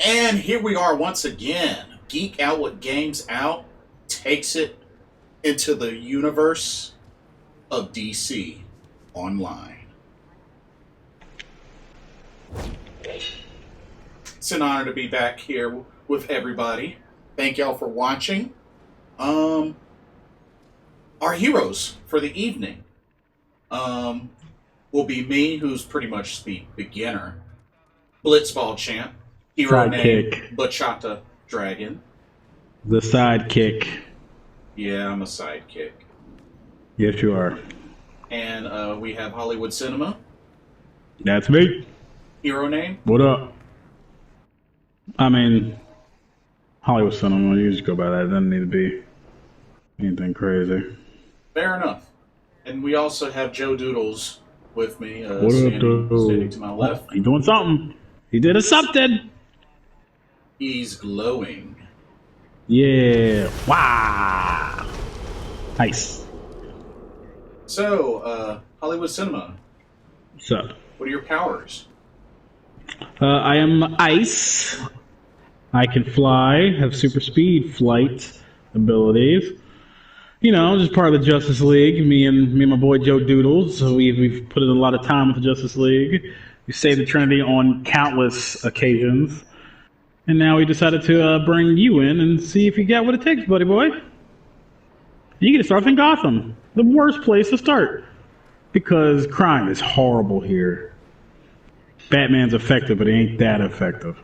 And here we are once again. Geek Out with Games Out takes it into the universe of DC Online. It's an honor to be back here with everybody. Thank y'all for watching. Our heroes for the evening will be me, who's pretty much the beginner, Blitzball champ, hero named Sidekick. Bachata Dragon. The sidekick. Yeah, I'm a sidekick. Yes, you are. And we have Hollywood Cinema, That's me. hero name. What up? I mean, Hollywood Cinema. You just go by that. It doesn't need to be anything crazy. Fair enough. And we also have Joe Doodles with me, What up, standing to my left. He doing something. He did a something. He's glowing. Yeah. Wow. Nice. So, Hollywood Cinema, What's up? what are your powers? I am ice. I can fly, have super speed flight abilities. You know, just part of the Justice League. Me and my boy Joe Doodles. So we've put in a lot of time with the Justice League. We saved the Trinity on countless occasions. And now we decided to bring you in and see if you got what it takes, buddy boy. You get to start in Gotham. The worst place to start. Because crime is horrible here. Batman's effective, but he ain't that effective.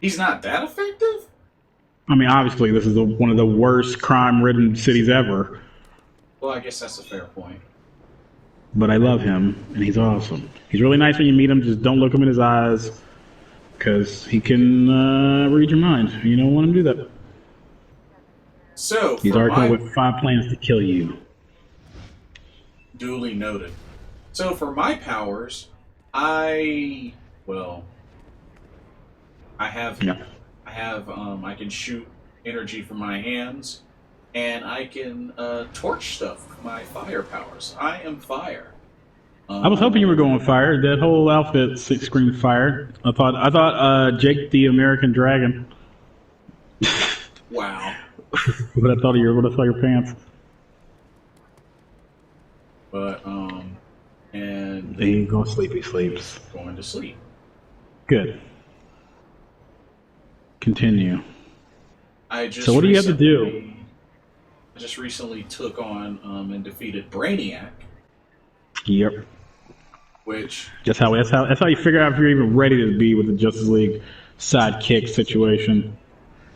He's not that effective? I mean, obviously, this is one of the worst crime-ridden cities ever. Well, I guess that's a fair point. But I love him, and he's awesome. He's really nice when you meet him. Just don't look him in his eyes, because he can read your mind. You don't want him to do that. So, He's already come up with 5 plans to kill you. Duly noted. So, for my powers, I have Yeah. I can shoot energy from my hands, and I can torch stuff with my fire powers. I am fire. I was hoping you were going fire. That whole outfit screamed fire. I thought Jake the American Dragon. Wow. What I thought of when I saw your pants. But and He go sleep. He sleeps. going to sleep. Good. Continue. I just So what do you have to do? I just recently took on and defeated Brainiac, Yep. which That's how you figure out if you're even ready to be with the Justice League sidekick situation.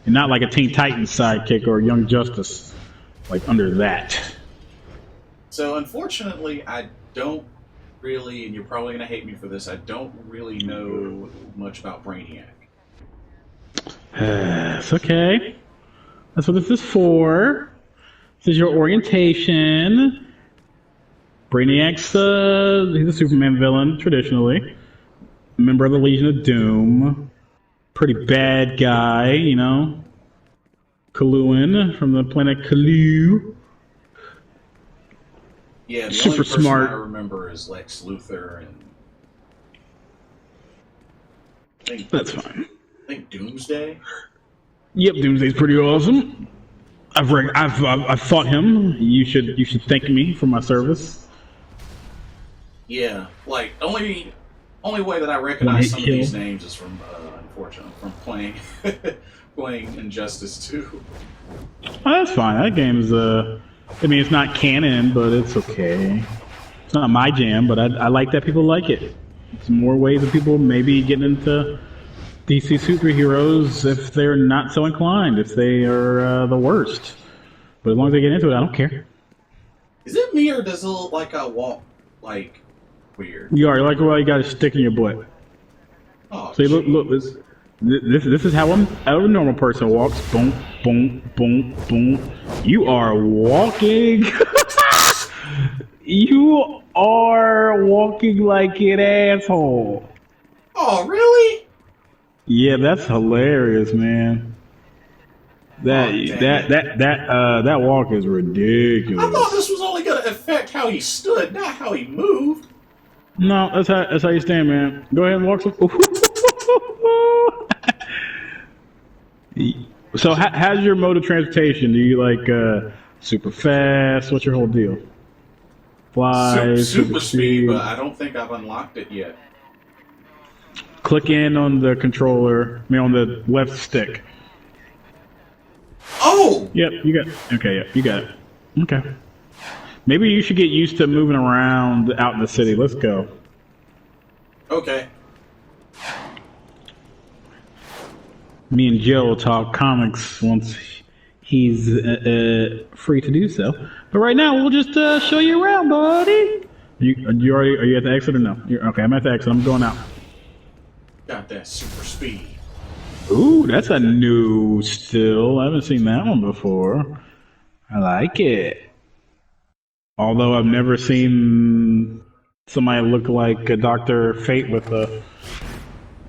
And not like a Teen Titans sidekick or Young Justice. Like under that. so unfortunately I don't really, and you're probably gonna hate me for this, I don't really know much about Brainiac. It's okay. That's what this is for. This is your orientation. Brainiac's he's a Superman villain, traditionally. Member of the Legion of Doom. Pretty bad guy, you know. Kaluan from the planet Kalu. Yeah, the Super only person smart. I remember is Lex Luthor, and That's fine. I think Doomsday. Yep, Doomsday's pretty awesome. I've fought him. You should thank me for my service. Yeah, like only way that I recognize some of these names is from unfortunately from playing playing Injustice 2. Oh, that's fine. That game's I mean, it's not canon, but it's okay. It's not my jam, but I like that people like it. It's more ways of people maybe getting into DC superheroes if they're not so inclined, if they are the worst. But as long as they get into it, I don't care. Is it me, or does it look like I walk like weird? You are like, well, you got a stick in your butt. Oh, See, look, this is how a normal person walks. Boom, boom, boom, boom. You are walking. You are walking like an asshole. Oh, really? Yeah, that's hilarious, man. That that walk is ridiculous. I thought this was only going to affect how he stood, not how he moved. No, that's how you stand, man. Go ahead and walk some. So, how's your mode of transportation? Do you like super fast? What's your whole deal? Fly, Super speed, but I don't think I've unlocked it yet. Click in on the controller. I mean, on the left stick. Oh! Yep, you got. Okay, yep, you got it. Okay. Maybe you should get used to moving around out in the city. Let's go. Okay. Me and Joe will talk comics once he's free to do so. But right now, we'll just show you around, buddy. You already? Are you at the exit or no? Okay, I'm at the exit. I'm going out. Got that super speed. Ooh, that's a new still. I haven't seen that one before. I like it. Although I've never seen somebody look like a Dr. Fate with a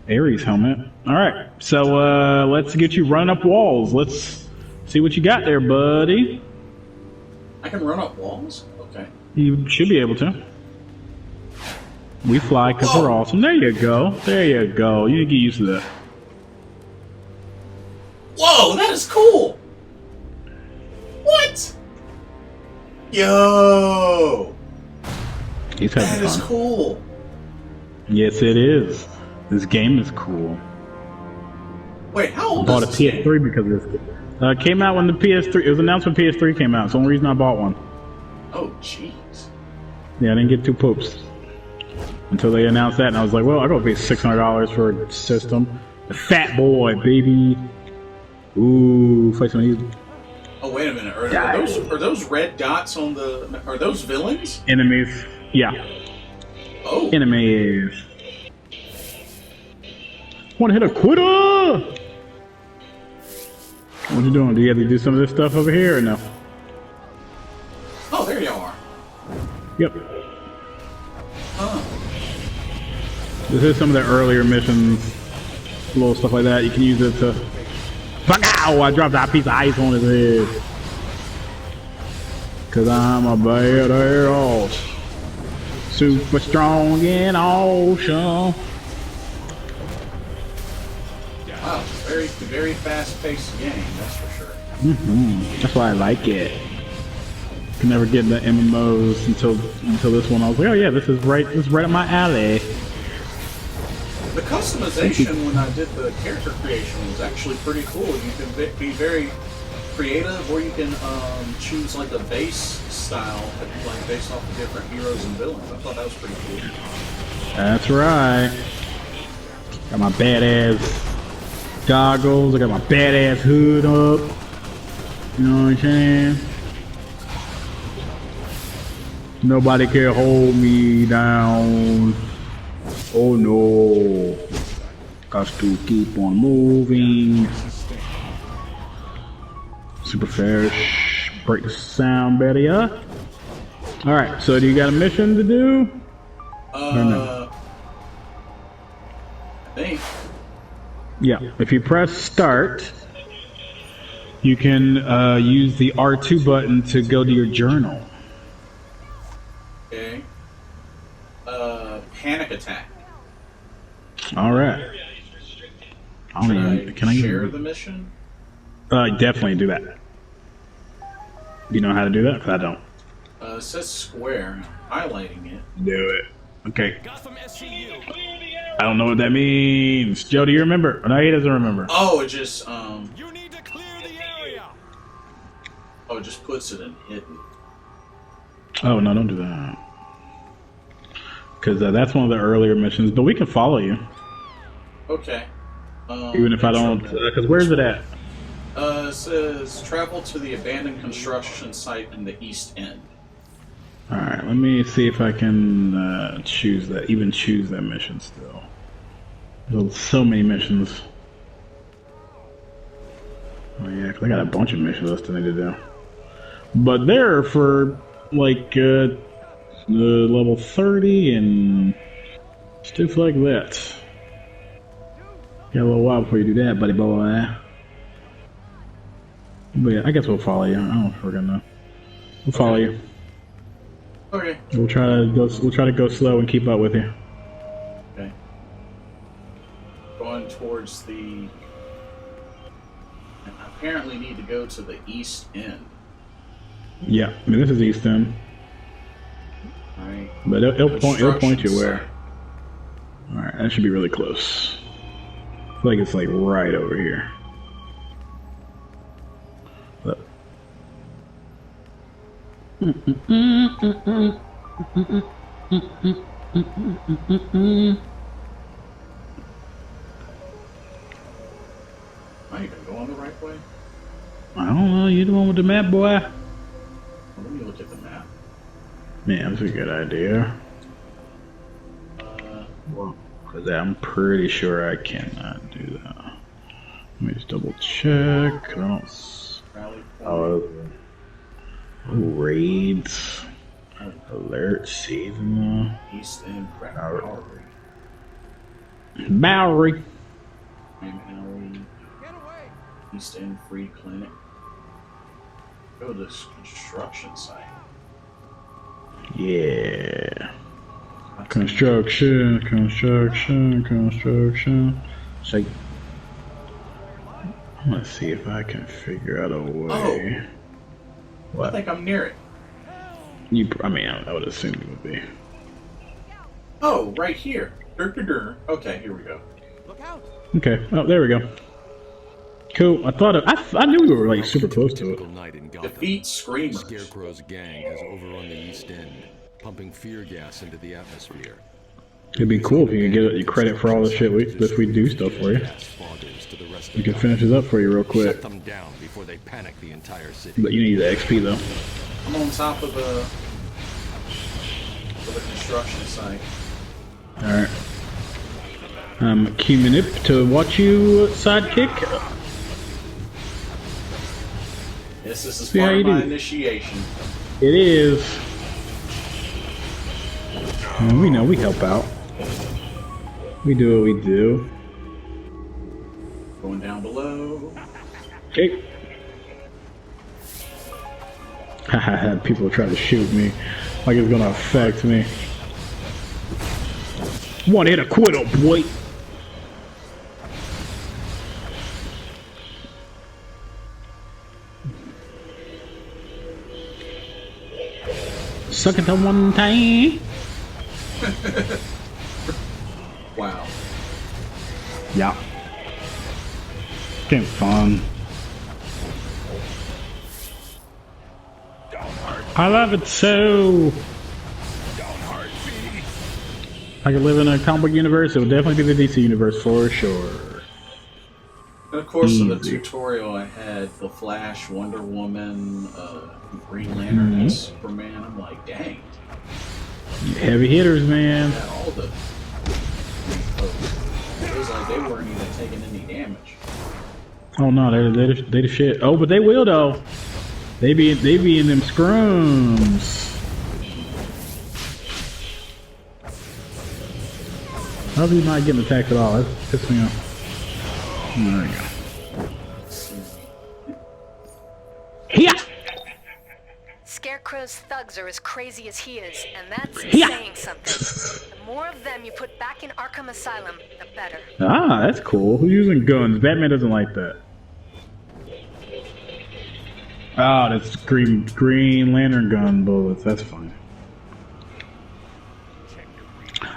Ares helmet. Alright, so let's get you running up walls. Let's see what you got there, buddy. I can run up walls? Okay. You should be able to. We fly because we're awesome. There you go. There you go. You need to get used to that. Whoa, that is cool! What? Yo! He's having That is fun. cool. Yes, it is. This game is cool. Wait, how old Bought a is this game? PS3 because of this. Came out when the PS3. It was announced when PS3 came out. It's the only reason I bought one. Oh, jeez. Yeah, I didn't get two poops until they announced that, and I was like, well, I gotta pay $600 for a system. The Fat Boy, baby. Ooh, fight some of these Oh, wait a minute. Are those red dots on the... Are those villains? enemies. Yeah, Oh. enemies. Want to hit a quitter? What you doing? Do you have to do some of this stuff over here or no? Oh, there you are. Yep. Huh. This is some of the earlier missions, little stuff like that. You can use it to. Fuck ow! I dropped that piece of ice on his head. Cause I'm a badass. Super strong and awesome. Wow, very fast-paced game, that's for sure. That's why I like it. Can never get into MMOs until this one. I was like, oh yeah, this is right up my alley. The customization when I did the character creation was actually pretty cool. You can be very creative, or you can choose like a base style, like based off of different heroes and villains. I thought that was pretty cool. That's right. Got my badass goggles. I got my badass hood up. You know what I'm saying? Nobody can hold me down. Oh no. Got to keep on moving. Super fast. Break the sound better, yeah? Alright, so do you got a mission to do? Or no? I think. Yeah, if you press start, you can use the R2 button to go to your journal. Okay. Panic attack. Alright. Can I share the mission? Definitely do that. Do you know how to do that? 'Cause I don't. It says square. Highlighting it. Do it. Okay. I don't know what that means. Joe, do you remember? No, he doesn't remember. Oh, it just You need to clear the area. Oh, it just puts it in hidden. Oh, no, don't do that. Because that's one of the earlier missions, but we can follow you. Okay. Even if I don't. Because where's it at? It says travel to the abandoned construction site in the east end. Alright, let me see if I can choose that. Even choose that mission still. There's so many missions. Oh yeah, 'cause I got a bunch of missions I still need to do. But they're for like level 30 and stuff like that. Got a little while before you do that, buddy boy. But yeah, I guess we'll follow you. I don't know if we're gonna. We'll follow you. Okay. We'll try to go slow and keep up with you. Okay. Going towards the. apparently need to go to the east end. Yeah, I mean, this is East End. Right. But it'll point you where. Site. Alright, that should be really close. I feel like it's like right over here. Look. Am I even going the right way? I don't know, you're the one with the map, boy. Well, let me look at the map. Yeah, that's a good idea. Because I'm pretty sure I cannot do that. Let me just double check. I don't. Rally point. Oh, raids. Alert seasonal. East End Bowery. Crime Alley. Get away! East End Free Clinic. Go to this construction site. Yeah. Construction. So, I'm gonna see if I can figure out a way. Oh, I think I'm near it. I mean, I would assume you would be. Oh, right here. Okay, here we go. Look out! Okay. Oh, there we go. Cool. I knew we were like super close to it. Typical night in Gotham. Defeat Screamers. Scarecrow's gang has overrun the East End, pumping fear gas into the atmosphere. It'd be cool if you could get your credit for all the shit we do stuff for you. We can finish this up for you real quick. Shut them down before they panic the entire city. But you need the XP though. I'm on top of the construction site. Alright. I'm queuing up to watch you sidekick. Yes, this is See how part you of my do. initiation. It is. And we know we help out. We do what we do. Going down below. Okay. Haha, people try to shoot me like it's gonna affect me. One hit a quitter, boy. Suck it to one time. Wow. Yeah. Getting fun. I love it so. I could live in a comic book universe. It would definitely be the DC universe for sure. And of course, in the Easy. tutorial, I had the Flash, Wonder Woman, Green Lantern, and Superman. I'm like, dang. Heavy hitters, man. Yeah, all the. It was like they weren't even taking any damage. Oh no, they the shit. Oh, but they will though. They be in them scrums. How are you not getting attacked at all? That pisses me off. There we go. Yeah. Scarecrow's thugs are as crazy as he is, and that's Yeah. saying something. The more of them you put back in Arkham Asylum, the better. Ah, that's cool. Who's using guns? Batman doesn't like that. Oh, that's Green Lantern gun bullets. That's fine.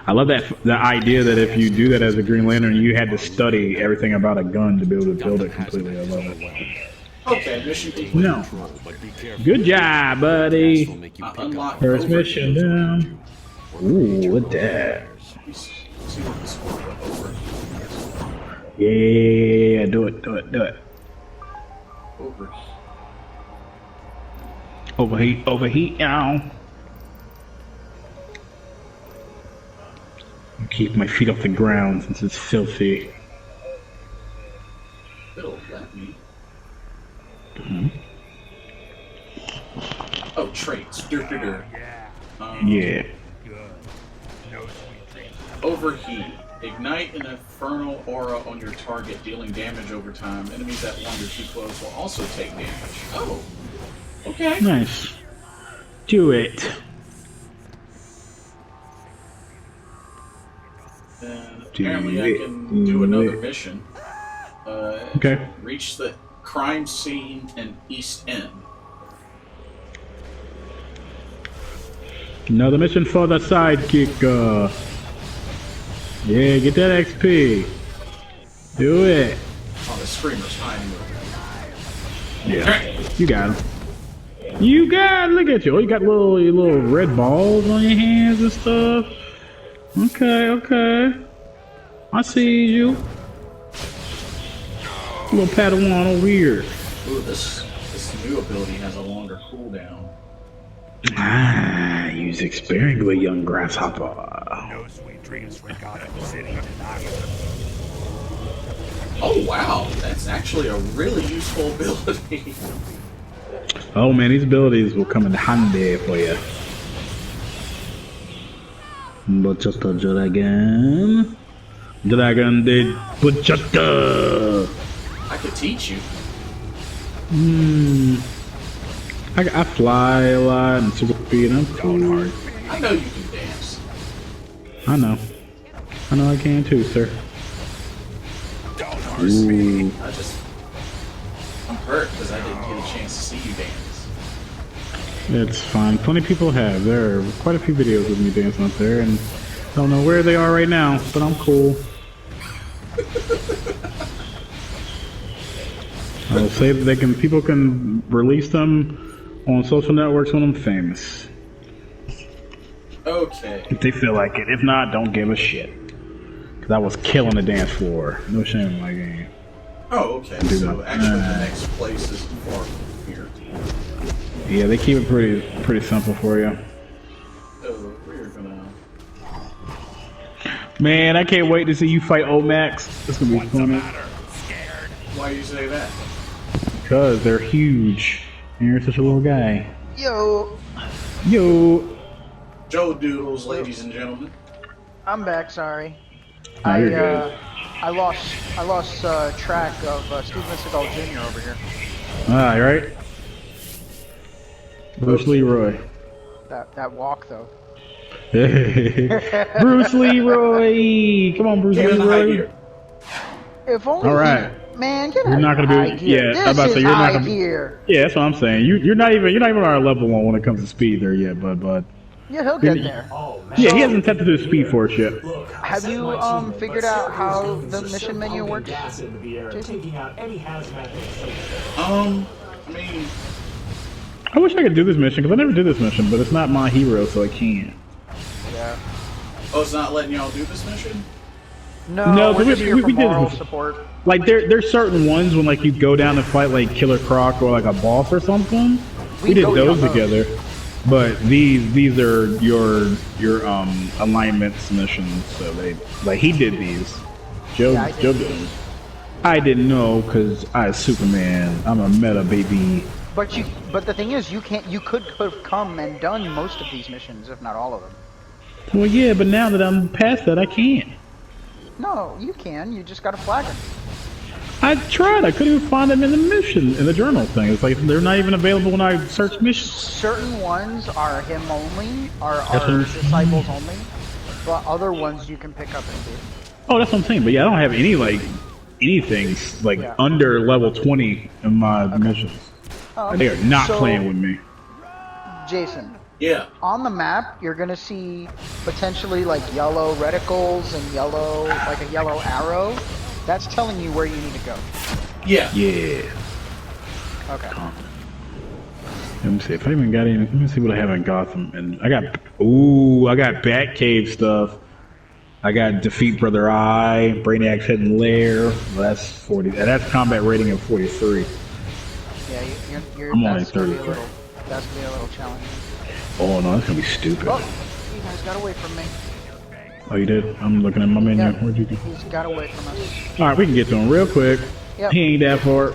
I love the idea that if you do that as a Green Lantern, you had to study everything about a gun to be able to build it completely. I love it. Okay, mission complete. No. But be careful. Good job, Gas will buddy. make you I pick up unlocked First over mission here. down. Ooh, what that? Let's see what this is over. Yeah, do it. Over. Overheat, now. Keep my feet off the ground since it's filthy. It'll let me. Mm-hmm. Oh, traits. Yeah. Overheat. Ignite an infernal aura on your target, dealing damage over time. Enemies that wander too close will also take damage. Oh. Okay. Nice. Do it. And apparently I can do another mission. Okay. Reach the crime scene in East End. Another mission for the sidekick. Yeah, get that XP. Do it. Oh, the screamer's hiding. Yeah, you got him. You got, look at you. Oh, you got your little red balls on your hands and stuff. Okay. I see you. Little Padawan over here. Ooh, this new ability has a longer cooldown. Ah, use it sparingly, young grasshopper. No sweet dreams for Gotham City tonight. Oh wow, that's actually a really useful ability. Oh man, these abilities will come in handy for you. But just a dragon. Dragon de Butchata. I could teach you. I fly a lot and super speed. I'm cool. I know you can dance. I know I can too, sir. Ooh. I'm hurt because I didn't get a chance to see you dance. It's fine. Plenty of people have. There are quite a few videos of me dancing up there, and I don't know where they are right now, but I'm cool. I will say that people can release them on social networks when I'm famous. Okay. If they feel like it. If not, don't give a shit. Because I was killing the dance floor. No shame in my game. Oh, okay. So actually, the next place is far from here. Yeah, they keep it pretty simple for you. So we're gonna. Man, I can't wait to see you fight Omax. It's gonna be funny. Why do you say that? Because they're huge. And you're such a little guy. Yo, Joe Doodles, ladies and gentlemen. I'm back. Sorry, Oh, you're good. I lost track of Steve Seagal Jr. over here. Ah, right? Bruce Leroy. That walk though. Bruce Leroy! Come on, Bruce Get in the high Leroy. gear. If only. All right. Man, get You're out not of gonna high be. gear. Yeah, This I'm about to say is you're not high gonna be. gear. Yeah, that's what I'm saying. You're not even on our level one when it comes to speed there yet, bud. Yeah, he'll get there. Yeah, he hasn't tested his speed force yet. Have you figured out how the mission menu works? Jason? I mean, I wish I could do this mission because I never did this mission, but it's not my hero, so I can't. Yeah. oh, it's not letting y'all do this mission? No, we're but just here for we did moral this. support. Like there's certain ones when like you go down and fight like Killer Croc or like a boss or something. We did go those down together. But these are your alignments missions. So he did these. Joe Yeah, I did Joe did. these. I didn't know because I'm Superman. I'm a meta baby. But the thing is, you could have come and done most of these missions, if not all of them. Well, yeah, but now that I'm past that, I can't. No, you can. You just got to flag them. I tried. I couldn't even find them in the mission, in the journal thing. It's like they're not even available when I search missions. Certain ones are him only, are That's what I'm- disciples only, but other ones you can pick up and do. Oh, that's what I'm saying. But yeah, I don't have anything Yeah. under level 20 in my missions. They are not So, playing with me. Jason, Yeah. on the map, you're gonna see potentially like yellow reticles and like a yellow arrow. That's telling you where you need to go. Yeah. Yeah. Okay. Let me see if I even got any. Let me see what I have in Gotham. And I got Batcave stuff. I got Defeat Brother Eye, Brainiac's Hidden Lair. Well, that's 40. And that's combat rating of 43. Yeah, you're I'm only that's gonna be 33. that's gonna be a little challenging. Oh no, that's gonna be stupid. Oh, you guys got away from me. Oh, you did? I'm looking at my menu. Yeah, Where'd you go? he's got away from us. All right, we can get to him real quick. Yep. He ain't that far.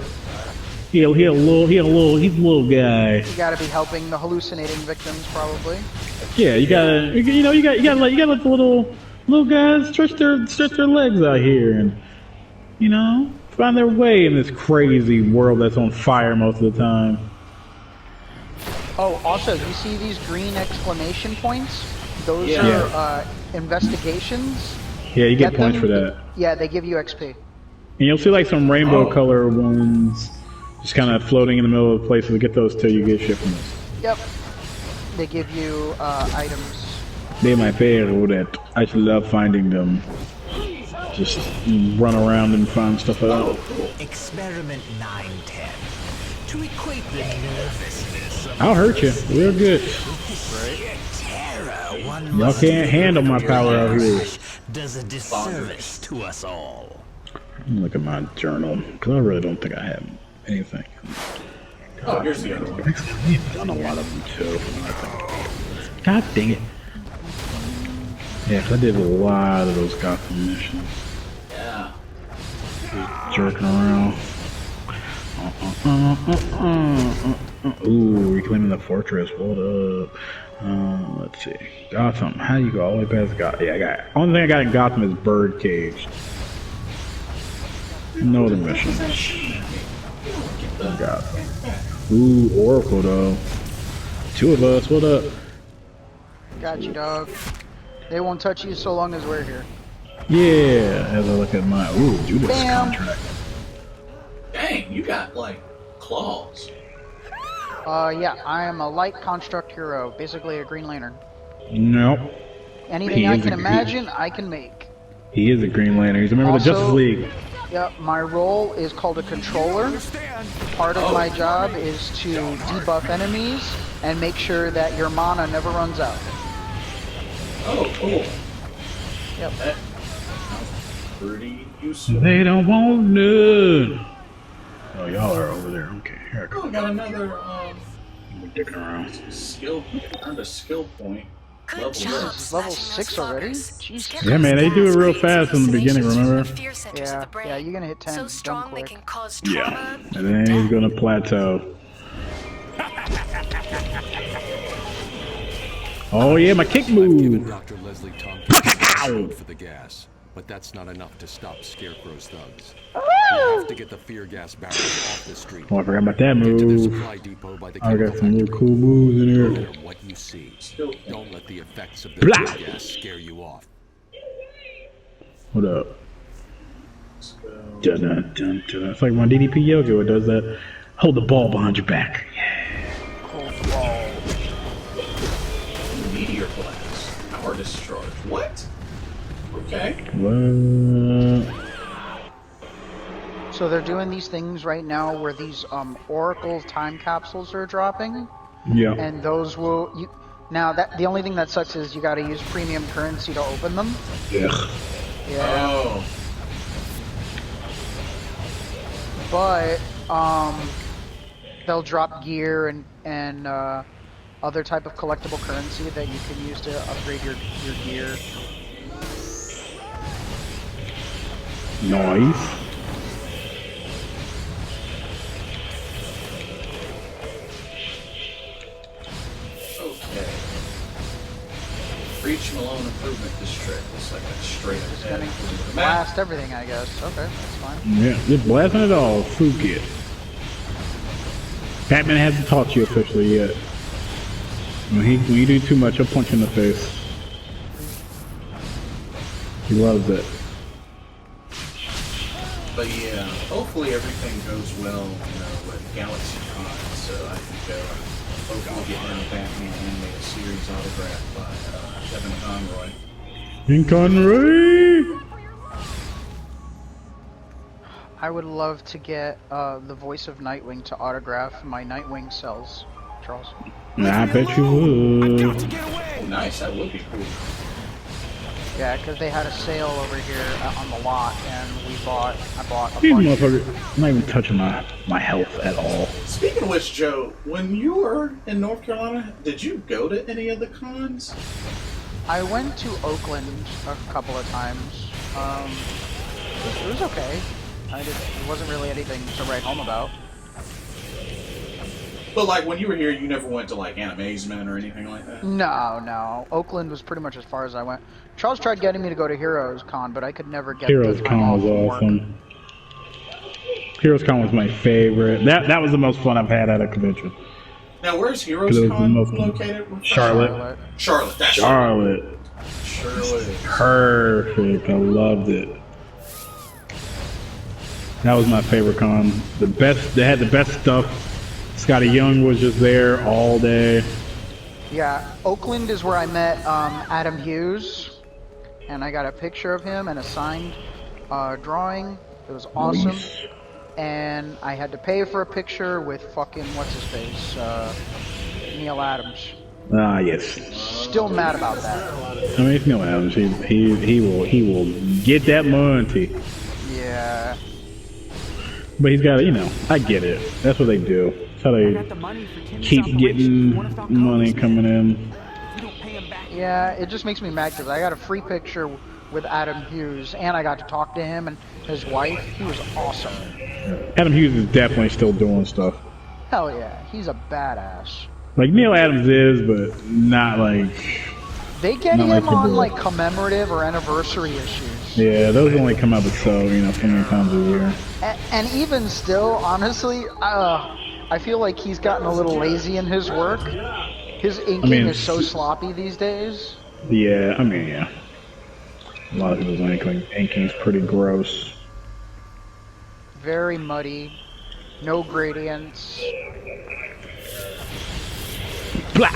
He's a little guy. You gotta be helping the hallucinating victims, probably. Yeah, you gotta let the little guys stretch their legs out here and find their way in this crazy world that's on fire most of the time. Oh, also, you see these green exclamation points? Those Yeah. are investigations. Yeah, you get points them- for that. Yeah, they give you XP. And you'll see like some rainbow color ones Just kind of floating in the middle of the place. So get those till you get shit from this. Yep. They give you items. They're my favorite. I just love finding them. Just run around and find stuff out. Experiment 910 to equate the nervousness of I'll hurt you real good. sheer terror. Y'all can't handle my power out here. Does a disservice to us all. Look at my journal, because I really don't think I have anything. Oh, here's the other one. We've done a lot of them too. I think. God dang it. Yeah, 'cause I did a lot of those Gotham missions. Yeah. Jerking around. Ooh, reclaiming the fortress. What up? Let's see. Gotham. How do you go all the way past Gotham? Yeah, I got it. Only thing I got in Gotham is Birdcage. No other missions. Gotham. Ooh, Oracle though. Two of us. What up? Got you, dog. They won't touch you so long as we're here. Yeah. As I look at my Judas Bam. contract. Dang, you got like claws. Yeah, I am a light construct hero, basically a Green Lantern. Nope. Anything He I is can a Green- imagine, I can make. He is a Green Lantern. He's a member of the Also- Justice League. Yep, my role is called a controller. Part of my job is to debuff enemies and make sure that your mana never runs out. Oh, cool. Yep. That sounds pretty useful. They don't want none. Oh, y'all are over there. Okay, here I Oh, go. I got another We're dicking around. skill. Earned a skill point. Good Level job, up. This is level smashing 6 those already? floggers. Jeez. Scarecrow's Yeah, man, they do it gas real creates fast in the beginning, hallucinations from remember? the fear centers of Yeah, the brain. yeah, you're gonna hit 10 So dumb strong they quick. can cause trauma. Yeah, and then he's gonna plateau. Oh yeah, my kick I've given move. Dr. Leslie Tompkins for the gas, but that's not enough to stop Scarecrow's thugs. We have to get the fear gas barrels off the street. Oh, I forgot about that Get to the move. supply depot by the I chemical got some real factory. cool moves in No here. matter what you see, Skill point. don't let the effects of the Blah. fear gas scare you off. What up? Let's go. Dun, dun, dun, dun. It's like my DDP yoga. It does that. Hold the ball behind your back. Cold ball. Meteor blast. Power discharge. What? Okay. What? So they're doing these things right now where these Oracle time capsules are dropping, Yeah. and those will you. Now that the only thing that sucks is you got to use premium currency to open them. Ugh. Yeah. Oh. But they'll drop gear and other type of collectible currency that you can use to upgrade your gear. Nice. Okay. Reach Malone Improvement District. Looks like that's straight Just ahead. gonna Map. blast everything, I guess. Okay, that's fine. Yeah, just blasting it all. Food kit. Batman hasn't taught you officially yet. When you do too much, he'll punch you in the face. He loves it. But yeah, hopefully everything goes well, with Galaxy Con. So I think hopefully getting a Batman animated series autographed by Kevin Conroy. In Conroy! I would love to get the voice of Nightwing to autograph my Nightwing cells, Charles. I bet you would. Oh, nice, that would be cool. Yeah, because they had a sale over here on the lot, and I bought a These bunch. motherfuckers, I'm not even touching my health at all. Speaking of which, Joe, when you were in North Carolina, did you go to any of the cons? I went to Oakland a couple of times. It was okay. It wasn't really anything to write home about. But like when you were here, you never went to like Animazement or anything like that? No. Oakland was pretty much as far as I went. Charles tried getting me to go to Heroes Con, but I could never get Heroes the time Con off was from work. awesome. Heroes Con was my favorite. That was the most fun I've had at a convention. Now, where's Heroes Because it was the Con most- located? Charlotte. Charlotte, that's Charlotte. Charlotte. Perfect. I loved it. That was my favorite con. The best. They had the best stuff. Scotty Young was just there all day. Yeah, Oakland is where I met Adam Hughes, and I got a picture of him and a signed drawing. It was awesome. Nice. And I had to pay for a picture with fucking what's his face, Neil Adams. Ah, yes. Still mad about that. I mean, it's Neil Adams. He will get that money. Yeah. But he's got, I get it. That's what they do. That's how they keep getting money coming in. Yeah, it just makes me mad because I got a free picture with Adam Hughes, and I got to talk to him and his wife. He was awesome. Adam Hughes is definitely still doing stuff. Hell yeah, he's a badass. Like Neil Adams is, but not like. They get Not him like on the- like commemorative or anniversary issues. Yeah, those only come out so many times a year. And even still, honestly, I feel like he's gotten a little lazy in his work. His inking is so sloppy these days. Yeah, yeah. A lot of his inking's pretty gross. Very muddy. No gradients. Blow!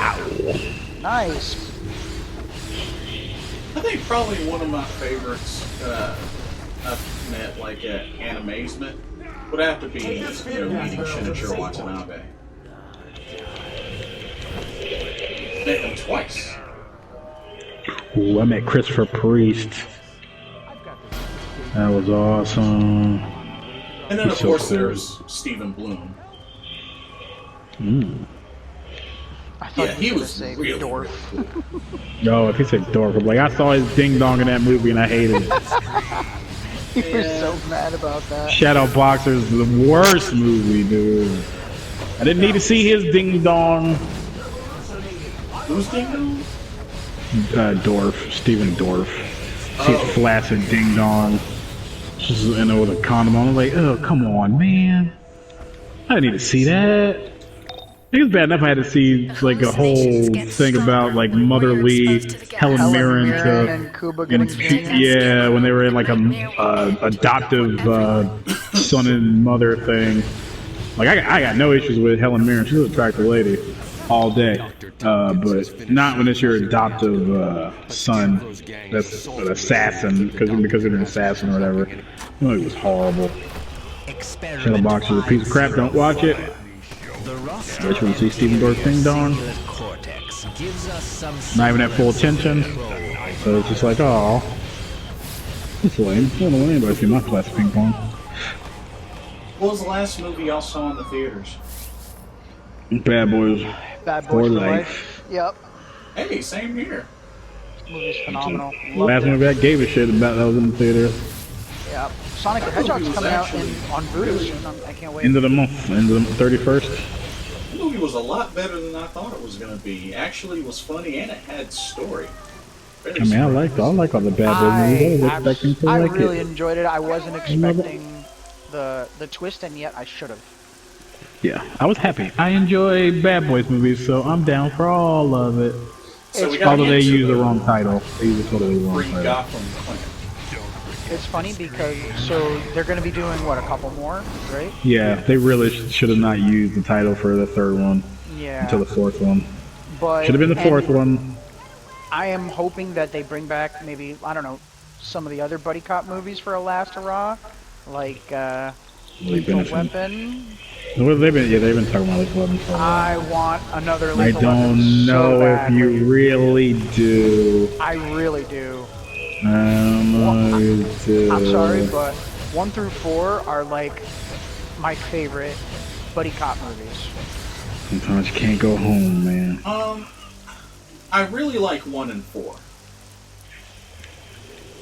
Nice. I think probably one of my favorites I've met like at Animazement would have to be meeting Shinichiro Watanabe. Met him twice. Ooh, I met Christopher Priest. That was awesome. And then, of He's so course, cool. there's Stephen Bloom. I thought Yeah, you he were was gonna say really, Dorf. really cool. Oh, if he said Dorf, like I saw his ding dong in that movie and I hated it. You were so mad about that. Shadow Boxer's the worst movie, dude. I didn't need to see his ding dong. Who's Ding Dong? Dorf, Stephen Dorf. Oh. His flaccid ding dong. Just with a condom on. I'm like, oh, come on, man. I didn't need to see that. It was bad enough I had to see like a whole thing about like motherly Helen Mirren and Cuba Gooding Jr. yeah, when they were in like a adoptive son and mother thing. Like I got no issues with Helen Mirren. She's an attractive lady all day, but not when it's your adoptive son that's an assassin because they're an assassin or whatever. No, it was horrible. Shadow Box is a piece of crap. Don't watch it. Which one? See Stephen Dorff ding dong? Not even at full attention. So it's just like, oh, it's lame. I don't know anybody see my class ping pong. What was the last movie y'all saw in the theaters? Bad Boys. Bad For Boys for Life. Life. Yep. Hey, same here. This movie's phenomenal. Last Loved it. movie I gave a shit about that was in the theater. Yep. Sonic the Hedgehog's coming out on Voodoo soon. I can't wait. End of the month. End of the 31st. The movie was a lot better than I thought it was going to be. Actually, it was funny and it had story. Very I mean, I story. like all the Bad Boys movies. I was expecting to I like really it. enjoyed it. I wasn't expecting the twist, and yet I should have. Yeah, I was happy. I enjoy Bad Boys movies, so I'm down for all of it. So we got Although they into use the wrong title. They use the totally wrong Free title. Gotham Clinic. It's funny because so they're going to be doing what, a couple more, right? Yeah, they really should have not used the title for the third one Yeah. until the fourth one. But Should have been the fourth and one. I am hoping that they bring back maybe, I don't know, some of the other buddy cop movies for a last hurrah, like Lethal Innocent. Weapon. Well, they've been talking about this one for a while. I want another I Lethal Weapon don't know so if you badly. really do. I really do. I don't know if you do. I'm sorry, but 1 through 4 are like my favorite buddy cop movies. Sometimes you can't go home, man. I really like 1 and 4.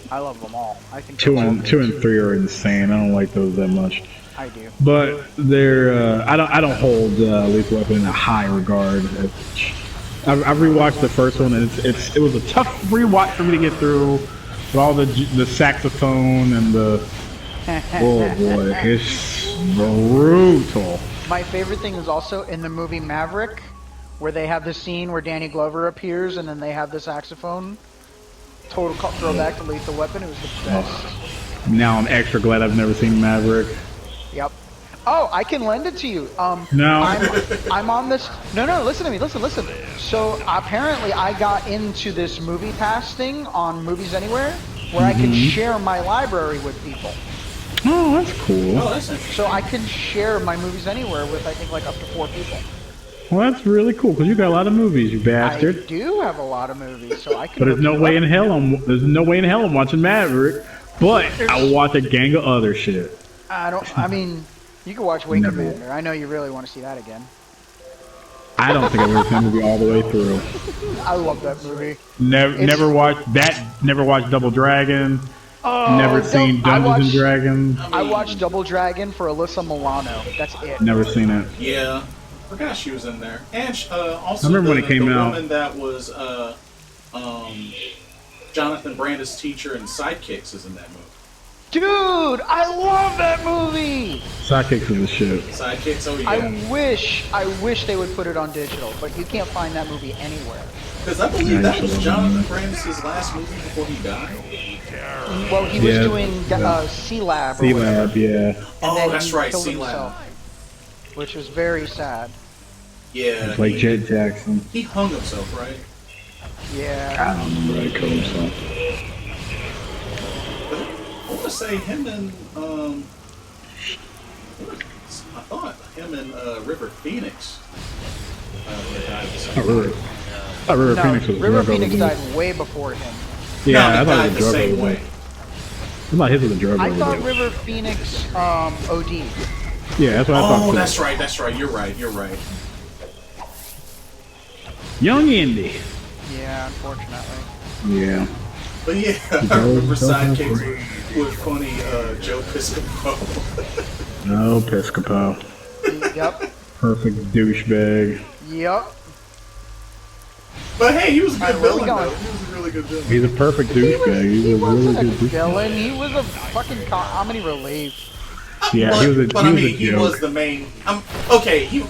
I love them all. I think Two they're all and 3 are insane. I don't like those that much. I do. But they're I don't hold Lethal Weapon in a high regard. I've rewatched the first one and it was a tough rewatch for me to get through with all the saxophone and the oh boy, it's brutal. My favorite thing is also in the movie Maverick, where they have the scene where Danny Glover appears and then they have the saxophone. Total throwback to Lethal Weapon. It was the best. Now I'm extra glad I've never seen Maverick. Yep. Oh, I can lend it to you. No. I'm on this. No, listen to me. Listen. So apparently, I got into this Movie Pass thing on Movies Anywhere, where I can share my library with people. Oh, that's cool. Oh, that's interesting. So I can share my Movies Anywhere with I think like up to 4 people. Well, that's really cool because you got a lot of movies, you I bastard. do have a lot of movies, so I can. But there's hook no you way up. in hell I'm watching Maverick. But I will watch a gang of other shit. I mean, you can watch Wing Never. Commander. I know you really want to see that again. I don't think I've ever seen the movie all the way through. I love that movie. Never watched that. Never watched Double Dragon. Oh, Never seen Dungeons and Dragons. I watched Double Dragon for Alyssa Milano. That's it. Never seen it. Yeah, forgot she was in there. And also, I remember when it came out. The woman that was Jonathan Brandis' teacher in Sidekicks is in that movie. Dude, I love that movie. Sidekicks is the shit. Sidekicks, oh yeah. I wish they would put it on digital, but you can't find that movie anywhere. Because I believe Yeah, that you was should. Jonathan Brandis' last movie before he died. Well, he was Yeah. doing C-Lab. C-Lab, yeah. And Oh, then that's he right, killed C-Lab. himself, which was very sad. Yeah. It's like Jet Jackson. He hung himself, right? Yeah. I don't remember how he killed himself. I want to say him and I thought him and River Phoenix died the same River. I River No, Phoenix was a River drug Phoenix overdose. died way before him. Yeah, No, I they thought died it was the a drug same overdose. way. I thought his was a drug I thought overdose. River Phoenix OD'd. Yeah, that's what I thought. Oh, too. that's right. You're right. Young Indy. Yeah, unfortunately. Yeah. But yeah, I remember Sidekicks with funny Joe Piscopo. No, Piscopo. Yep. Perfect douchebag. Yep. But hey, he was a good Alright, where we villain, going? though. He was a really good villain. He's a perfect douchebag. He's He a really wasn't a good douchebag. villain. He was a fucking comedy relief. Yeah, but, he was a but I mean, he joke. was the main. Okay, he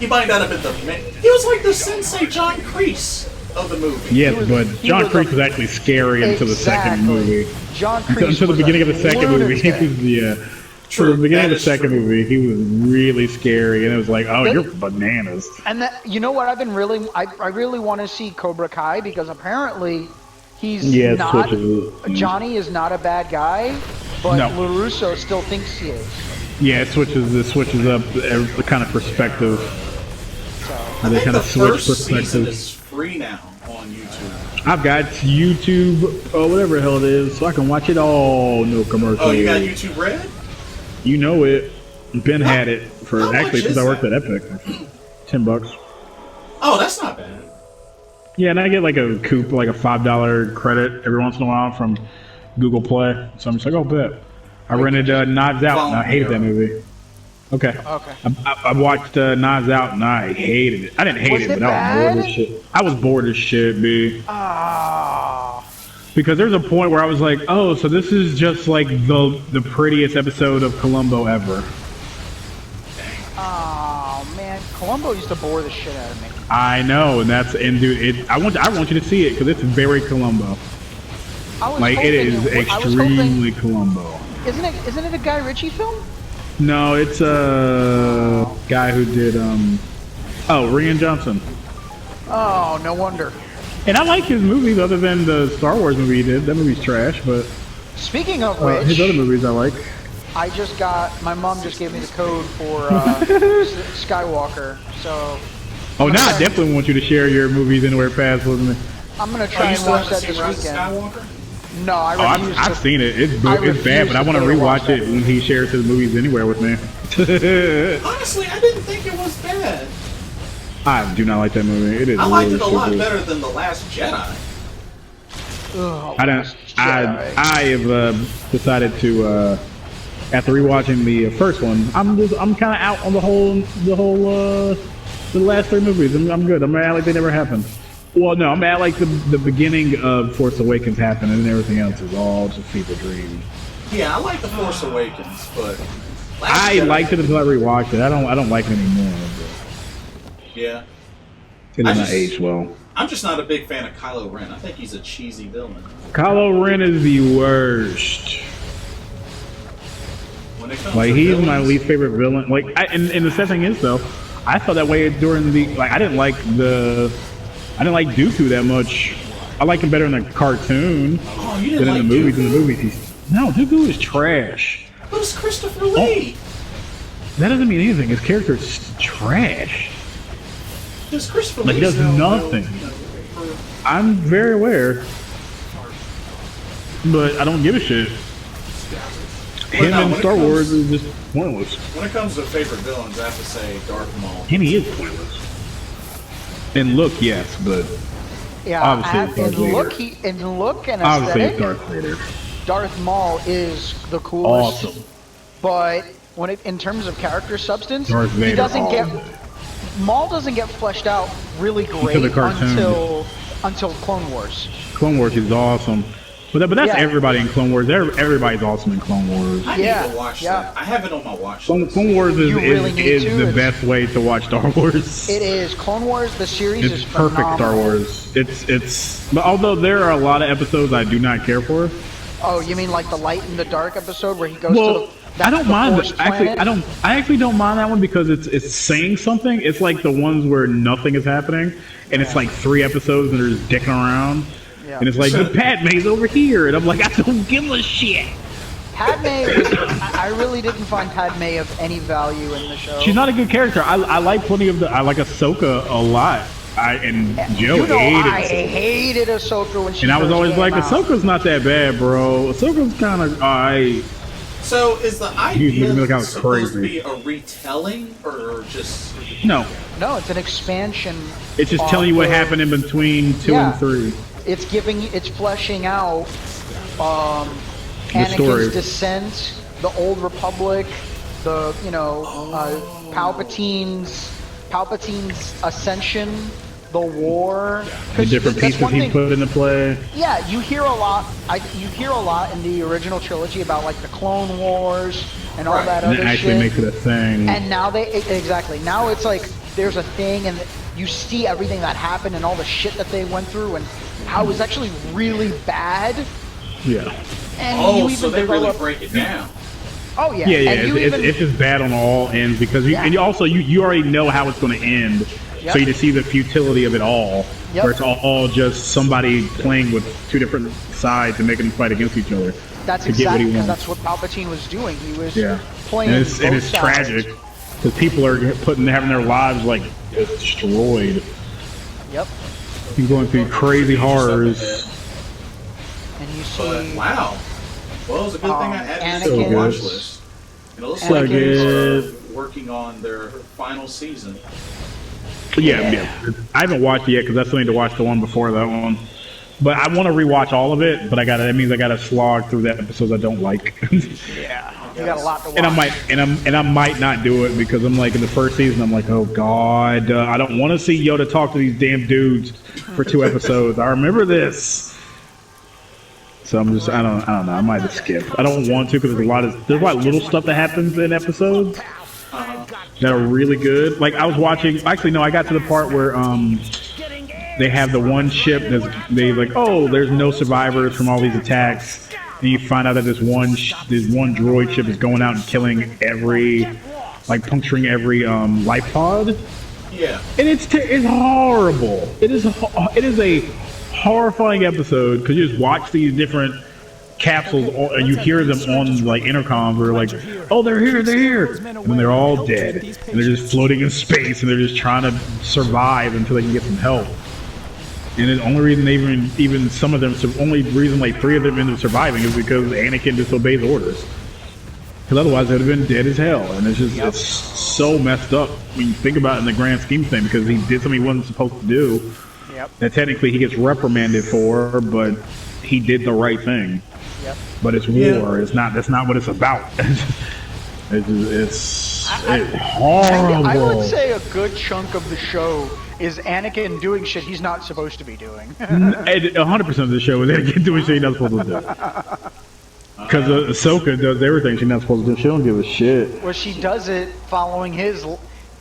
might not have been the main. He was like the Sensei John Kreese of the movie. Yes, was- but he John was Kreese a- was actually scary until the second Exactly. movie. John Kreese Until the was beginning a of the second movie, he lunatic. was yeah. True, For the beginning of that the is second true. movie, he was really scary, and it was like, oh, That- you're bananas. And that, you know what? I really want to see Cobra Kai because apparently he's Yeah, not. switches. Johnny is not a bad guy, but No. LaRusso still thinks he is. Yeah, it switches up the kind of perspective. So I They think kind the of switch first season perspectives. is free now on YouTube. I've got YouTube, or whatever the hell it is, so I can watch it all. No commercials. Oh, you got YouTube Red? You know it. Ben had it for How much actually since is I worked that? at Epic. $10. Oh, that's not bad. Yeah, and I get like a like a $5 credit every once in a while from Google Play. So I'm just like, oh, bet. I rented Knives Out, and I hated that movie. Okay. Okay. I watched Knives Out, and I hated it. I didn't hate Was it, it but I was bored bad? as shit. I was bored as shit, B. Ah. Because there's a point where I was like, oh, so this is just like the prettiest episode of Columbo ever. Oh man, Columbo used to bore the shit out of me. I know, and dude, I want you to see it because it's very Columbo. I was Like it hoping is I was hoping- extremely Columbo. Isn't it a Guy Ritchie film? No, it's a guy who did Rian Johnson. Oh, no wonder. And I like his movies other than the Star Wars movie he did. That movie's trash, but Speaking of which, his other movies I like. I just got my mom just gave me the code for Skywalker, so Oh, now I definitely want you to share your movies anywhere past with me. I'm gonna Oh, try you and still watch haven't that seen this Rise of weekend. Skywalker? No, I Oh, refuse I've to. seen it. It's I bad, but I want to refuse to rewatch watch it that. when he shares his movies anywhere with me. Honestly, I didn't think it was bad. I do not like that movie. It is I liked really it a lot stupid. better than The Last Jedi. Ugh, I don't. Last Jedi. I have decided to after rewatching the first one. I'm kind of out on the last three movies. I'm good. I'm gonna act like they never happened. Well, no, I'm gonna act like the beginning of Force Awakens happened, and everything else is all just fever dream. Yeah, I like The Force Awakens, but Last I Jedi- liked it until I rewatched it. I don't like it anymore. Yeah, It I did not just- age well. I'm just not a big fan of Kylo Ren. I think he's a cheesy villain. Kylo Ren is the worst. When it comes Like to he's my villains, least favorite villain. Like, and the sad thing is though, I felt that way during the I didn't like Dooku that much. I like him better in the cartoon oh, you than didn't in like the movies. Dooku? In the movies, no, Dooku is trash. But it's Christopher Lee. That doesn't mean anything. His character is trash. Does Christopher Like, he Lee does still, nothing. for- I'm very aware, but I don't give a shit. Him no, in when it Star comes- Wars is just pointless. When it comes to favorite villains, I have to say Darth Maul. And he is pointless. In look, yes, but Yeah, obviously it's Darth in Vader. look and Obviously it's aesthetic, Darth Vader. Darth Maul is the coolest. Awesome. But in terms of character substance, Darth Vader he doesn't all get day. Maul doesn't get fleshed out really great the cartoon. until Clone Wars. Clone Wars is awesome. But that's Yeah. everybody in Clone Wars. Everybody's awesome in Clone Wars. I Yeah, need to watch yeah. that. I have it on my watch Clone, list. Clone Wars You really need is to. the It's- best way to watch Star Wars. It is Clone Wars. The series It's is perfect phenomenal. Star Wars. It's. But although there are a lot of episodes I do not care for. Oh, you mean like the Light and the Dark episode where he goes Well, to the I don't mind. Force Actually, planet? I actually don't mind that one because it's saying something. It's like the ones where nothing is happening, and it's like 3 episodes and they're just dicking around, Yeah. and it's like the Padme's over here, and I'm like, I don't give a shit. Padme. I really didn't find Padme of any value in the show. She's not a good character. I like plenty of I like Ahsoka a lot. And Joe You know, I hated. hated Ahsoka when she. And I was first always came like, out. Ahsoka's not that bad, bro. Ahsoka's kind of alright. So is the idea making me look out supposed to crazy. be a retelling or just? No, No, it's an expansion. it's just of telling you what the- happened in between 2 Yeah. and 3. It's fleshing out The story. Anakin's descent, the Old Republic, the Palpatine's ascension, the war. The 'Cause different that's pieces one he thing- put into play. Yeah, you hear a lot. You hear a lot in the original trilogy about like the Clone Wars and all Right. that And other it actually shit. makes it a thing. And now exactly. Now it's like there's a thing, and you see everything that happened and all the shit that they went through, and how it was actually really bad. Yeah. And Oh, you even so they really develop. break it down. Oh yeah, Yeah, yeah. And you It's just bad on all ends because you, Yeah. and you also you already know how it's going to end, Yep. so you just see the futility of it all, Yep. where it's all just somebody playing with 2 different sides and making them fight against each other. that's to get what he exactly because wants. that's what Palpatine was doing. He was Yeah, playing. and it's both sides. tragic because people are having their lives like destroyed Yep. and going through crazy horrors. And you But see. wow, well, it was a good thing I added it to Anakin- the watch So list. And it looks So like good. they're working on their final season. Yeah. I haven't watched it yet because I still need to watch the one before that one. But I want to rewatch all of it. But that means I gotta slog through the episodes I don't like. Yeah. You got a lot to watch. and I might not do it because I'm like in the first season. I'm like, oh god, I don't want to see Yoda talk to these damn dudes for 2 episodes. I remember this. So I'm just I don't know. I might just skip. I don't want to because there's a lot of little stuff that happens in episodes that are really good. Like I was watching. Actually, no, I got to the part where they have the one ship that's they like. Oh, there's no survivors from all these attacks. And you find out that this one droid ship is going out and killing puncturing every life pod. Yeah. And it's horrible. It is a horrifying episode because you just watch these different capsules and you hear them on like intercoms or like, oh, they're here, and then they're all dead and they're just floating in space and they're just trying to survive until they can get some help. And the only reason they even some of them, only reason like 3 of them ended up surviving is because Anakin disobeys orders. Because otherwise they'd have been dead as hell. And it's just it's so messed up when you think about it in the grand scheme of things because he did something he wasn't supposed to do. Yep. That technically he gets reprimanded for, but he did the right thing. Yep. But it's war. It's not. That's not what it's about. It's horrible. I would say a good chunk of the show is Anakin doing shit he's not supposed to be doing. 100% of the show is Anakin doing shit he's not supposed to do. Because Ahsoka does everything she's not supposed to do. She don't give a shit. Well, she does it following his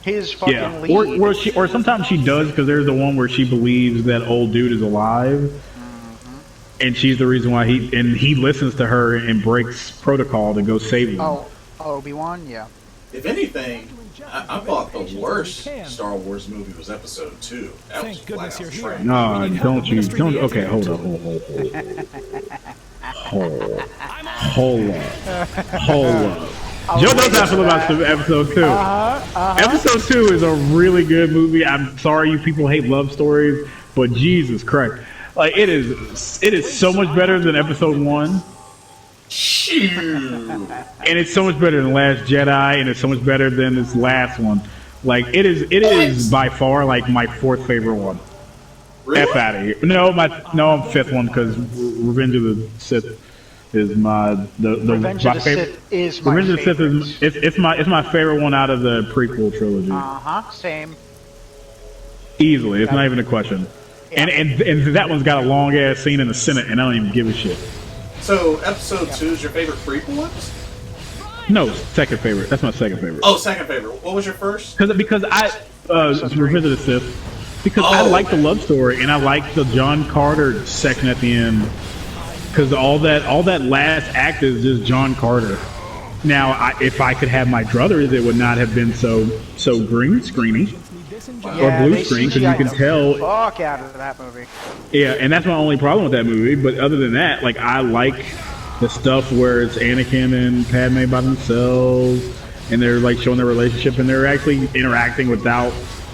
fucking Yeah, lead. or sometimes she does because there's the one where she believes that old dude is alive, and she's the reason why he listens to her and breaks protocol to go save him. Oh, Obi-Wan, yeah. If anything, I thought the worst Star Wars movie was Episode 2. That was Thank goodness flat out you're here. trash. No, We need don't help you? with the Don't. mystery Okay, hold of on. Hold on. Joe knows how I feel about episode 2. Episode 2 is a really good movie. I'm sorry you people hate love stories, but Jesus Christ. Like, it is so much better than episode 1. Shoot. And it's so much better than Last Jedi, and it's so much better than this last one. Like, it is by far, like, my 4th favorite one. Really? F out of here. No, I'm 5th one, because Revenge of the Sith is my Revenge of the Sith is my Revenge of the favorite. Sith is it's my favorite one out of the prequel trilogy. Same. Easily, it's not even a question. Yeah. And that one's got a long ass scene in the Senate, and I don't even give a shit. So, Episode 2 is your favorite prequel ones? No, second favorite. That's my second favorite. Oh, second favorite. What was your first? Because I Revenge of the Sith. Because I like the love story, and I like the John Carter section at the end. Because all that last act is just John Carter. Now, if I could have my druthers, it would not have been so green screeny or blue screen, because you can tell. Fuck out of that movie. Yeah, and that's my only problem with that movie. But other than that, like, I like the stuff where it's Anakin and Padme by themselves, and they're like showing their relationship, and they're actually interacting without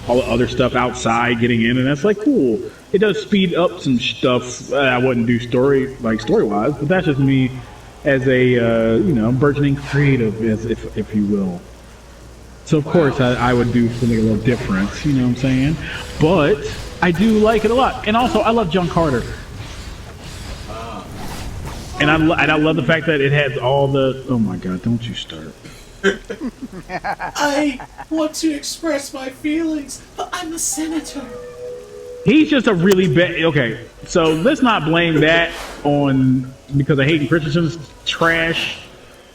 all the other stuff outside getting in, and that's like cool. It does speed up some stuff I wouldn't do story-wise, but that's just me as a burgeoning creative, if you will. So of course I would do something a little different, you know what I'm saying? But I do like it a lot, and also I love John Carter, and I love the fact that it has all the. Oh my God! Don't you start. I want to express my feelings, but I'm a senator. He's just a really bad. Okay, so let's not blame that on because of Hayden Christensen's trash.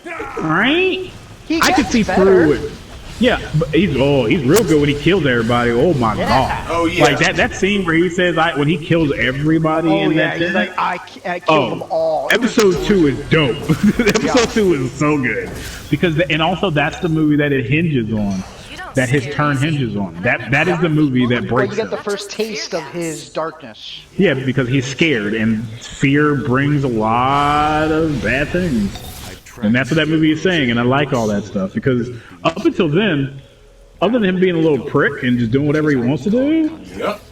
All right, I could see through it. Yeah, but he's real good when he kills everybody. Oh my God! Oh yeah, like that scene where he says when he kills everybody in that. He's like I killed them all. Episode 2 is dope. Episode 2 is so good because and also that's the movie that it hinges on. That his turn hinges on. That is the movie that breaks you get the him. first taste of his darkness. Yeah, because he's scared, and fear brings a lot of bad things. And that's what that movie is saying, and I like all that stuff, because up until then, other than him being a little prick and just doing whatever he wants to do,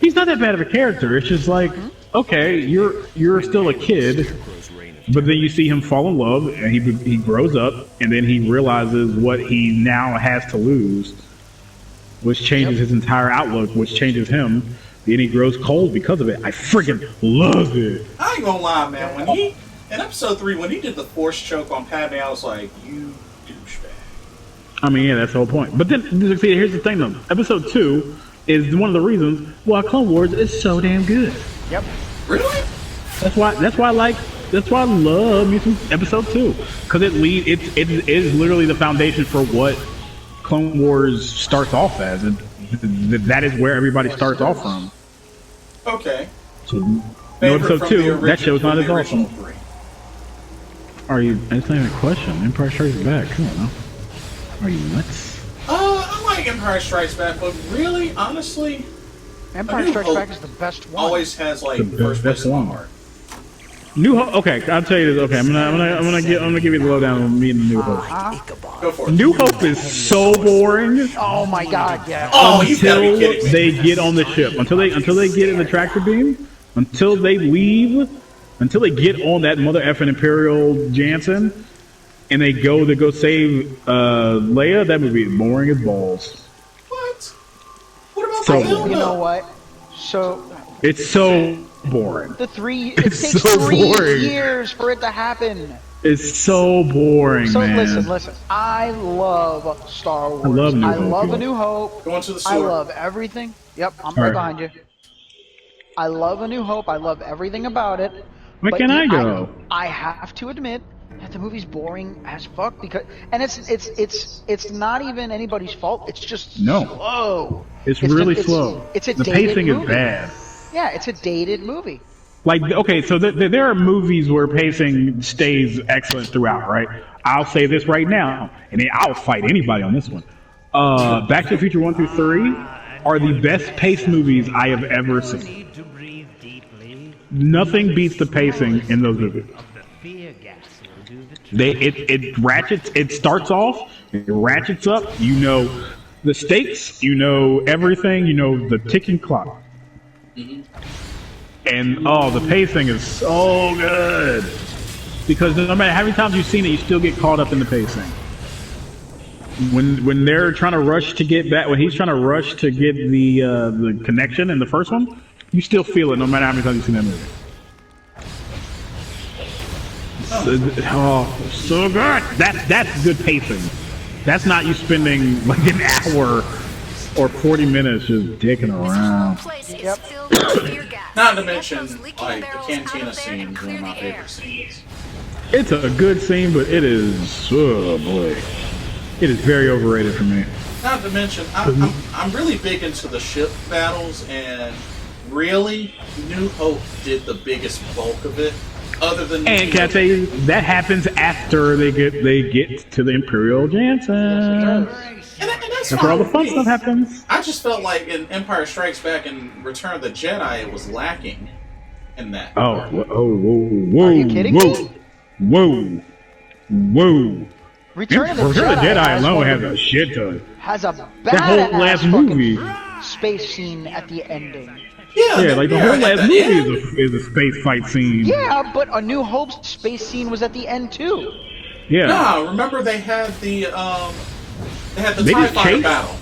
he's not that bad of a character. It's just like, okay, you're still a kid, but then you see him fall in love, and he grows up, and then he realizes what he now has to lose, which changes his entire outlook, which changes him, and he grows cold because of it. I freaking love it. I ain't gonna lie, man. When he in episode 3, when he did the force choke on Padme, I was like, you douchebag. I mean, yeah, that's the whole point. But then, see, here's the thing, though. Episode 2 is one of the reasons why Clone Wars is so damn good. Yep. Really? That's why I love me some episode 2, because it is literally the foundation for what Clone Wars starts off as. That is where everybody starts off from. Okay. So, episode 2, that show's not as awesome. Are you? It's not even a question. Empire Strikes Back. Come on now. Are you nuts? I like Empire Strikes Back, but really, honestly, Empire Strikes Back is the best one. always has like The first place best in my one. heart. New Hope. Okay, I'll tell you this. Okay, I'm gonna give you the lowdown on me and the New Hope. Go for it. New Hope is so boring. Oh my God, yeah. Oh, you gotta be Until kidding me. they get on the ship, until they get in the tractor beam, until they leave, until they get on that mother effing Imperial Jansen, and they go save Leia. That movie is boring as balls. What? What about So the boring. You know build-up? what? So It's so boring. it It's takes so 3 boring. years for it to happen. It's so boring, So man. listen. I love Star Wars. I love New Hope, love yeah. A New Hope. Going to the I sewer. love everything. Yep, I'm All right right. behind you. I love A New Hope. I love everything about it. Where But can I go? I have to admit that the movie's boring as fuck it's not even anybody's fault. It's just No. slow. It's really it's- slow. It's a The dated pacing movie. is bad. Yeah, it's a dated movie. Like, okay, so there are movies where pacing stays excellent throughout, right? I'll say this right now, and I'll fight anybody on this one. Back to the Future 1 through 3 are the best paced movies I have ever seen. Need to breathe deeply. Nothing beats the pacing in those movies. The fear gas will do the trick. It ratchets. It starts off. It ratchets up. You know the stakes. You know everything. You know the ticking clock. And oh, the pacing is so good because no matter how many times you've seen it, you still get caught up in the pacing. When they're trying to rush to get back, when he's trying to rush to get the connection in the first one, you still feel it no matter how many times you've seen that movie. Oh, so good. That's good pacing. That's not you spending like an hour or 40 minutes just dicking around. Not to mention, like, the cantina scene is one of my favorite scenes. It's a good scene, but it is, oh boy, it is very overrated for me. Not to mention, I'm really big into the ship battles, and really, New Hope did the biggest bulk of it. Other than And can I tell you, that happens after they get to the Imperial Jansen. and that's That's where all the fun fine. stuff happens. I just felt like in Empire Strikes Back and Return of the Jedi, it was lacking in that. Oh, whoa. Are you kidding me? Whoa. Return of the Return of the Jedi has alone one has of a shit ton. has a That whole badass last fucking movie. space scene at the ending. Yeah, like the whole at last the movie end. is a space fight scene. Yeah, but A New Hope's space scene was at the end too. Yeah. Nah, remember they had the They TIE just fighter chased? battle.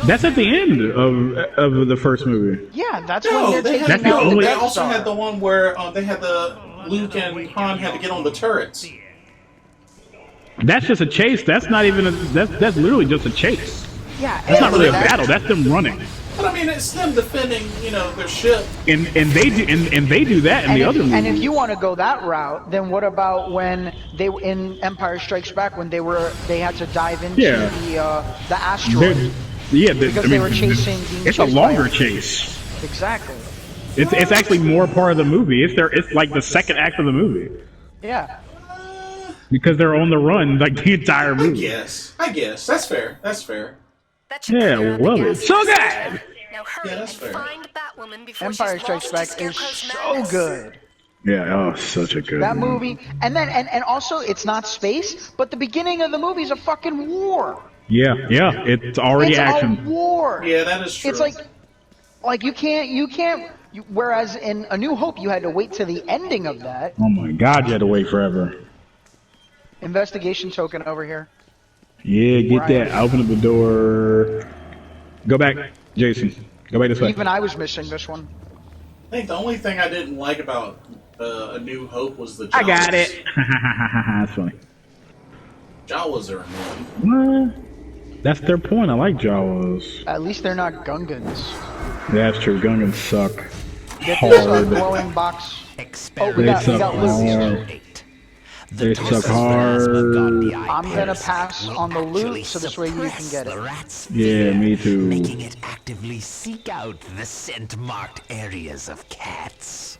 That's at the end of the first movie. Yeah, that's No, when they're they, taking had, That's the out only- the they Death also Star. had the one where they had the Luke and Han had to get on the turrets. That's just a chase. That's not even that's literally just a chase. Yeah, That's not really a that- battle. That's them running. But I mean, it's them defending, their ship. And they do that in And the if, other movies. and if you want to go that route, then what about when they in Empire Strikes Back when they had to dive into Yeah. the asteroid? Because they were being it's a chased by longer a- chase. Exactly. It's actually more part of the movie. It's like the second act of the movie Yeah. because they're on the run like the entire I movie. guess. That's fair. That should Yeah, clear out the love it. gas So station. good. Now hurry Yeah, that's and fair. find Batwoman before Empire she's Strikes lost to Back is Scarecrow's so madness. good. Yeah, oh, such a good That one. movie, and then and also it's not space, but the beginning of the movie is a fucking war. Yeah, it's already It's action. a war. Yeah, that is true. It's like you can't. Whereas in A New Hope, you had to wait to the ending of that. Oh my God, you had to wait forever. Investigation token over here. Yeah, get Right. that. I open up the door. Go back, Jason. Go back this way. Even I was missing this one. I think the only thing I didn't like about A New Hope was the Jawas. I got it. That's funny. Jawas are annoying. What? That's their point. I like Jawas. At least they're not Gungans. That's true. Gungans suck. Get this Hard. glowing box. Experiment we got loot. 8. They suck toxic plasma got the hard. eye I'm gonna parasite pass will on the loot, actually so this way you can suppress get the it. rat's Yeah, fear, me too. making it actively seek out the scent-marked areas of cats.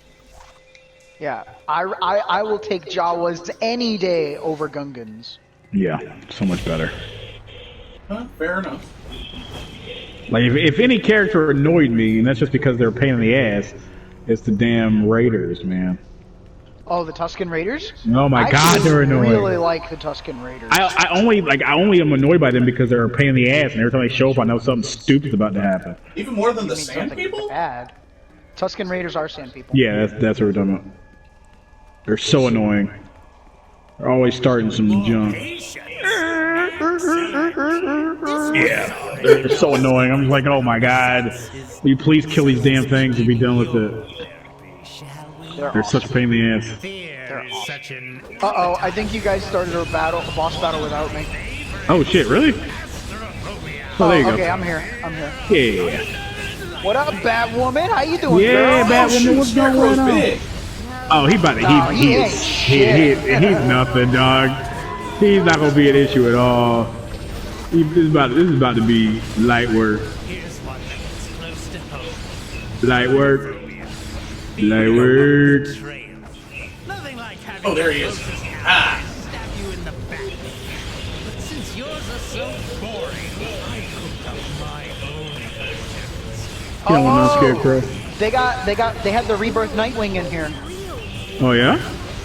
Yeah, I will take Jawas any day over Gungans. Yeah, so much better. Huh? Fair enough. Like, if any character annoyed me, and that's just because they're a pain in the ass, it's the damn Raiders, man. Oh, the Tusken Raiders? Oh my I God, actually they're annoying. really like the Tusken Raiders. I only am annoyed by them because they're a pain in the ass, and every time they show up, I know something stupid's about to happen. Even more than the I mean, Sand something People? bad. Tusken Raiders are sand people. Yeah, that's what we're talking about. They're so annoying. They're always starting some junk. Yeah, they're so annoying. I'm just like, oh my God, will you please kill these damn things and be done with it? They're such a pain in the ass. Fear is such an Uh-oh, I think you guys started a boss battle without me. Oh shit, really? Oh, there you okay, go. I'm here. Yeah. What up, Batwoman? How you doing, Yeah, girl? Batwoman, what's going Scarecrow's on? big. Oh, he about to, No, he he ain't is, shit. he's nothing, dog. He's not gonna be an issue at all. This is about to be light work. here's one that's close to home. Light work. Light work. Nothing like having Oh, there he is. Ah. stab you in the back. But since yours are so boring, I cooked up my own versions. You don't want no Scarecrow. They had the Rebirth Nightwing in here. Oh yeah?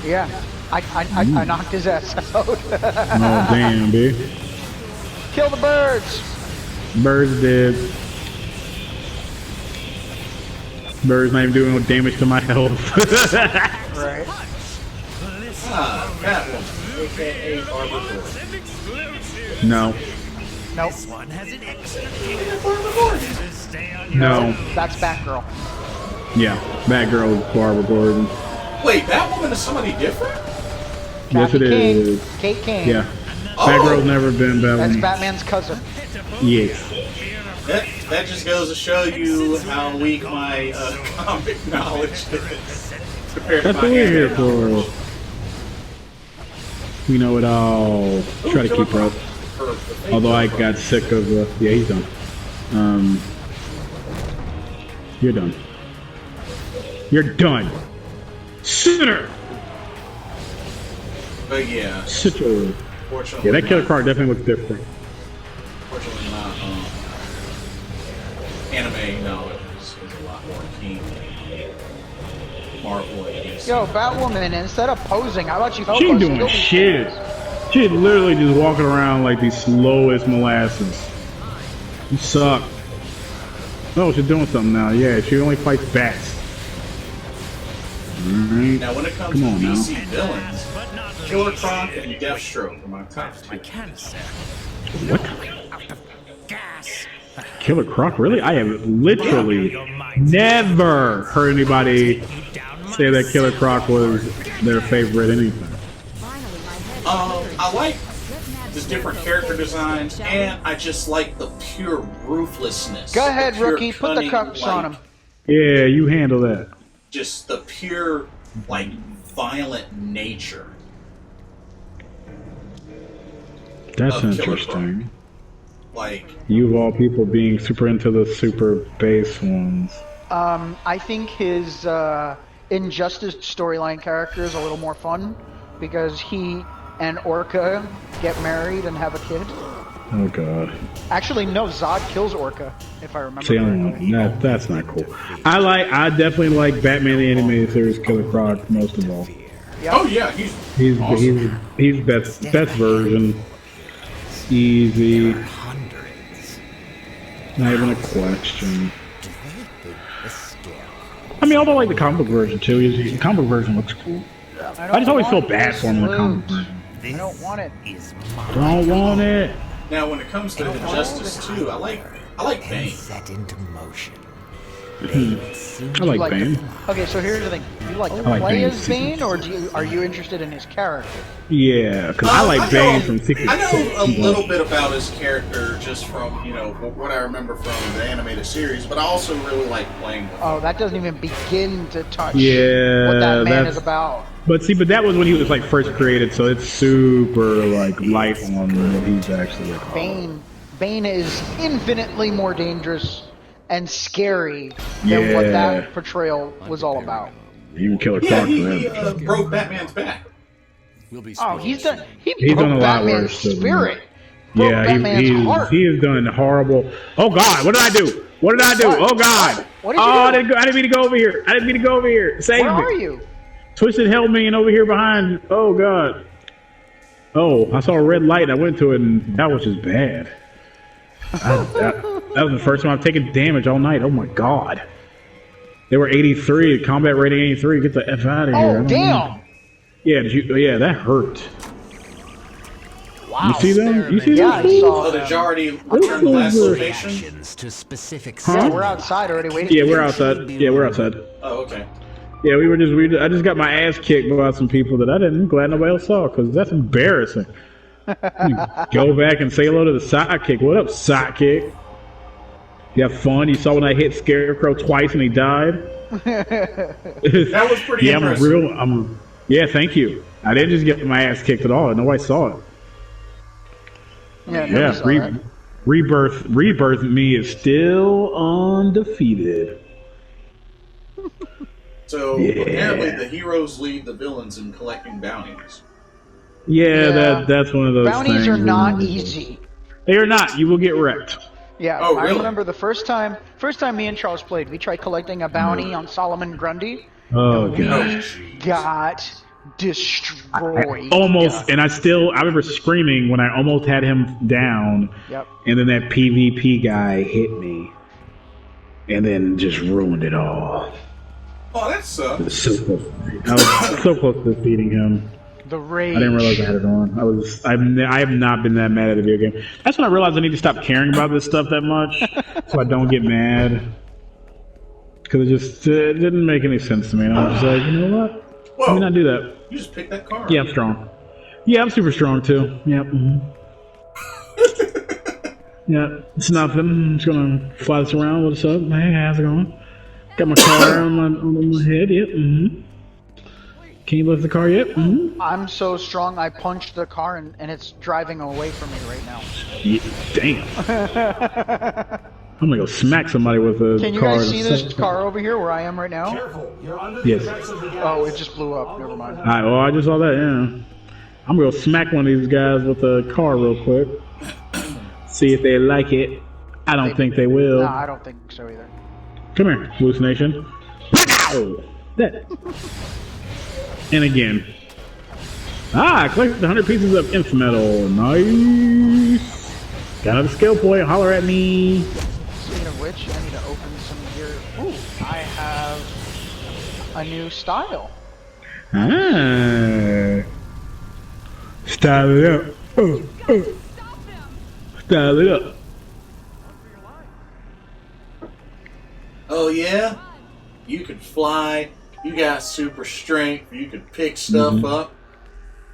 Yeah. I knocked his ass out. Oh damn, dude. Kill the birds. Bird's dead. Bird's not even doing no damage to my health. Right. Catwoman, aka Barbara Gordon. No. Nope. This one has an extra kick. Stay on your No. That's Batgirl. Yeah. Batgirl is Barbara Gordon. Wait, Batwoman is somebody different? Yes, it Kathy King. is. Kate King. Yeah. Oh. Batgirl's never been That's Batwoman. Batman's cousin. Yes. That just goes to show you how weak my comic knowledge is compared to That's my what we're here anime. for. We know it all. Try to keep up. Although I got sick of yeah, he's done. You're done. You're done. Sinner! But yeah, Sitter. fortunately, Yeah, that Killer Croc definitely looks different. fortunately my anime knowledge is a lot more keen than Marvel and DC. Yo, Batwoman, instead of posing, how about you help She ain't us doing kill these shit. things? She's literally just walking around like the slowest molasses. You suck. Oh, she's doing something now. Yeah, she only fights bats. Alright. Now, when it comes Come to on now. DC villains, but not Killer Croc and Deathstroke are my top two. canister. What? Out of gas. Killer Croc? Really? I have literally never heard anybody say that Killer Croc was their favorite anything. I like the different character designs, and I just like the pure ruthlessness. Go ahead, the pure rookie. Put the cunning, cups on like, him. Yeah, you handle that. Just the pure, like, violent nature. That's Of Killer interesting. Like, You of all people being super into the super base ones. I think his Injustice storyline character is a little more fun because he and Orca get married and have a kid. Oh god. Actually, no, Zod kills Orca, if I remember See, correctly. that's not cool. I definitely like Batman the animated series Killer Croc most of all. oh yeah, he's awesome. He's best version. Easy. Not even a question. I mean, although I like the comic book version too. The comic book version looks cool. I just always feel bad for him in the comic version. I don't want it. Don't want it. Now, when it comes to Injustice 2, I like Bane. Set into motion. I like Bane. Okay, so here's the thing: you like to like play Bane. as Bane, or are you interested in his character? Yeah, because I like Bane from Secret I know a Service. little bit about his character just from, you know, what I remember from the animated series, but I also really like playing with him. Oh, that doesn't even begin to touch Yeah, what that man that's- is about. But see, but that was when he was like first created, so it's super like light on what he's actually like. Bane is infinitely more dangerous and scary than what Yeah. that portrayal was all about. Even Killer Yeah, Croc. he for that. broke Batman's back. We'll be Oh, he's done. He He's broke done a lot Batman's worse than spirit. Broke Yeah, Batman's heart. he has done horrible. Oh God, what did I do? What did I do? What? Oh God! What did you Oh, do? I didn't mean to go over here. I didn't mean to go over here. Save Where me! are you? Twisted held me and over here behind. Oh God! Oh, I saw a red light. I went to it, and that was just bad. That was the first time I've taken damage all night. Oh my God! They were 83, combat rating 83. Get the F out of here. I Oh don't damn! know. Yeah, yeah, that hurt. Wow. You see them? You see Yeah, them? I saw Oh, did them. you already return the last location? Reactions to specific Huh? Yeah, we're outside already waiting. Yeah, we're outside. Yeah, we're outside. Oh, okay. Yeah, I just got my ass kicked by some people that I didn't. Glad nobody else saw, because that's embarrassing. Go back and say hello to the sidekick. What up, sidekick? You have fun? You saw when I hit Scarecrow twice and he died? That was pretty Yeah, impressive. yeah, thank you. I didn't just get my ass kicked at all. Nobody saw it. Yeah, Yeah, rebirth me is still undefeated. So apparently the heroes lead the villains in collecting bounties. Yeah, that's one of those Bounties things. are not easy. They are not. You will get wrecked. Yeah, Oh, I really? remember the first time me and Charles played, we tried collecting a bounty on Solomon Grundy, Oh, and we God. got destroyed. I remember screaming when I almost had him down, Yep. and then that PvP guy hit me, and then just ruined it all. Oh, that sucks. I was so close to defeating him. The rage. I didn't realize I had it on. I have not been that mad at a video game. That's when I realized I need to stop caring about this stuff that much, so I don't get mad. Because it didn't make any sense to me. And I was just like, you know what? Whoa. Let me not do that. You just picked that car. Yeah, I'm strong. Yeah, I'm super strong too. Yep. Yeah, it's nothing. I'm just gonna fly this around. What's up? Hey, how's it going? Got my car on my head. Yep. Can you lift the car yet? I'm so strong, I punched the car and it's driving away from me right now. Yeah, damn. I'm gonna go smack somebody with a car. Can you guys see this car over here where I am right now? Careful, you're under Yes. the effects of the gas. Oh, it just blew up. Never mind. Alright, well, I just saw that, yeah. I'm gonna go smack one of these guys with a car real quick. See if they like it. I don't think they will. Nah, I don't think so either. Come here, hallucination. Oh, that. And again. I collected 100 pieces of inf metal. Nice. Got another skill point. Holler at me. Speaking of which, I need to open some gear. Ooh, I have a new style. Ah. Style it up. Style it up. Oh yeah? You could fly. You got super strength. You could pick stuff up.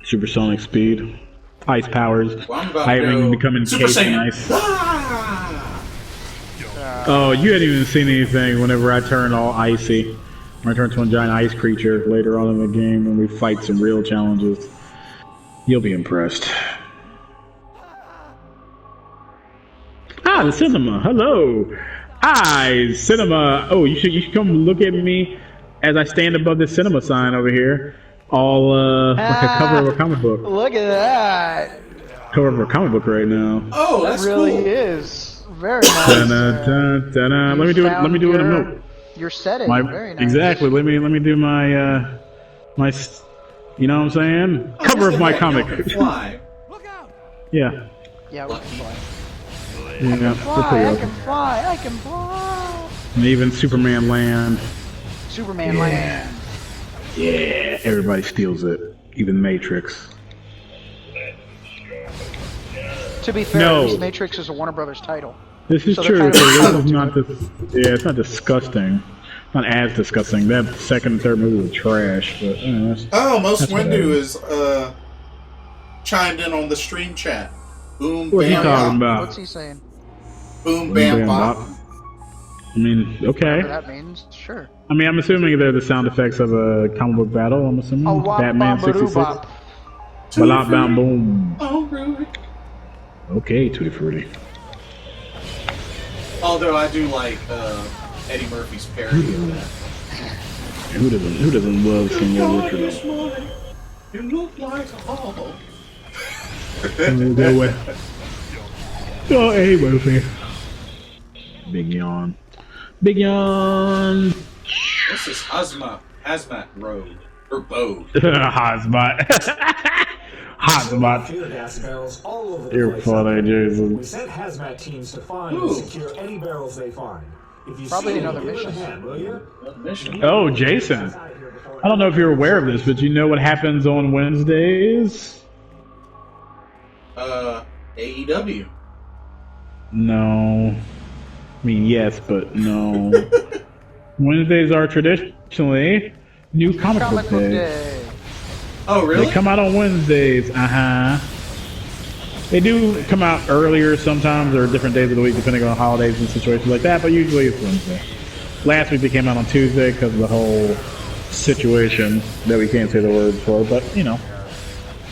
Supersonic speed. Ice powers. Well, I'm about I to haven't go even become Super encased in Saiyan. ice. Ah! Oh, you hadn't even seen anything whenever I turn all icy. When I turn to a giant ice creature later on in the game when we fight some real challenges. You'll be impressed. Ah, the cinema. Hello. Hi, cinema. Oh, you should come look at me as I stand above this cinema sign over here. All like a cover of a comic book. Look at that. Cover of a comic book right now. Oh, That that's really cool. is very nice. Dun-dun-dun-dun. Let me do it. Let me do it in a note. Your setting. Very nice. Exactly. Let me do my you know what I'm saying? Oh, Cover of my y'all comic. can fly. Yeah. Yeah, we can fly. Yeah. we're Fly, pretty I awesome. can fly, I can fly. And even Superman land. Superman land. Yeah. Everybody steals it. Even Matrix. To be fair, No. at least Matrix is a Warner Brothers title. This is So they're true. kind of So this entitled is to not it's not disgusting. Not as disgusting. That second and third movie was trash, but that's, Oh, Most That's what Windu I- is chimed in on the stream chat. Boom, What's he bam, talking bop. about? What's he saying? Boom, bam, bop. I mean, okay. Whatever that means, sure. I mean, I'm assuming they're the sound effects of a comic book battle. I'm assuming Oh, wop, Batman bop, ba-doo, 66. bop. Bop, bam, boom. Oh, really? Okay, Tutti Frutti. Although I do like Eddie Murphy's parody of that. Who doesn't love some Little Richard? this morning, you look like a hog. Go away. Oh, hey, Murphy. Big yawn. Big yawn. This is Hazmat Road. Or Bode. Hotspot. Hotspot. Tear gas barrels all over the You're place. funny, We Jason. sent hazmat teams to find Ooh. and secure any barrels they find. If you Probably see another them, give it a mission. hand, will you? Mission. Oh, Jason. I don't know if you're aware of this, but you know what happens on Wednesdays? AEW. No. I mean, yes, but no. Wednesdays are traditionally new comic book Comic book day. day. Oh, really? They come out on Wednesdays. They do come out earlier sometimes, or different days of the week, depending on holidays and situations like that. But usually it's Wednesday. Last week they came out on Tuesday because of the whole situation that we can't say the words for. But you know,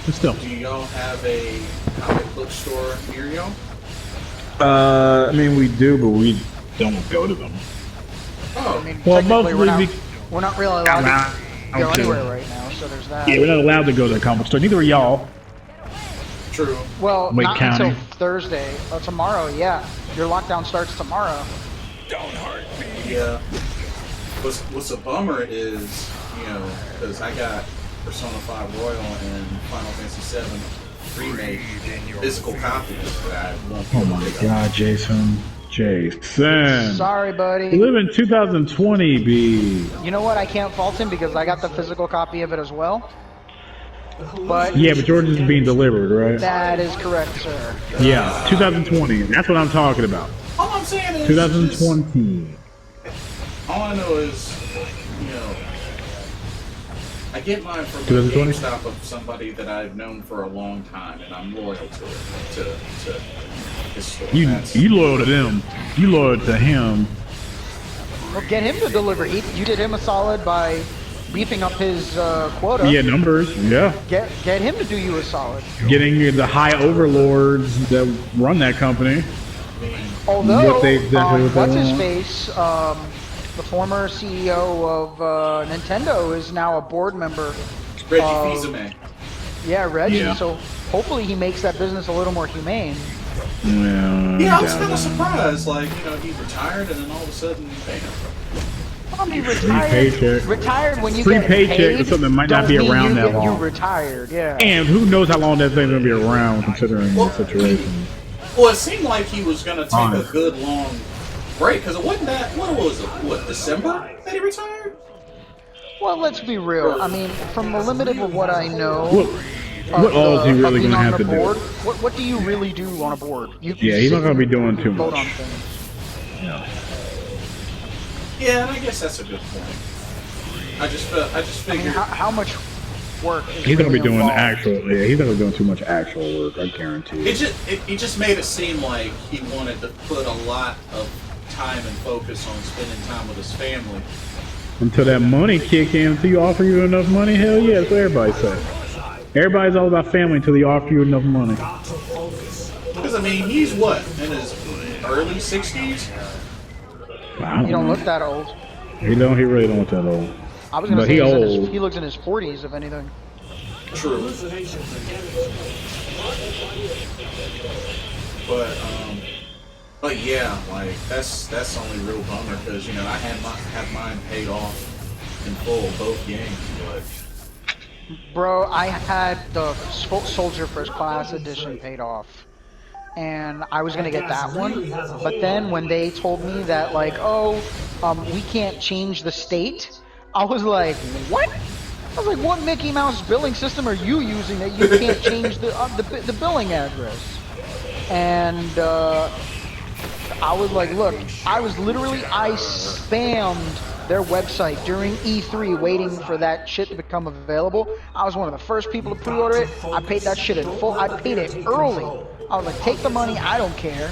but still. Do y'all have a comic book store near y'all? I mean, we do, but we don't go to them. Oh, I mean, Well, technically, we're not, we're not really allowed to go anywhere right now, so there's that. Yeah, we're not allowed to go to the comic store. Neither are y'all. True. Well, Wake not County. until Thursday. Tomorrow, yeah. Your lockdown starts tomorrow. Yeah. What's a bummer is, you know, because I got Persona 5 Royal and Final Fantasy 7 Remake physical copies that I won't be Oh able to my pick up. God, Jason. Jason. Sorry, We buddy. live in 2020, B. You know what? I can't fault him because I got the physical copy of it as well. But Yeah, but yours is being delivered, right? that is correct, sir. Yeah, 2020. That's what I'm talking about. All I'm saying is, 2020. all I know is, you know, I get mine from a 2020? GameStop of somebody that I've known for a long time, and I'm loyal to it, to his store. You That's- loyal to them. You loyal to him. Well, get him to deliver. You did him a solid by beefing up his quota. Yeah, numbers. Yeah. Get him to do you a solid. Getting the high overlords that run that company. Although, What they- exactly what they what's his want. face, the former CEO of Nintendo is now a board member. Reggie Fils-Aimé. Yeah, Reggie. Yeah. So hopefully he makes that business a little more humane. Yeah, I was doubt kind it. of surprised. Like, you know, he retired, and then all of a sudden, bam. I mean, paycheck. retired when you Free get paycheck paid is something that might not don't be mean around you that get- You long. retired, yeah. And who knows how long that thing's gonna be around, considering the situation. Well, it seemed like he was going to take a Honest. good long break, because it wasn't that, what was it, December that he retired? Well, let's be real. I mean, from the limited of what I know, What all is he really being gonna on have the to board, do? what do you really do on a board? You Yeah, he's sit not gonna be and doing too vote much. on things. Yeah, and I guess that's a good point. I just I mean, figured. how much work is He's gonna be really doing involved? actual. Yeah, he's not gonna be doing too much actual work. I guarantee. It just made it seem like he wanted to put a lot of time and focus on spending time with his family. Until that money kick in, until you offer you enough money, hell yeah, that's what everybody says. Everybody's all about family until they offer you enough money. Because I mean, he's what, in his early 60s? Wow. You don't look that old. He don't. He really don't look that old. I was gonna But say he he's in old. he looks in his 40s, if anything. True. But yeah, like that's the only real bummer because you know I have mine paid off in full both games, but Bro, I had the Soldier First Class edition paid off. And I was gonna get that one, but then when they told me that like, oh, we can't change the state, I was like, what? I was like, what Mickey Mouse billing system are you using that you can't change the billing address? And I was like, look, I spammed their website during E3 waiting for that shit to become available. I was one of the first people to pre-order it. I paid that shit in full. I paid it early. I was like, take the money, I don't care.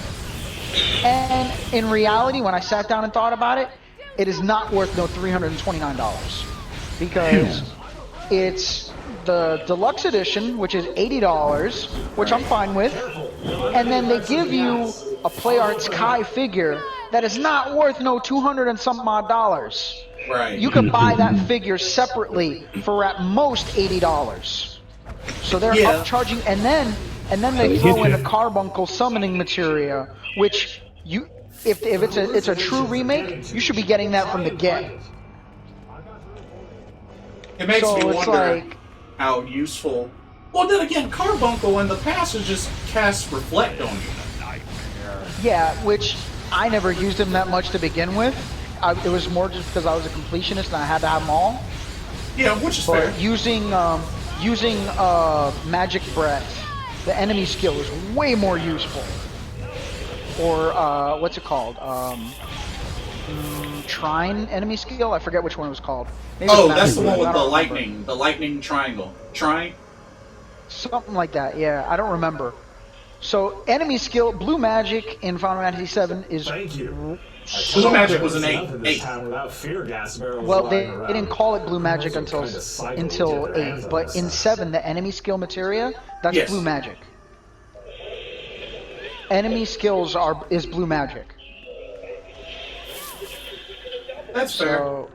And in reality, when I sat down and thought about it, it is not worth no $329. Because it's the deluxe edition, which is $80, which I'm fine with. And then they give you a PlayArt Kai figure that is not worth no 200 and some odd dollars. right. You can buy that figure separately for at most $80. So they're Yeah. upcharging, and then they throw in the carbuncle summoning materia, which you, if it's a true remake, you should be getting that from the get. It makes So me it's wonder like, how useful. Well, then again, Carbuncle in the past has just cast Reflect on you. yeah, which I never used him that much to begin with. It was more just because I was a completionist and I had to have them all. Yeah, which is fair. But using Magic Breath, the enemy skill is way more useful. Or what's it called? Trine enemy skill. I forget which one it was called. Maybe Oh, it's that's the Magic one with Breath, I the don't remember. lightning triangle. Trine? Something like that. Yeah, I don't remember. So enemy skill, blue magic in Final Fantasy VII is Thank you. Blue Magic was an Nothing this 8. time without fear gas barrels well, they lying around. didn't call it blue magic Might as until well kinda cycle into 8, but in 7, the enemy skill materia, that's Yes. blue magic. Enemy skills is blue magic. That's fair. So,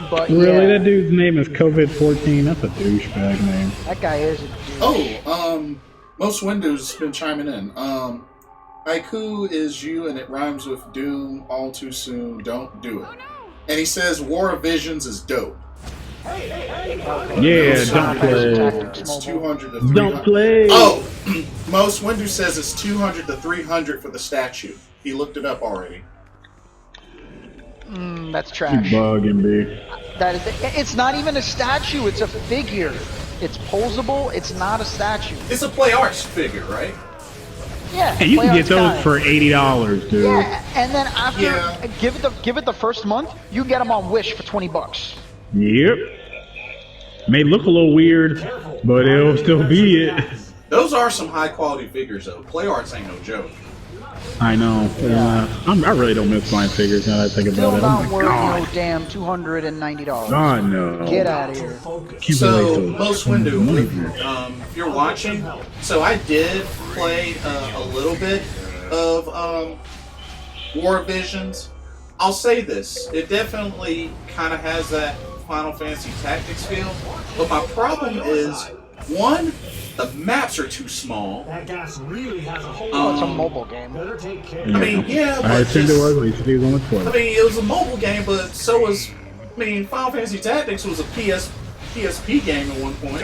But Really, yeah, that dude's name is COVID-14. That's a douchebag name. that guy is a dude. Oh, most Windows been chiming in. Haiku is you and it rhymes with doom all too soon. Don't do it. And he says War of Visions is dope. Yeah, don't play. It's 200 to 300. Don't play. Oh, most Windows says it's 200 to 300 for the statue. He looked it up already. That's trash. You bugging me. That is. It's not even a statue. It's a figure. It's posable. It's not a statue. It's a play arts figure, right? Yeah. And you can play get arts those guy. for $80, dude. Yeah, and then after Yeah. give it the first month, you get them on Wish for $20. Yep. May look a little weird, but it'll still be it. Those are some high quality figures, though. Play arts ain't no joke. I know. I really don't miss buying figures now that I think Still about it. not Oh my worth god. no damn $290. God, no. Get out of here. Keep So, it like most window, if you're watching, so I did play a little bit of War of Visions. I'll say this, it definitely kind of has that Final Fantasy Tactics feel, but my problem is, one, the maps are too small. That gas really has a whole Oh, it's a mobile game. Better take care. I mean, yeah, I but assumed it was, at least it was on the I Twitter. mean, it was a mobile game, but so was, Final Fantasy Tactics was a PSP game at one point.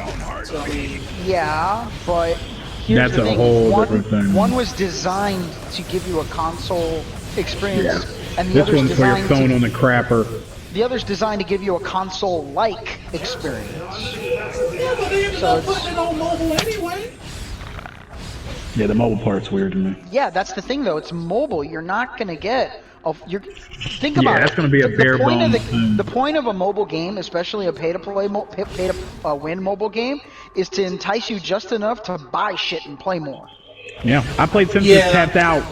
So, I mean, Yeah, but here's That's the a thing. whole different thing. One was designed to give you a console experience, and the This other's one's for your designed phone to, on the crapper. the other's designed to give you a console-like experience. yeah, but they ended So up it's- putting it on mobile anyway. Yeah, the mobile part's weird to me. Yeah, that's the thing though. It's mobile. You're not gonna get. Think Yeah, about that's it. gonna be a bare point of bones thing. the point of a mobile game, especially a pay-to-win mobile game, is to entice you just enough to buy shit and play more. Yeah, I played since Yeah. it's tapped out.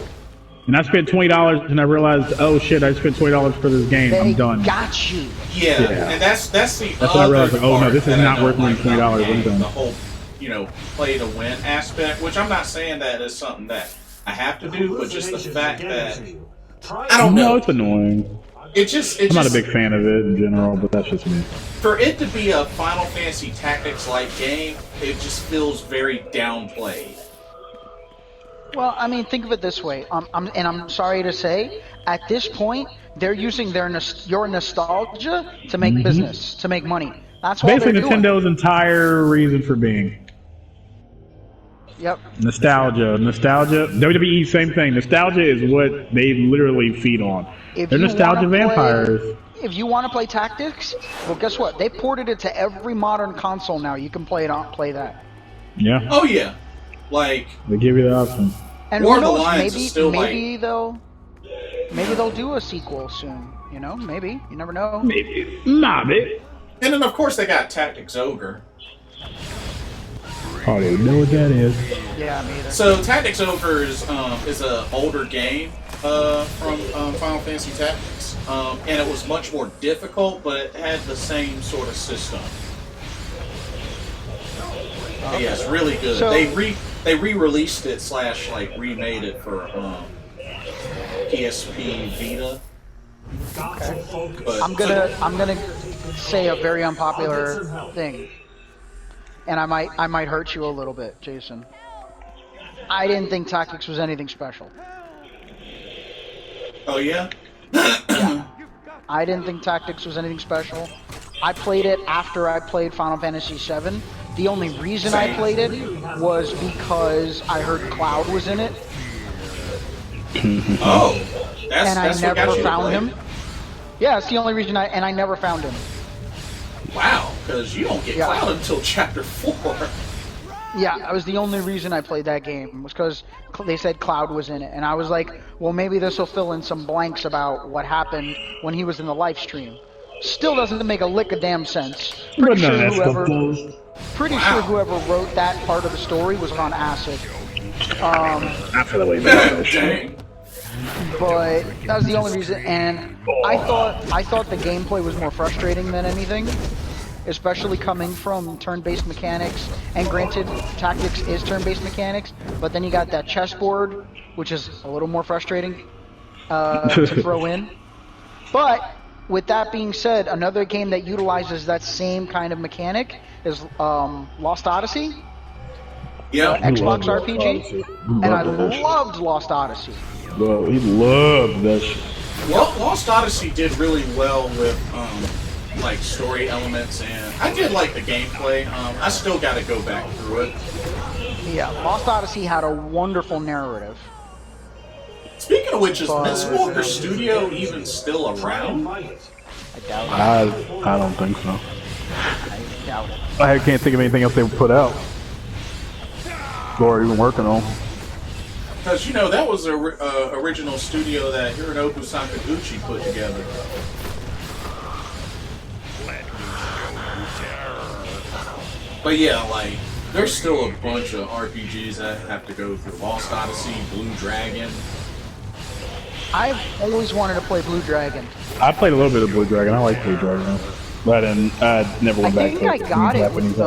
And I spent $20 and I realized, oh shit, I spent $20 for this game. They I'm done. got you. Yeah, Yeah. and that's the That's when I other realized, like, oh, no, part this is that I not don't worth my like about $20. the I'm game, done. the whole, play to win aspect, which I'm not saying that is something that I have to do, but just the fact that I don't No, know. it's annoying. I'm I'm not a big fan of it in general, but that's just me. For it to be a Final Fantasy Tactics-like game, it just feels very downplayed. Well, I mean, think of it this way. I'm sorry to say, at this point, they're using your nostalgia to make business, to make money. That's what Basically, they're doing. Nintendo's entire reason for being. Yep. Nostalgia. WWE, same thing. Nostalgia is what they literally feed on. If They're you nostalgia wanna play- vampires. If you want to play Tactics, well, guess what? They ported it to every modern console now. You can play it on, play that. Yeah, Oh yeah, like they give you the option. And War who of the knows? Lions Maybe is still maybe they'll do a sequel soon. You know, maybe. You never know. Maybe. Nah, baby. and then of course they got Tactics Ogre. I don't even know what that is. Yeah, me either. So Tactics Ogre is an older game from Final Fantasy Tactics, and it was much more difficult, but it had the same sort of system. Yeah, it's really good. So- they re-released it / like remade it for PSP Vita. But I'm gonna say a very unpopular thing, and I might hurt you a little bit, Jason. I didn't think Tactics was anything special. Oh yeah. I didn't think Tactics was anything special. I played it after I played Final Fantasy VII. The only reason I Same. played it was because I heard Cloud was in it, Oh, that's and I what got never you to found play him. it. Yeah, it's the only reason I never found him. Wow, because you don't get Yeah. Cloud until Chapter 4. Yeah, that was the only reason I played that game, was because they said Cloud was in it, and I was like, well, maybe this will fill in some blanks about what happened when he was in the live stream. Still doesn't make a lick of damn sense. But no, that's the Sure whoever wrote that part of the story was on acid. After the way back. Dang. But that was the only reason, and I thought the gameplay was more frustrating than anything, especially coming from turn-based mechanics. And granted, Tactics is turn-based mechanics, but then you got that chessboard, which is a little more frustrating to throw in. But with that being said, another game that utilizes that same kind of mechanic is Lost Odyssey, Yeah. Xbox Lost RPG, Odyssey. and I Loved that shit. loved Lost Odyssey. Well, he loved that shit. Lost Odyssey did really well with like story elements, and I did like the gameplay. I still got to go back through it. Yeah, Lost Odyssey had a wonderful narrative. Speaking of which, is Mistwalker Studio even still around? I doubt it. I don't think so. I doubt it. I can't think of anything else they would put out. Or even working on. Because, you know, that was the original studio that Hironobu Sakaguchi put together. But yeah, like, there's still a bunch of RPGs that have to go through. Lost Odyssey, Blue Dragon. I've always wanted to play Blue Dragon. I played a little bit of Blue Dragon. I like Blue Dragon. But I never went back I to think I got it Japanese with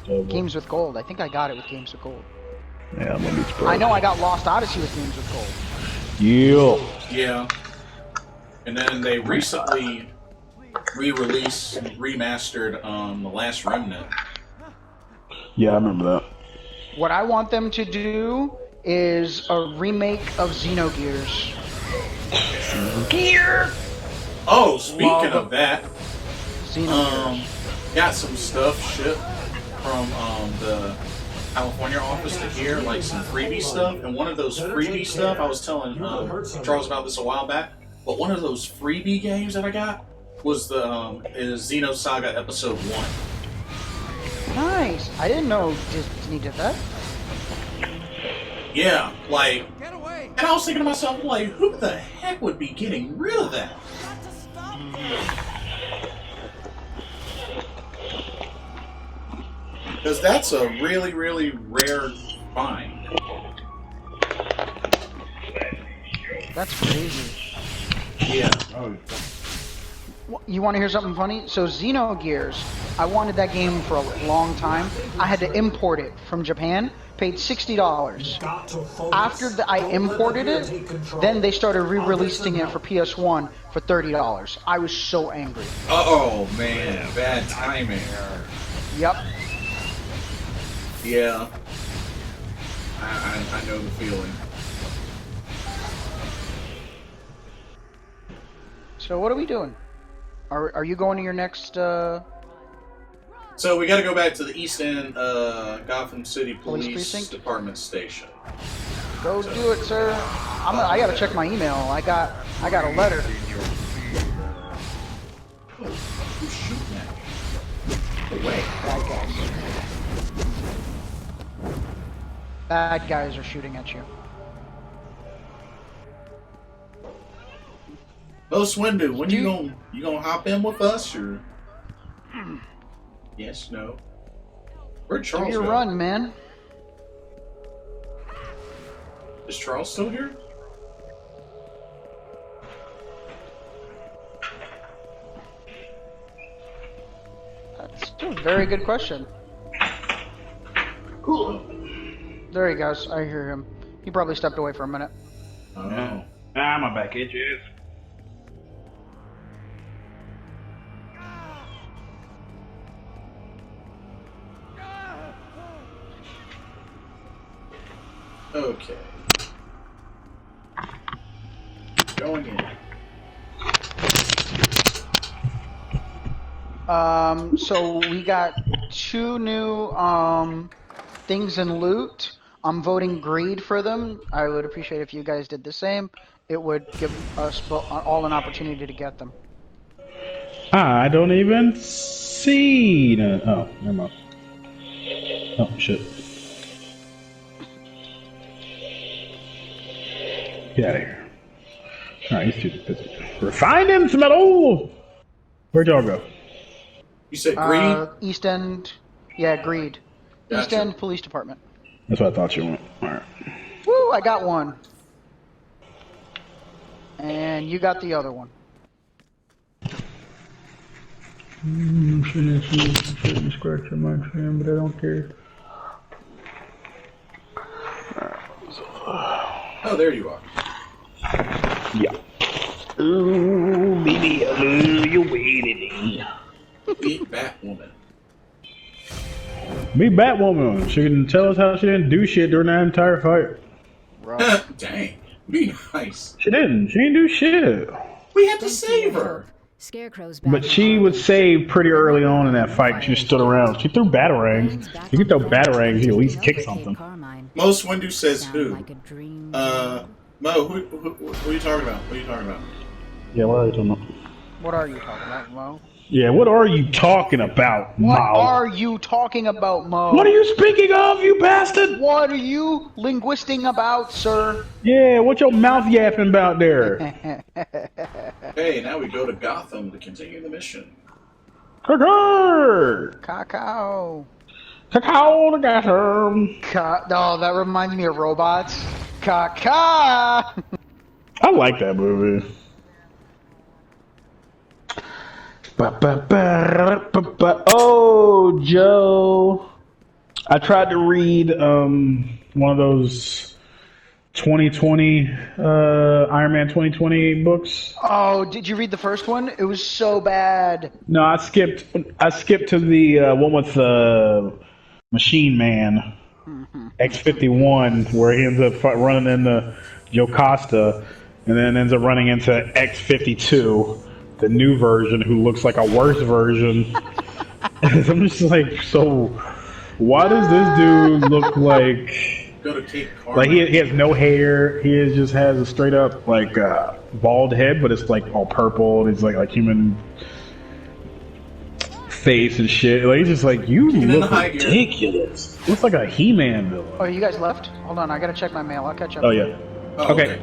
RPGs. Games with Gold. I think I got it with Games with Gold. Yeah, maybe it's I know I got Lost Odyssey with Games with Gold. Yeah. And then they recently re-released, remastered The Last Remnant. Yeah, I remember that. What I want them to do is a remake of Xenogears. Oh, speaking of that, Xenogears. got some stuff shipped from the California office to here, like some freebie stuff. And one of those freebie stuff, I was telling Charles about this a while back, but one of those freebie games that I got was the is Xenosaga Episode 1. Nice. I didn't know Disney did that. Yeah, like, and I was thinking to myself, like, who the heck would be getting rid of that? Because that's a really, really rare find. That's crazy. Yeah. You want to hear something funny? So Xenogears, I wanted that game for a long time. I had to import it from Japan. Paid $60. After I imported it, then they started re-releasing it for PS1 for $30. I was so angry. Oh man, bad timing. Yep. Yeah. I know the feeling. So what are we doing? Are you going to your next? So we got to go back to the East End Gotham City Police Police precinct? Department station. Go do it, sir. I gotta check my email. I got a letter. Who's shooting at me? Away. Bad guys. Bad guys are shooting at you. Oh, Swindu, when you gonna hop in with us or? Yes, no. Where'd Charles Do your go? run, man. Is Charles still here? That's a very good question. Cool. There he goes. I hear him. He probably stepped away for a minute. Oh. My back itches. Okay. Going in. So we got 2 new things in loot. I'm voting greed for them. I would appreciate if you guys did the same. It would give us all an opportunity to get them. I don't even see. Oh, never mind. Oh shit. Get out of here. Alright, he's too busy. Refined metal! Where'd y'all go? You said green? East End. Yeah, greed. Gotcha. East End Police Department. That's what I thought you went. Alright. Woo! I got one. And you got the other one. Shouldn't scratch my chin, but I don't care. Oh, there you are. Yeah. Ooh, baby, I love you waiting. Meet Batwoman. Me Batwoman. She can tell us how she didn't do shit during that entire fight. Dang. Be nice. She didn't. She didn't do shit. We had to save her. Scarecrow's back But in she Arkham. was saved pretty early on in that fight. She just stood around. She threw batarangs. You can throw batarangs, you can at least kick something. Most Windu says Sound who? like a dream. Mo, who are you talking about? What are you talking about? Yeah, what are you talking about? What are you talking about, Mo? Yeah, what are you talking about, Mo? What are you talking about, Mo? What are you speaking of, you bastard? What are you linguisting about, sir? Yeah, what your mouth yapping about there? Hey, now we go to Gotham to continue the mission. Cacao! Cacao. Cacao to Gotham. No, that reminds me of robots. Caca. I like that movie. Oh, Joe. I tried to read one of those 2020 Iron Man 2020 books. Oh, did you read the first one? It was so bad. No, I skipped to the one with Machine Man, X-51, where he ends up running into Jocasta, and then ends up running into X-52, the new version, who looks like a worse version. I'm just like, so why does this dude look like? Go to Cape Cod. Like he has no hair. He just has a straight up like bald head, but it's like all purple. And he's like human face and shit. Like he's just like, you look ridiculous. Looks like a He-Man villain. Oh, you guys left? Hold on, I gotta check my mail. I'll catch up. Oh yeah. Oh, Okay.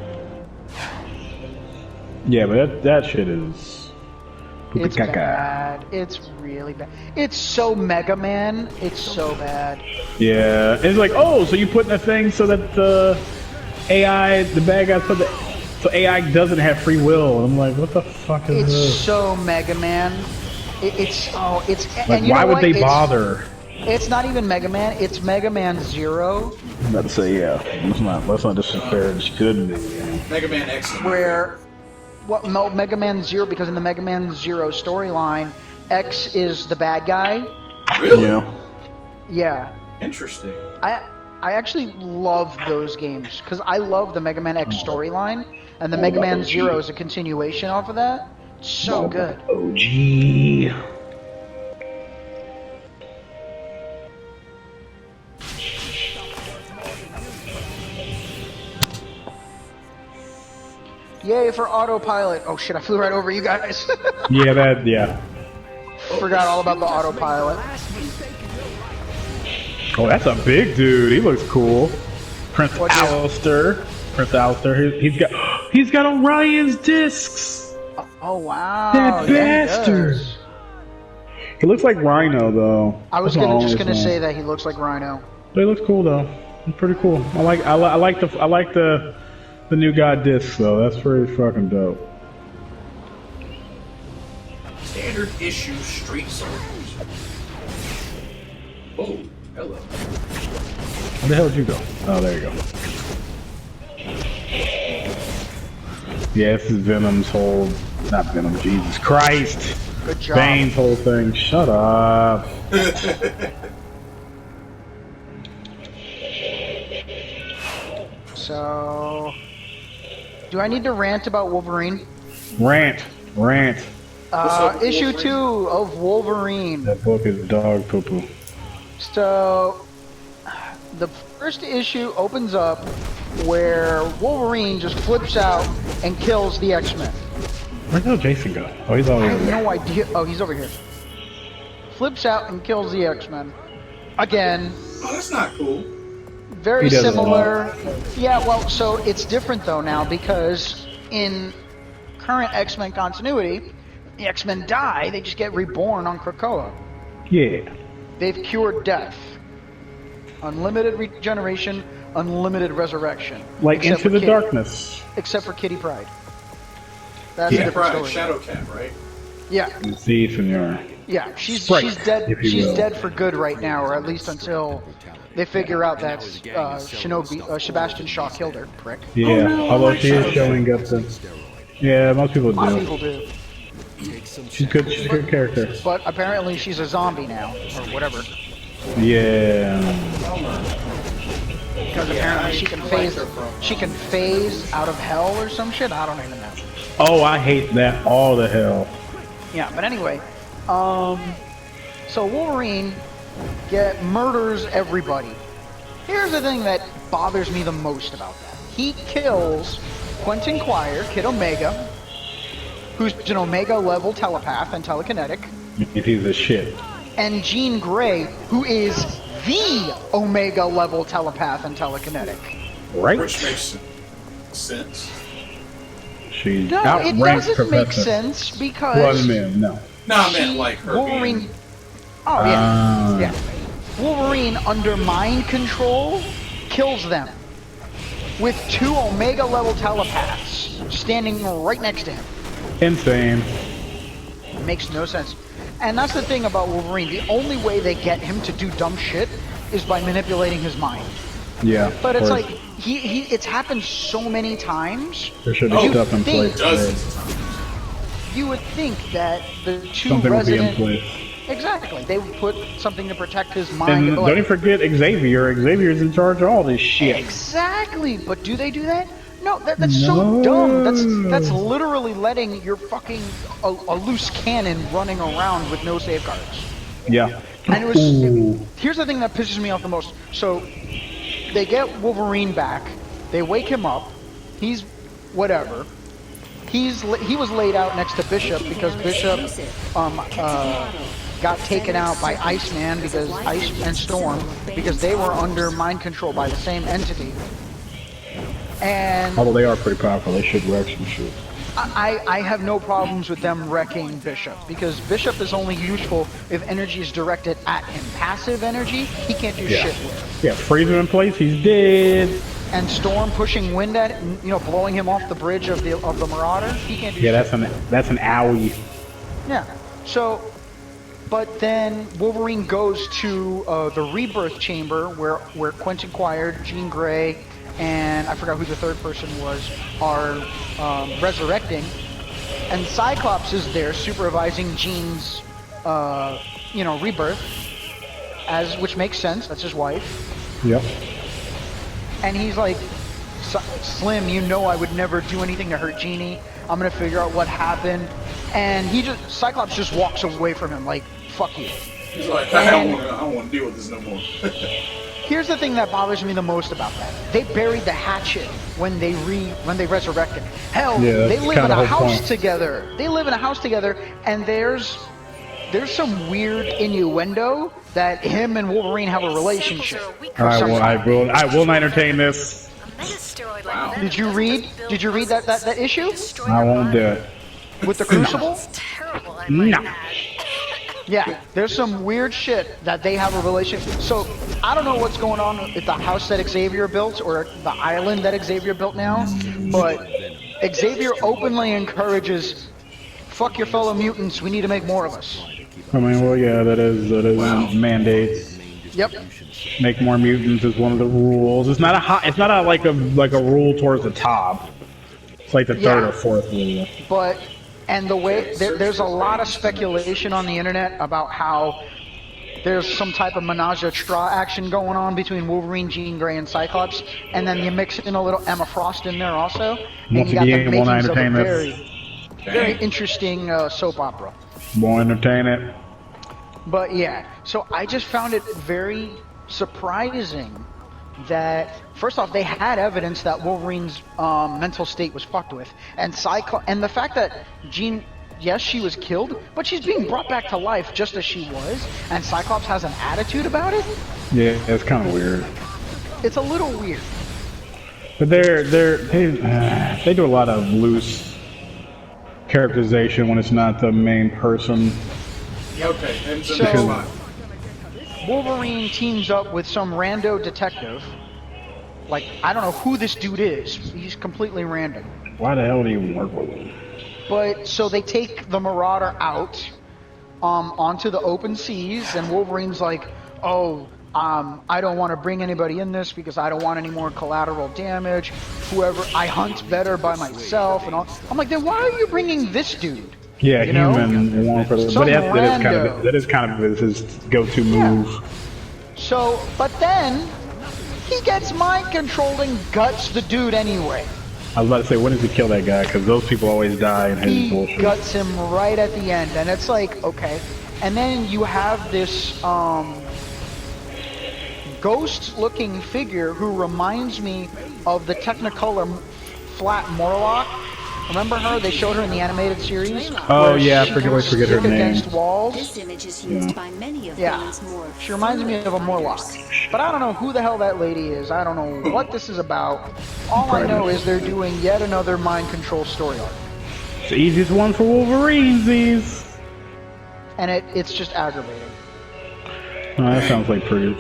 Yeah, but that shit is. It's bad. It's really bad. It's so Mega Man. It's so bad. Yeah, it's like, oh, so you put in a thing so that the AI, the bad guys so AI doesn't have free will. And I'm like, what the fuck is It's this? so Mega Man. It's Like, and you why know would what? they It's- bother? It's not even Mega Man. It's Mega Man Zero, I'm about to say, yeah. Let's not disparage good. Mega Man X. where Mega Man Zero, because in the Mega Man Zero storyline, X is the bad guy. Really? Yeah. Yeah. Interesting. I actually love those games because I love the Mega Man X storyline, and the Mega Man Zero is a continuation off of that. It's so good. OG. Yay for autopilot! Oh shit, I flew right over you guys. Yeah. Forgot all about the autopilot. Oh, that's a big dude. He looks cool. Prince What's his- Alistair. He's got Orion's discs. Oh wow. That yeah, bastard. He does. He looks like Rhino though. I was That's all just I'm gonna saying. say that he looks like Rhino. But he looks cool though. He's pretty cool. I like the new god discs though. That's pretty fucking dope. Standard issue Street Soldiers. Oh, hello. Where the hell did you go? Oh, there you go. Yeah, this is Venom's whole... Not Venom, Jesus Christ! Good job. Bane's whole thing. Shut up. So, do I need to rant about Wolverine? Rant. Issue 2 of Wolverine. That book is dog poo-poo. So, the first issue opens up where Wolverine just flips out and kills the X-Men. Where'd the hell Jason go? Oh, he's all I over have there. no idea. Oh, he's over here. Flips out and kills the X-Men. Again. Oh, that's not cool. Very He does it similar. Yeah, well, so it's different though now because in current X-Men continuity, the X-Men die, they just get reborn on Krakoa. Yeah. They've cured death. Unlimited regeneration, unlimited resurrection. Like Except Into for the Kitty- Darkness. Except for Kitty Pryde. That's Yeah. a different Right, story. Shadowcat, right? Yeah, See, senor. yeah. She's Sprite, dead. if you She's will. dead for good right now, or at least until they figure out that Sebastian Shaw killed her. Prick. Yeah, no, I although like she is Shadowcat. showing up the... Yeah, most people A lot of do. people do. She's good. She's a good character. But apparently she's a zombie now, or whatever. Yeah. Because apparently she can phase out of hell or some shit. I don't even know. Oh, I hate that all the hell. Yeah, but anyway, so Wolverine murders everybody. Here's the thing that bothers me the most about that. He kills Quentin Quire, Kid Omega, who's an Omega level telepath and telekinetic, He's a shit. and Jean Grey, who is the Omega level telepath and telekinetic. Right? Which makes sense. She No, it outranked doesn't make Professor. sense Well, because no. No, I meant like her Wolverine. being... Oh yeah, Ah. yeah. Wolverine under mind control kills them with 2 Omega level telepaths standing right next to him. Insane. Makes no sense. And that's the thing about Wolverine. The only way they get him to do dumb shit is by manipulating his mind. Yeah. But it's of like course. it's happened so many times. There should be you stuff in think- place. Dozens of times. You would think that the 2 Something will be in resident place. exactly they would put something to protect his mind. And Like- don't even forget Xavier. Xavier's in charge of all this shit. Exactly, but do they do that? No, that's so No. dumb. That's literally letting your fucking a loose cannon running around with no safeguards. Yeah. And it was. Ooh. Here's the thing that pisses me off the most. So they get Wolverine back. They wake him up. He's whatever. He was laid out next to Bishop because Bishop got taken out by Iceman because Ice and Storm because they were under mind control by the same entity. And Although they are pretty powerful, they should wreck some shit. I have no problems with them wrecking Bishop because Bishop is only useful if energy is directed at him. Passive energy, he can't do Yeah. shit with. Yeah, freeze him in place, he's dead. And Storm pushing wind at it, blowing him off the bridge of the Marauder, he can't do Yeah, shit. that's an owie. Yeah. So, but then Wolverine goes to the Rebirth Chamber where Quentin Quire, Jean Grey, and I forgot who the third person was, are resurrecting. And Cyclops is there supervising Jean's, rebirth, which makes sense. That's his wife. Yep. And he's like, Slim, I would never do anything to hurt Jeannie. I'm gonna figure out what happened. And Cyclops just walks away from him, like, fuck you. He's like, I don't want to deal with this no more. Here's the thing that bothers me the most about that. They buried the hatchet when they resurrected. Hell, Yeah, they that's live in kinda a the whole house point. together. They live in a house together, and there's some weird innuendo that him and Wolverine have a relationship. I will not entertain this. Wow. Did you read that issue I won't do it. with the Crucible? Terrible, I might No. add. Yeah, there's some weird shit that they have a relationship. So I don't know what's going on at the house that Xavier built or the island that Xavier built now, but Xavier openly encourages, fuck your fellow mutants, we need to make more of us. I mean, well, yeah, that is mandates. Yep. Make more mutants is one of the rules. It's not like a rule towards the top. It's like the third Yeah. or fourth rule. But, and the way, there's a lot of speculation on the internet about how there's some type of menage a trois action going on between Wolverine, Jean Grey, and Cyclops, and then you mix in a little Emma Frost in there also, and Once you got the again, won't makings of a entertain this. very interesting soap opera. Won't entertain it. But yeah, so I just found it very surprising that, first off, they had evidence that Wolverine's mental state was fucked with, and and the fact that Jean, yes, she was killed, but she's being brought back to life just as she was, and Cyclops has an attitude about it. Yeah, it's kind of weird. It's a little weird. But they do a lot of loose characterization when it's not the main person. Okay, and so So- next line. Wolverine teams up with some rando detective. Like, I don't know who this dude is. He's completely random. Why the hell do you work with them? But so they take the Marauder out onto the open seas, and Wolverine's like, "Oh, I don't want to bring anybody in this because I don't want any more collateral damage. Whoever, I hunt better by myself and all. I'm like, then why are you bringing this dude? Yeah, You know? human one for the, Some but rando. that is kind of his go-to move. So, but then he gets mind controlled and guts the dude anyway. I was about to say, when does he kill that guy? Because those people always die in his He bullshit. guts him right at the end, and it's like, okay. And then you have this ghost-looking figure who reminds me of the Technicolor flat Morlock. Remember her? They showed her in the animated series. Oh where yeah, I she forget can her stick name. against walls. This image is used by many of Yeah, Bane's more she reminds me of a Morlock. But I don't know who the hell that lady is. I don't know what this is about. All I know is they're doing yet another mind control story arc. It's the easiest one for Wolverine, these. And it's just aggravating. Oh, that sounds like pretty.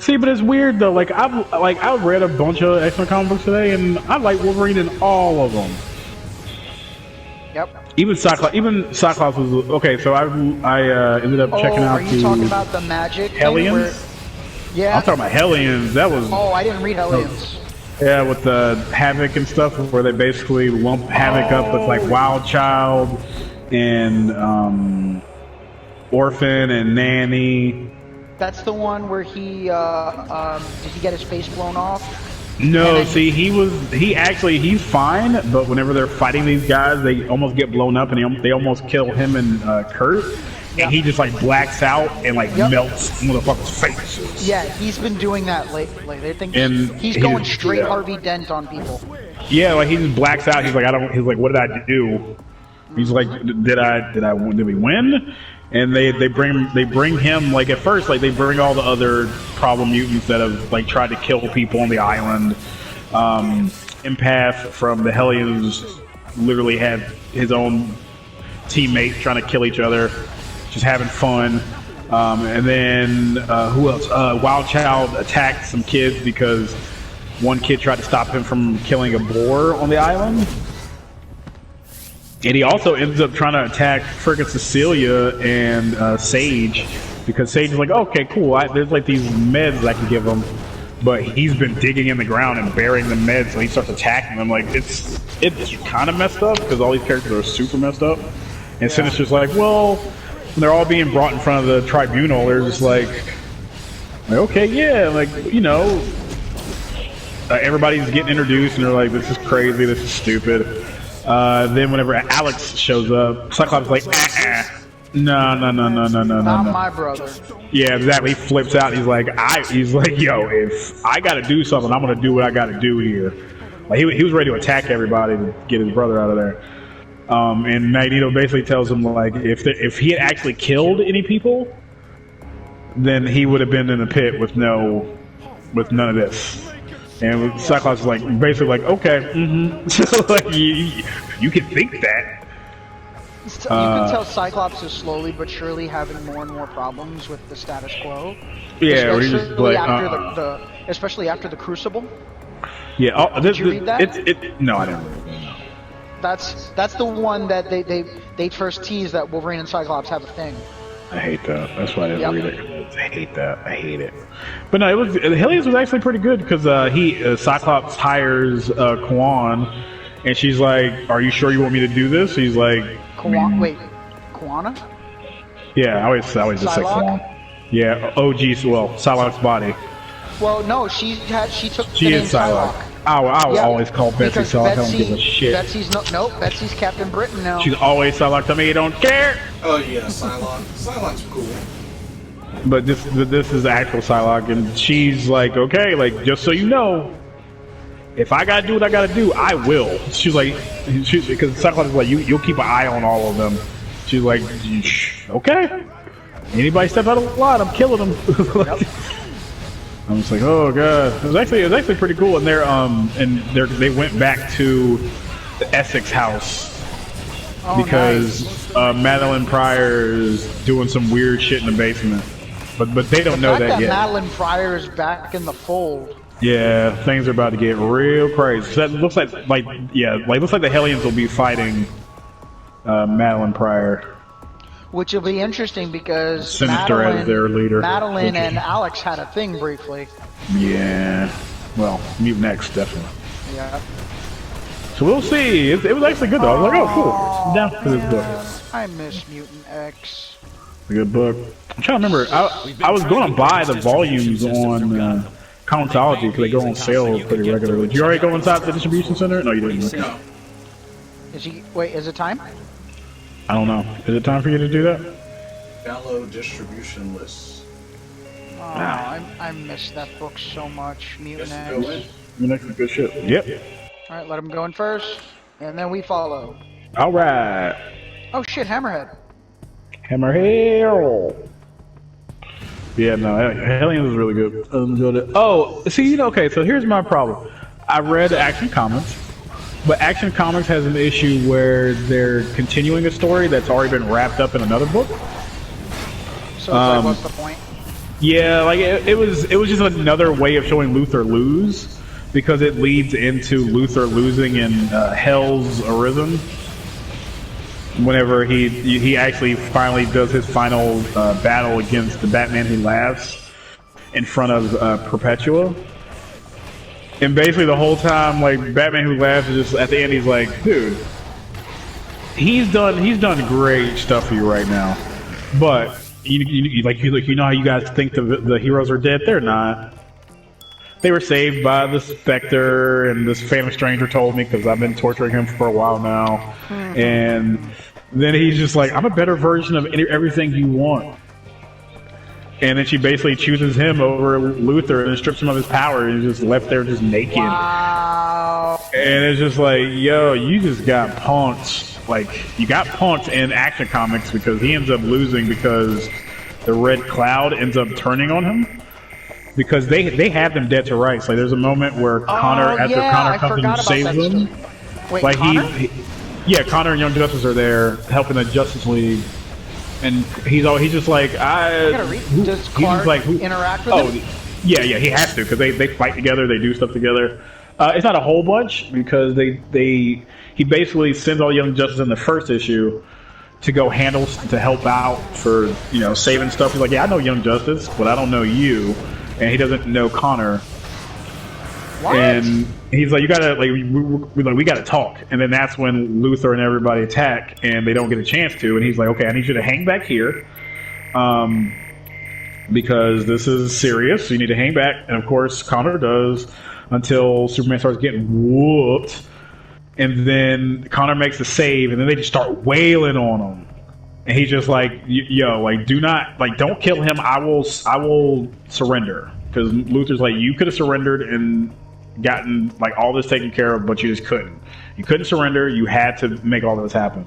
See, but it's weird though. Like I've read a bunch of X-Men comic books today, and I like Wolverine in all of them. Yep. Even Cyclops was okay. So I ended up checking out are you talking about the magic thing Hellions. where- Yeah. I'm talking about Hellions. That was Oh, I didn't read Hellions. yeah, with the Havoc and stuff, where they basically lump Havoc up with like Wild Child and Orphan and Nanny. That's the one where he did he get his face blown off? No, see, he's fine, but whenever they're fighting these guys, they almost get blown up, and they almost kill him and Kurt, and he just like blacks out and like melts motherfuckers' faces. Yeah, he's been doing that lately. They think And he's going straight Harvey Dent on people. Yeah, like he just blacks out. He's like, He's like, what did I do? He's like, did we win? And they bring him, like at first, like they bring all the other problem mutants that have like tried to kill people on the island. Empath from the Hellions literally had his own teammates trying to kill each other, just having fun. And then who else? Wild Child attacked some kids because one kid tried to stop him from killing a boar on the island. And he also ends up trying to attack friggin' Cecilia and Sage, because Sage is like, okay, cool, there's like these meds I can give him, but he's been digging in the ground and burying the meds, so he starts attacking them. Like it's kind of messed up because all these characters are super messed up. And Sinister's like, well, when they're all being brought in front of the tribunal, they're just like okay, yeah, like everybody's getting introduced, and they're like, this is crazy, this is stupid. Then whenever Alex shows up, Cyclops is like, no. Not my brother. Yeah, exactly. He flips out. He's like, yo, if I got to do something, I'm gonna do what I got to do here. Like he was ready to attack everybody to get his brother out of there. And Magneto basically tells him like, if he had actually killed any people, then he would have been in the pit with none of this. And Cyclops is like, basically like, okay, like, you can think that. You can tell Cyclops is slowly but surely having more and more problems with the status quo. Yeah, where he's just like, especially after the Crucible. Yeah, did you read that? No, I didn't read it. No. That's the one that they first teased that Wolverine and Cyclops have a thing. I hate that. That's why I didn't read it. I hate that. I hate it. But no, Hellions was actually pretty good because Cyclops hires Quan, and she's like, "Are you sure you want me to do this?" He's like, Wait, Quana? Yeah, I always just say Quan. Yeah, OG. Well, Psylocke's body. Well, no, she took the She name is Psylocke. I will always call Betsy Psylocke. I don't give a shit. Betsy's Captain Britain now. She's always Psylocke to me. You don't care. Oh yeah, Psylocke. Psylocke's cool. But this is actual Psylocke, and she's like, okay, like just so you know, if I gotta do what I gotta do, I will. She's like, because Cyclops is like, you'll keep an eye on all of them. She's like, okay. Anybody step out of line, I'm killing them. I'm just like, oh god. It was actually pretty cool. And they went back to the Essex house because Madeline Pryor is doing some weird shit in the basement. But they don't know that yet. Madeline Pryor is back in the fold. Yeah, things are about to get real crazy. So that looks like looks like the Hellions will be fighting Madeline Pryor. Which will be interesting because Sinister as their leader. Madeline and Alex had a thing briefly. Yeah. Well, Mutant X, definitely. Yeah. So we'll see. It was actually good, though. I was like, oh, cool. I'm down for this book. I miss Mutant X. A good book. I'm trying to remember. I was going to buy the volumes on Comicsology because they go on sale pretty regularly. Did you already go inside the distribution center? No, you didn't. No. Wait, is it time? I don't know. Is it time for you to do that? Download distribution lists. Oh, I miss that book so much. Mutant Yes, go in. X. Mutant X is good shit. Yep. Alright, let him go in first, and then we follow. All right. Oh shit, Hammerhead. Hammerhead. Yeah, no, Hellions is really good. I enjoyed it. Oh, see, okay, so here's my problem. I read Action Comics, but Action Comics has an issue where they're continuing a story that's already been wrapped up in another book. So it's like, what's the point? Yeah, like it was just another way of showing Luthor lose, because it leads into Luthor losing in Hell's Arisen. Whenever he actually finally does his final battle against the Batman Who Laughs in front of Perpetua. And basically the whole time, like, Batman Who Laughs is just, at the end, he's like, dude, he's done great stuff for you right now, but you know how you guys think the heroes are dead? They're not. They were saved by the Spectre, and this Phantom Stranger told me, because I've been torturing him for a while now. And then he's just like, I'm a better version of everything you want. And then she basically chooses him over Luthor and strips him of his power, and he's just left there just naked. Wow. And it's just like, yo, you just got punked. Like, you got punked in Action Comics because he ends up losing because the Red Cloud ends up turning on him. Because they have them dead to rights. Like, there's a moment where Connor, after Connor comes and saves them, Wait, like Connor? yeah, Connor and Young Justice are there helping the Justice League, and he's just like, Does Clark interact with him? Yeah, he has to, because they fight together, they do stuff together. It's not a whole bunch, because he basically sends all Young Justice in the first issue to go to help out for, saving stuff. He's like, yeah, I know Young Justice, but I don't know you. And he doesn't know Connor. What? And he's like, you gotta, like, we gotta talk. And then that's when Luthor and everybody attack, and they don't get a chance to. And he's like, okay, I need you to hang back here, because this is serious. So you need to hang back. And of course, Connor does, until Superman starts getting whooped. And then Connor makes a save, and then they just start wailing on him. And he's just like, yo, like, don't kill him. I will surrender. Because Luthor's like, you could have surrendered and gotten, like, all this taken care of, but you just couldn't. You couldn't surrender. You had to make all this happen.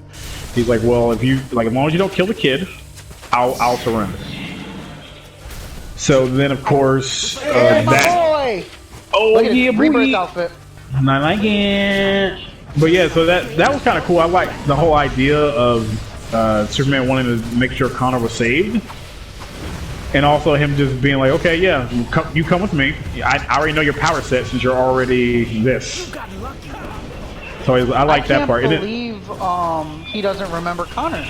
He's like, well, if you, like, as long as you don't kill the kid, I'll surrender. So then, of course, boy! Oh, Look at yeah, his rebirth boy. outfit. Not like it. But yeah, so that was kind of cool. I like the whole idea of Superman wanting to make sure Connor was saved, and also him just being like, okay, yeah, you come with me. I already know your power set since you're already this. So I like that part. I can't believe he doesn't remember Connor.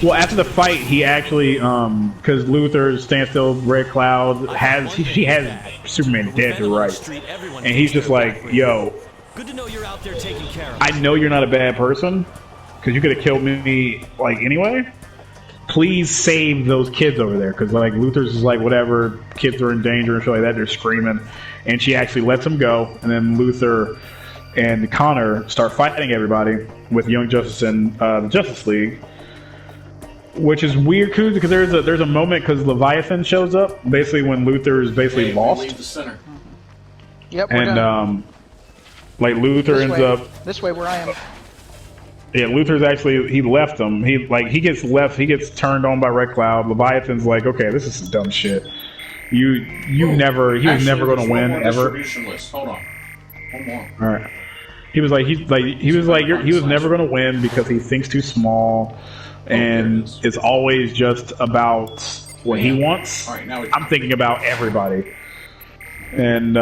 Well, after the fight, he actually, because Luthor, Standstill, Red Cloud, he has Superman dead to rights, and he's just like, yo, Good to know you're out there taking care of. I know you're not a bad person, because you could have killed me, like, anyway. Please save those kids over there, because, like, Luthor's is like, whatever, kids are in danger and shit like that, they're screaming, and she actually lets them go, and then Luthor and Connor start fighting everybody with Young Justice and the Justice League, which is weird, because there's a moment, because Leviathan shows up, basically when Luthor is basically lost. Leave the center. Yep, And, like, Luthor ends up... This way, where I am. Yeah, Luthor's actually, he left them. He gets turned on by Red Cloud. Leviathan's like, okay, this is some dumb shit. He was never going to win, ever. List. Hold on. One more. Alright. He was never going to win because he thinks too small, and it's always just about what he wants. All right, now I'm thinking about everybody. And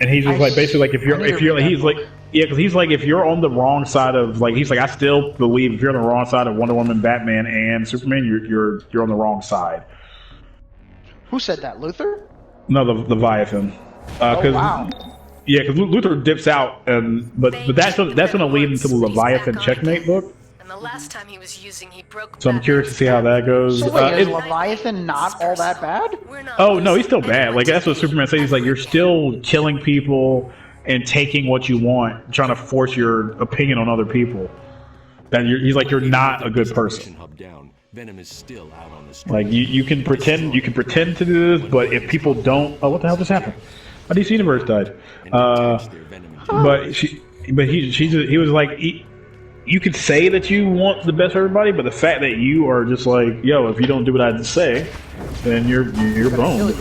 he's just like, basically, like, he's like, Yeah, because he's like, if you're on the wrong side of he's like, I still believe if you're on the wrong side of Wonder Woman, Batman, and Superman, you're on the wrong side. Who said that? Luther? No, the Leviathan. Oh wow. Yeah, because Luther dips out, but that's going to lead into the Leviathan checkmate book. And the last time he was using, he broke. So I'm curious to see how that goes. So wait, is Leviathan not all that bad? Oh no, he's still bad. Like that's what Superman says. He's like, you're still killing people and taking what you want, trying to force your opinion on other people. He's like, you're not a good person. Venom is still out on the street. Like you can pretend to do this, but if people don't, oh, what the hell just happened? My DC universe died. He was like, you could say that you want the best for everybody, but the fact that you are just like, yo, if you don't do what I say, then you're boned.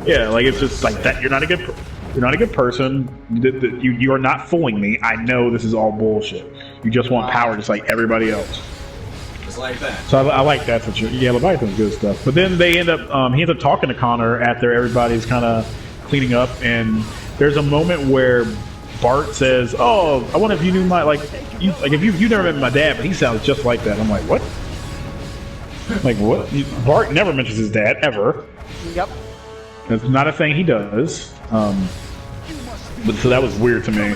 Yeah, like it's just like that. You're not a good person. You are not fooling me. I know this is all bullshit. You just want power, just like everybody else. Just like that. So I like that. Yeah, Leviathan's good stuff. But then they he ends up talking to Connor after everybody's kind of cleaning up, and there's a moment where Bart says, "Oh, I wonder if you knew my if you never met my dad, but he sounds just like that." I'm like, what? Like what? Bart never mentions his dad ever. Yep. That's not a thing he does. But so that was weird to me.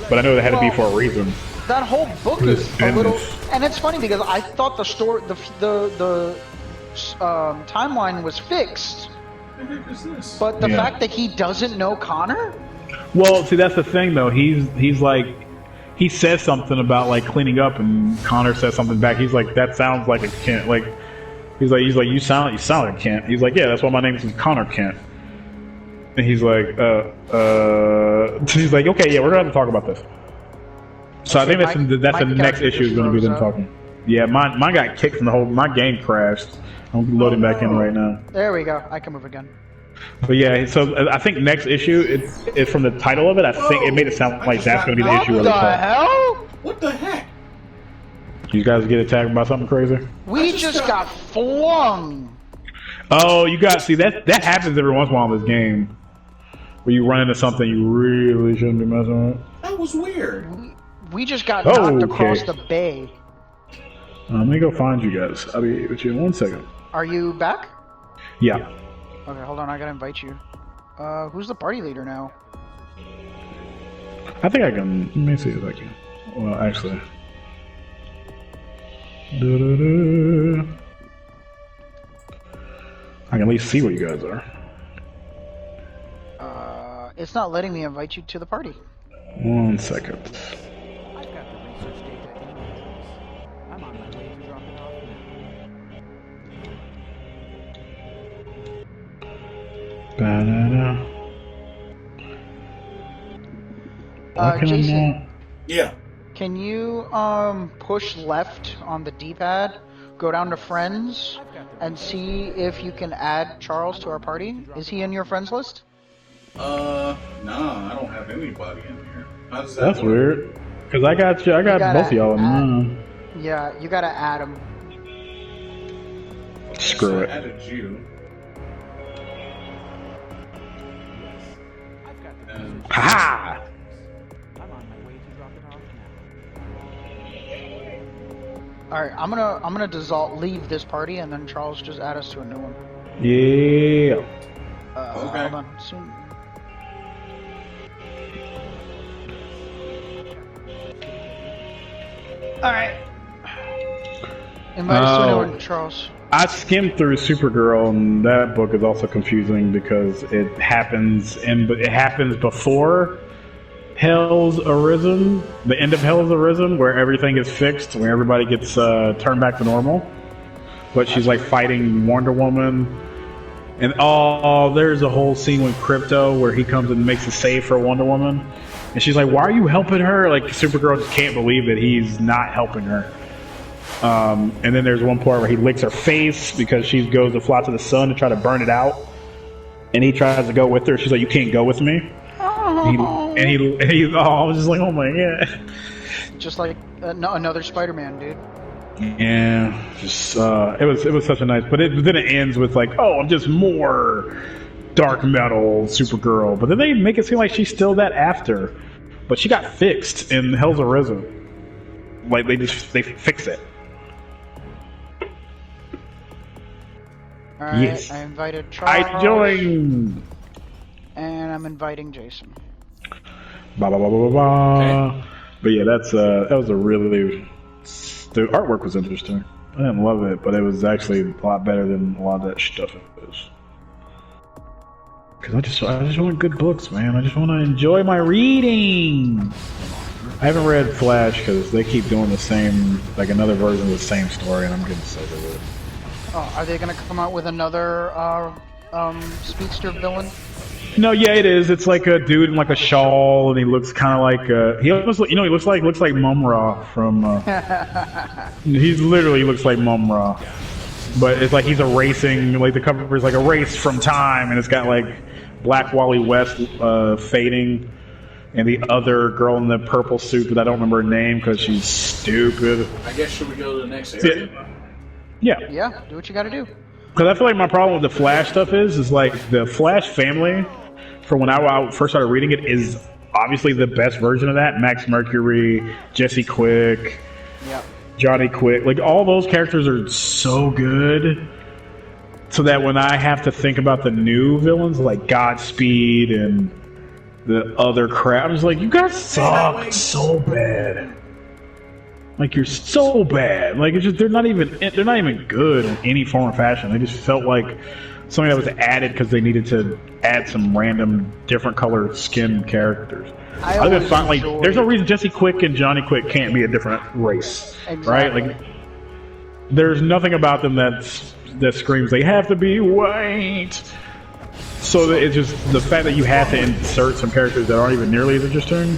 But I know that had to be for a reason. That whole book is a little, and it's funny because I thought the story, the timeline was fixed. But the fact that he doesn't know Connor? Well, see, that's the thing, though. He's like, he says something about like cleaning up, and Connor says something back. He's like, that sounds like a Kent. Like, he's like, you sound like Kent. He's like, yeah, that's why my name is Connor Kent. And he's like, he's like, okay, yeah, we're gonna have to talk about this. So I think that's the next issue is going to be them talking. Yeah, mine got kicked from the whole. My game crashed. I'm loading back in right now. There we go. I can move again. But yeah, so I think next issue it's from the title of it. I think it made it sound like that's going to be the issue. What the hell? What the heck? You guys get attacked by something crazy? We just got flung. Oh, you got see that happens every once in a while in this game, where you run into something you really shouldn't be messing with. That was weird. We just got knocked across the bay. Let me go find you guys. I'll be with you in 1 second. Are you back? Yeah. Okay, hold on. I gotta invite you. Who's the party leader now? I think I can. Let me see if I can. Well, actually. I can at least see where you guys are. It's not letting me invite you to the party. 1 second. Jason. Yeah. Can you push left on the D-pad, go down to friends, and see if you can add Charles to our party? Is he in your friends list? Nah, I don't have anybody in here. How does that That's work? weird. Cause I got you. I got both of y'all in mine. Yeah, you gotta add him. Screw it. I added you. Ha! Alright, I'm gonna leave this party, and then Charles just add us to a new one. Yeah. Okay. Hold on. Soon. Alright. Invite us to a new one, Charles. I skimmed through Supergirl, and that book is also confusing because it happens before Hell's Arisen, the end of Hell's Arisen, where everything is fixed, where everybody gets turned back to normal. But she's like fighting Wonder Woman, and there's a whole scene with Crypto where he comes and makes a save for Wonder Woman, and she's like, "Why are you helping her?" Like Supergirl just can't believe that he's not helping her. And then there's one part where he licks her face because she goes to fly to the sun to try to burn it out, and he tries to go with her. She's like, "You can't go with me." I was just like, "Oh my god!" Just like another Spider-Man, dude. Yeah, just it was such a nice. But then it ends with like, "Oh, I'm just more dark metal Supergirl," but then they make it seem like she's still that after. but she got fixed in Hell's Arisen. Like they fix it. Alright, Yes. I invited Charles. I joined. And I'm inviting Jason. Ba ba ba ba ba ba. But yeah, that was a really. The artwork was interesting. I didn't love it, but it was actually a lot better than a lot of that stuff is. Cause I just want good books, man. I just want to enjoy my reading. I haven't read Flash because they keep doing the same, like another version of the same story, and I'm getting sick of it. Oh, are they gonna come out with another speedster villain? No, yeah, it is. It's like a dude in like a shawl, and he looks kind of like he almost, he looks like Mum-Ra from. He literally looks like Mum-Ra, but it's like he's erasing. Like the cover is like erased from time, and it's got like Black Wally West fading, and the other girl in the purple suit, but I don't remember her name because she's stupid. I guess should we go to the next area? Yeah. Yeah, do what you gotta do. Because I feel like my problem with the Flash stuff is like the Flash family, from when I first started reading it, is obviously the best version of that. Max Mercury, Jesse Quick, Yep. Johnny Quick, like all those characters are so good. So that when I have to think about the new villains like Godspeed and the other crap, I'm just like, you guys suck so bad. Like you're so bad. Like it's just they're not even good in any form or fashion. They just felt like something that was added because they needed to add some random different colored skin characters. There's no reason Jesse Quick and Johnny Quick can't be a different race, right? Like there's nothing about them that screams they have to be white. So it's just the fact that you have to insert some characters that aren't even nearly as interesting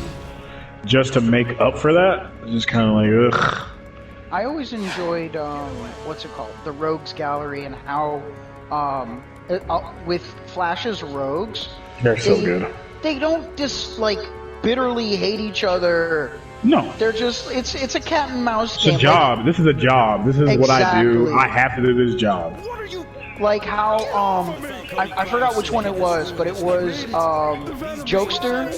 just to make up for that, it's just kind of like, ugh. I always enjoyed, what's it called? The Rogues Gallery, and how, with Flash's rogues... They're so good. They don't just, like, bitterly hate each other. No. They're just, it's a cat and mouse It's game. a job. This is a job. This is what I do. I have to do this job. Like how, I forgot which one it was, but it was, Jokester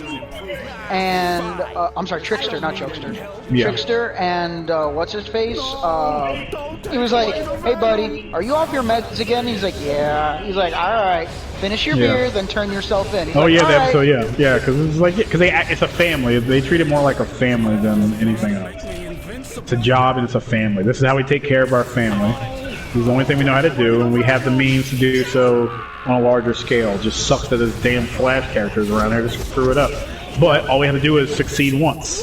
and, I'm sorry, Trickster, not Jokester. Yeah. Trickster and, what's his face? He was like, hey buddy, are you off your meds again? He's like, yeah. He's like, alright, finish your beer, then turn yourself in. He's like, yeah, right. so yeah, because it's like, it's a family. They treat it more like a family than anything else. It's a job and it's a family. This is how we take care of our family. This is the only thing we know how to do, and we have the means to do so on a larger scale. It just sucks that there's damn Flash characters around there to screw it up. But all we have to do is succeed once.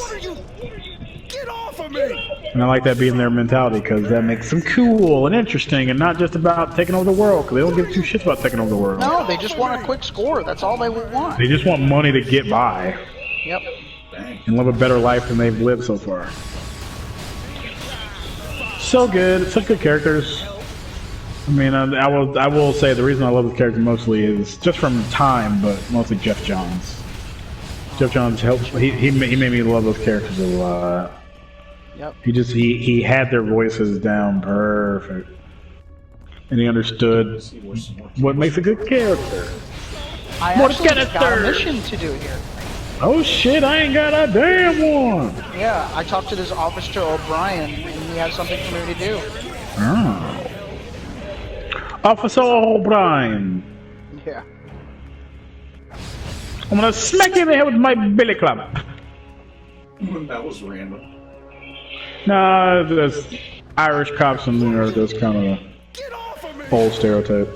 Get off of me! And I like that being their mentality, because that makes them cool and interesting, and not just about taking over the world, because they don't give two shits about taking over the world. No, they just want a quick score. That's all they want. They just want money to get by. Yep. And live a better life than they've lived so far. So good. Such good characters. I mean, I will say the reason I love this character mostly is just from time, but mostly Jeff Johns. Jeff Johns helped. He made me love those characters a lot. Yep. He had their voices down perfect, and he understood what makes a good character. I actually got a mission to do here. Oh shit! I ain't got a damn one. Yeah, I talked to this Officer O'Brien, and he has something for me to do. Oh. Officer O'Brien. Yeah. I'm gonna smack you in the head with my billy club. That was random. Nah, there's Irish cops in New York. That's kind of a old stereotype.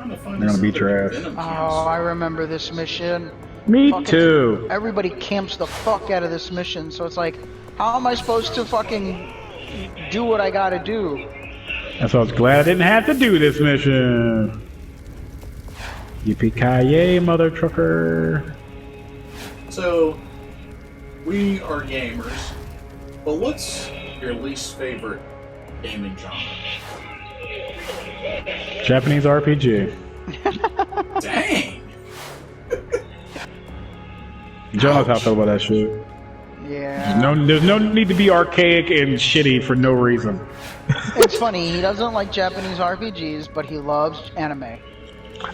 They're gonna beat your ass. Oh, I remember this mission. Me too. Everybody camps the fuck out of this mission, so it's like, how am I supposed to fucking do what I gotta do? And so I was glad I didn't have to do this mission. Yippee-ki-yay, mother trucker. So, we are gamers, but what's your least favorite gaming genre? Japanese RPG. Dang! Joe knows how I feel about that shit. Yeah. There's no need to be archaic and shitty for no reason. It's funny, he doesn't like Japanese RPGs, but he loves anime.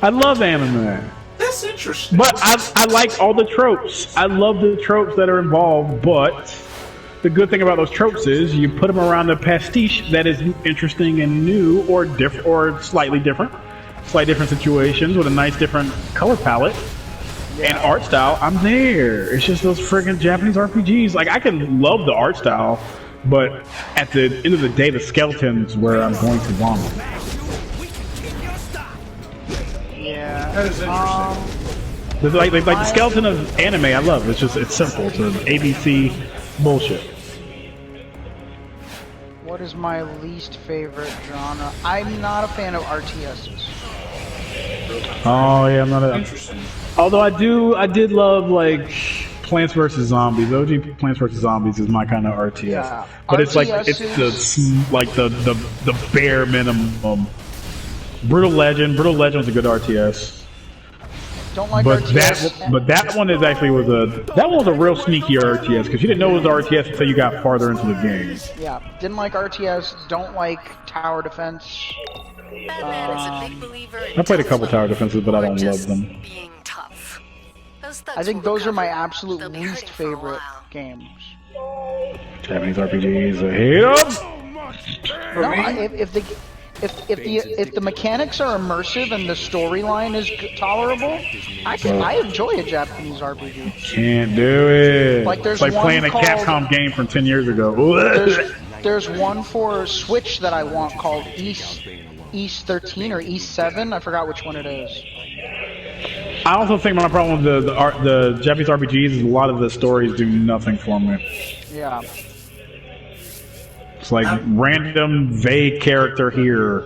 I love anime. That's interesting. But I like all the tropes. I love the tropes that are involved, but the good thing about those tropes is you put them around a pastiche that is interesting and new or slightly different situations with a nice different color palette and art style. I'm there. It's just those friggin' Japanese RPGs. Like, I can love the art style, but at the end of the day, the skeleton's where I'm going to vomit. Yeah. That is interesting. Like the skeleton of anime, I love. It's simple. It's ABC bullshit. What is my least favorite genre? I'm not a fan of RTSs. Oh yeah, I'm not a. Interesting. Although I did love like Plants vs Zombies. OG Plants vs Zombies is my kind of RTS. Yeah. But it's like RTSs the bare minimum. Brutal Legend's a good RTS. Don't like But RTS. that one is actually was a real sneaky RTS because you didn't know it was RTS until you got farther into the game. Yeah, didn't like RTS. Don't like tower defense. Batman is a big believer in I played a couple tough tower love, defenses, but I or don't just love them. being tough. Those thugs I think will those are my recover. absolute They'll be least hurting for a favorite while. games. Japanese RPGs, I hate them. No, if the mechanics are immersive and the storyline is tolerable, I enjoy a Japanese RPG. Can't do it. Like, there's it's like one playing a called- Capcom game from 10 years ago. There's one for Switch that I want called East 13 or East 7. I forgot which one it is. I also think my problem with the Japanese RPGs is a lot of the stories do nothing for me. Yeah. It's like random vague character here.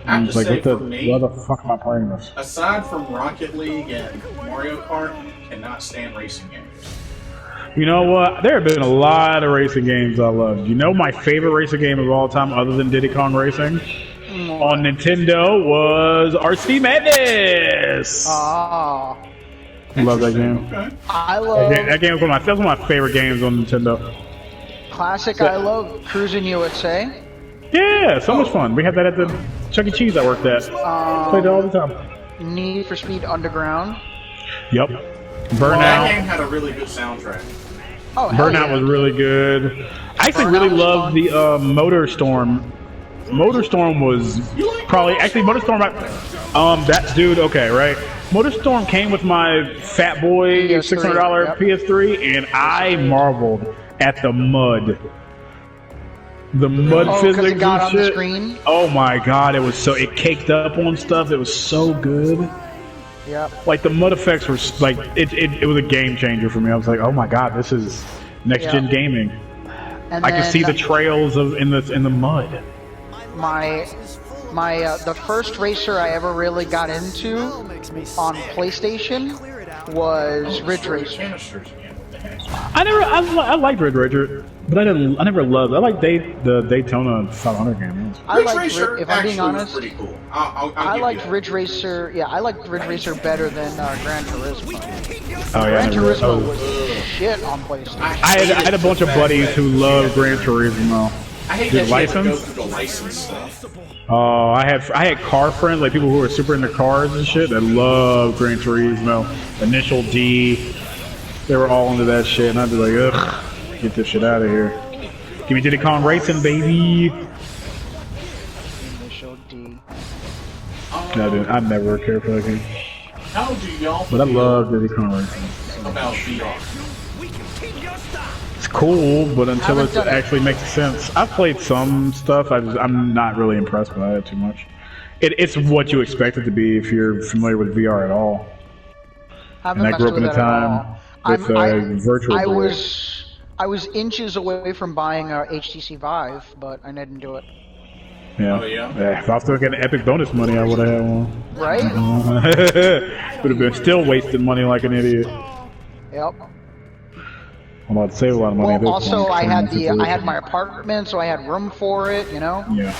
I have It's to like say, what the, for me, why the fuck am I playing this? aside from Rocket League and Mario Kart, cannot stand racing games. You know what? There have been a lot of racing games I loved. You know my favorite racing game of all time other than Diddy Kong Racing? On Nintendo was RC Madness! Ah. Love that game. Okay. I love That game was that's one of my favorite games on Nintendo. classic. I love Cruising USA. Yeah, so much fun. We had that at the Chuck E. Cheese I worked at. Played it all the time. Need for Speed Underground. Yep. Well, that Burnout. game had a really good soundtrack. Oh, hell Burnout yeah. was really good. I actually Burnout really was loved fun. the Motorstorm. Motorstorm was probably actually Motorstorm. That dude. Okay, right. Motorstorm came with my Fat Boy PS3, $600 yep. PS3, and I marveled at the mud. The mud Oh, 'cause physics it got and on the shit. screen? Oh my god, it caked up on stuff. It was so good. Yep. Like the mud effects were like it was a game changer for me. I was like, oh my god, this is next gen Yeah. gaming. And I can then see the trails in the mud. the first racer I ever really got into on PlayStation was Ridge Racer. Canisters again. I liked Red Racer, but I never loved. I like the Daytona 500 game. I Ridge liked Racer if I'm being actually was honest, pretty cool. I'll I give liked you that. Ridge Racer. Yeah, I liked Ridge Racer better than Gran Turismo. Oh yeah, I Gran never, Turismo was shit on PlayStation. I had a bunch of buddies who loved Gran Turismo. I hate Did that you have to go license? through the license stuff. Oh, I had car friends, like people who were super into cars and shit, that loved Gran Turismo, Initial D. They were all into that shit, and I'd be like, ugh, get this shit out of here. Give me Diddy Kong Racing, baby. Initial D. I never cared for that game, How do y'all but I feel love Diddy Kong Racing. about VR? It's cool, but until Haven't it done it. actually makes sense. I've played some stuff. I'm not really impressed by it too much. It's what you expect it to be if you're familiar with VR at all. Haven't And I messed grew up with in a that at time all. with virtual. I world. was inches away from buying a HTC Vive, but I didn't do it. Yeah. Oh, yeah? If I was still getting Epic bonus money, I would have had one. Right? Would have been still wasting money like an idiot. Yep. I'm about to save a lot of money. at Well, this also point, I so had it's I worth had it. my apartment, so I had room for it. You know, Yeah.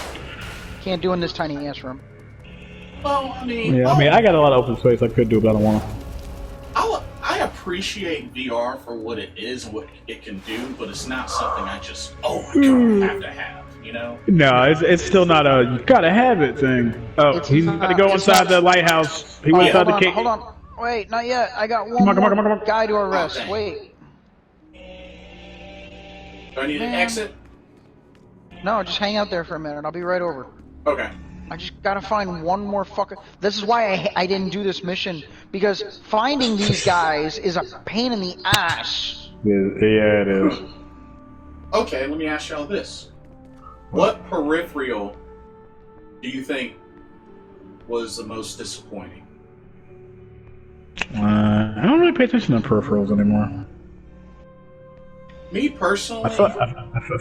can't do in this tiny ass room. Well, I mean, Yeah. I mean, I got a lot of open space I could do, but I don't want to. I appreciate VR for what it is and what it can do, but it's not something I just, oh my god, have to have, you know? No, it's still not a you gotta have it thing. Oh, It's he's not- about to go it's inside not- the lighthouse. He Oh, went inside hold the on, cave. hold on. Wait, not yet. I got one Come on, come more on, come on, come on. guy to arrest. dang. Wait. Do I need an Man. exit? No, just hang out there for a minute. I'll be right over. Okay. I just gotta find one more fucker. This is why I didn't do this mission, because finding these guys is a pain in the ass. Yeah, it is. Okay, let me ask y'all this. What peripheral do you think was the most disappointing? I don't really pay attention to peripherals anymore. Me personally, I feel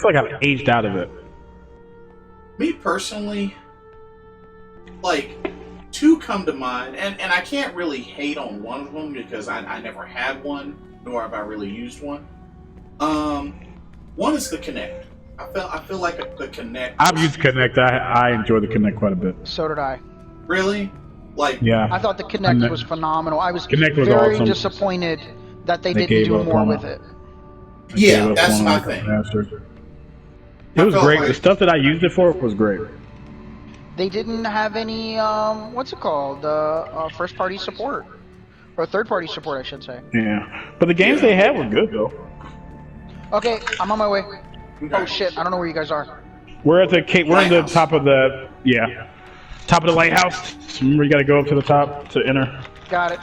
like I've aged out of it. like, two come to mind, and I can't really hate on one of them because I never had one, nor have I really used one. One is the Kinect. I feel like the Kinect. I've used Kinect. I enjoy the Kinect quite a bit. So did I. Really? Like, Yeah. I thought the Kinect was phenomenal. I was Kinect was very awesome. disappointed that they didn't gave do up more on with it. it. yeah, Gave up that's on my it like a thing. bastard. It was felt great. like- The stuff that I used it for was great. They didn't have any, what's it called? First party support. Or third party support, I should say. Yeah. But the games they had were good though. Okay, I'm on my way. Okay. Oh shit, I don't know where you guys are. We're at the we're in the Lighthouse. top of the top of the lighthouse. So remember, you got to go up to the top to enter. Got it.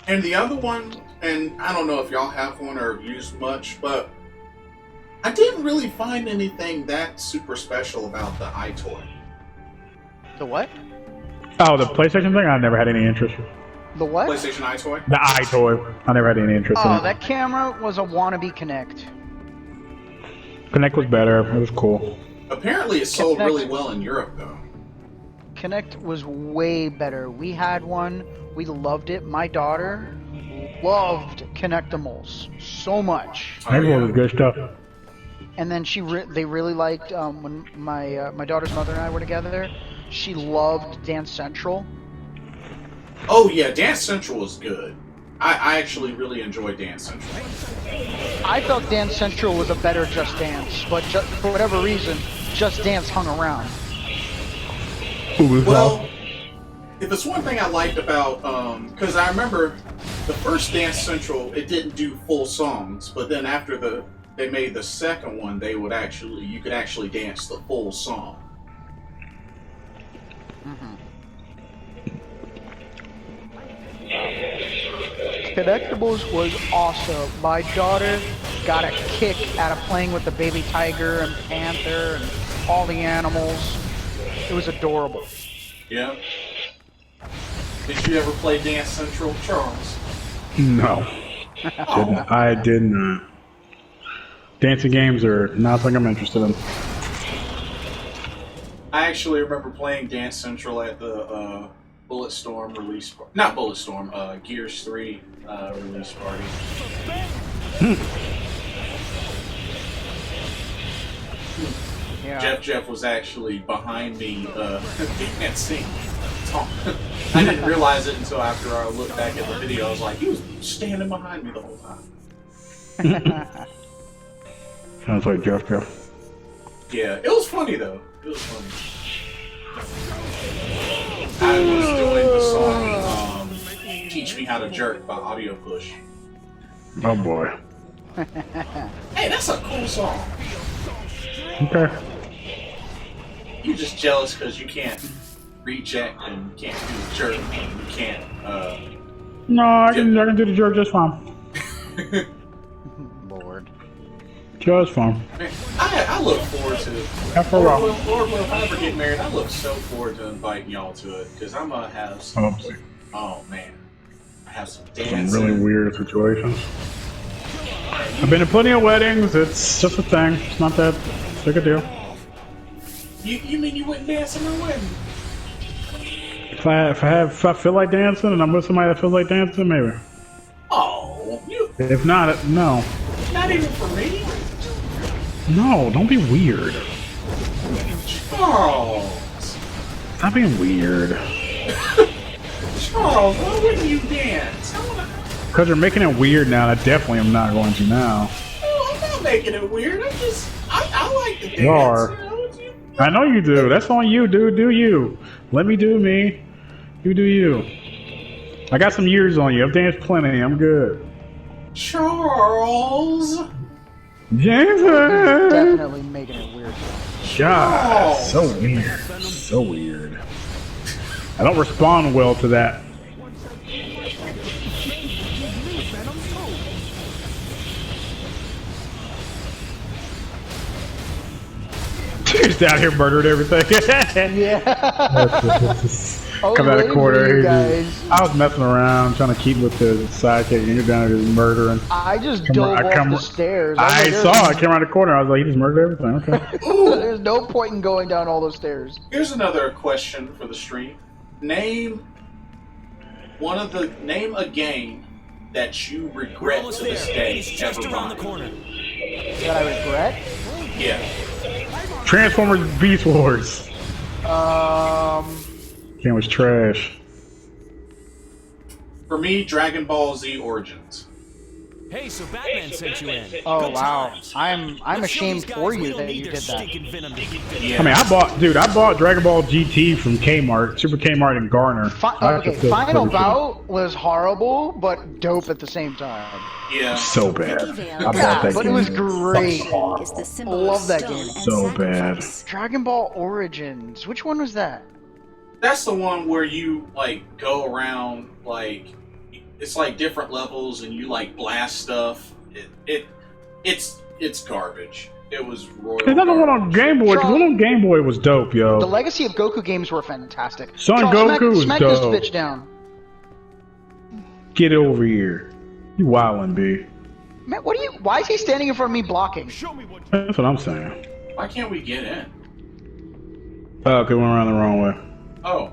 And the other one, and I don't know if y'all have one or have used much, but I didn't really find anything that super special about the iToy. The what? Oh, the PlayStation thing. I never had any interest. The what? PlayStation iToy? The iToy. I never had any interest in Oh, it. that camera was a wannabe Kinect. Kinect was better. It was cool. Apparently it sold Kinect- really well in Europe, though. Kinect was way better. We had one. We loved it. My daughter loved Kinectimals so much. Maybe yeah. it was good stuff. And then they really liked when my daughter's mother and I were together. She loved Dance Central. Oh yeah, Dance Central was good. I actually really enjoyed Dance Central. I felt Dance Central was a better Just Dance, but for whatever reason, Just Dance hung around. Well, if it's one thing I liked about, because I remember the first Dance Central, it didn't do full songs, but then after they made the second one, you could actually dance the full song. Connectables was awesome. My daughter got a kick out of playing with the baby tiger and panther and all the animals. It was adorable. Yeah. Did you ever play Dance Central, Charles? No. I did not. Dancing games are not something I'm interested in. I actually remember playing Dance Central at the Bulletstorm release party. Not Bulletstorm, Gears 3 release party. Yeah. Jeff was actually behind me dancing. I didn't realize it until after I looked back at the video. I was like, he was standing behind me the whole time. Sounds like Jeff. Yeah, it was funny though. It was funny. I was doing the song Teach Me How to Jerk by Audio Push. Oh boy. Hey, that's a cool song. Okay. You're just jealous because you can't reject and you can't do the jerk and you can't, No, I can do the jerk just fine. Lord. Just fine. Man, I look forward to it. After a while. Lord, if I ever get married, I look so forward to inviting y'all to it because I'm gonna have some. Oh man, I have some dancing. Some really weird situations. I've been to plenty of weddings. It's just a thing. It's not that big a deal. You mean you wouldn't dance in my wedding? If I feel like dancing and I'm with somebody that feels like dancing, maybe. Oh, If not, no. not even for me. No, don't be weird. Charles, Stop being weird. Charles, why wouldn't you dance? I wanna. Because you're making it weird now, I definitely am not going to now. Oh, I'm not making it weird. I like the dance. You are. I know you do. That's on you, dude. Do you. Let me do me. You do you. I got some years on you. I've danced plenty. I'm good. Charles. Jason! Definitely making it weird. God, so weird. So weird. I don't respond well to that. He's down here murdering everything. Yeah. Come out of waiting quarter. for you guys. I was messing around trying to keep with the sidekick, and you're down here just murdering. I just dove off the stairs. I saw. I came around the corner. I was like, he just murdered everything. Okay. There's no point in going down all those stairs. Here's another question for the stream. Name a game that you regret to this day ever buying. That I regret? Yeah. Transformers Beast Wars. Game was trash. For me, Dragon Ball Z Origins. Hey, so Batman sent you in. Oh Good wow, times. I'm ashamed for you that you did that. Yeah. I mean, I bought Dragon Ball GT from Kmart, Super Kmart in Garner. Okay, Final Bout was horrible, but dope at the same time. Yeah. So bad. I bought Yeah, that but game. it was great. Is the symbol Love of that stone game. and So bad. sacrifice. Dragon Ball Origins. Which one was that? That's the one where you like go around like it's like different levels and you like blast stuff. It's garbage. It was royal. Is that the one on Game Boy? Because the one on Game Boy was dope, yo. The Legacy of Goku games were fantastic. Son Charles, Goku was smack dope. this bitch down. Get over here. You wildin', B. Man, what are you? Why is he standing in front of me blocking? That's what I'm saying. Why can't we get in? Oh, okay, we went around the wrong way. Oh.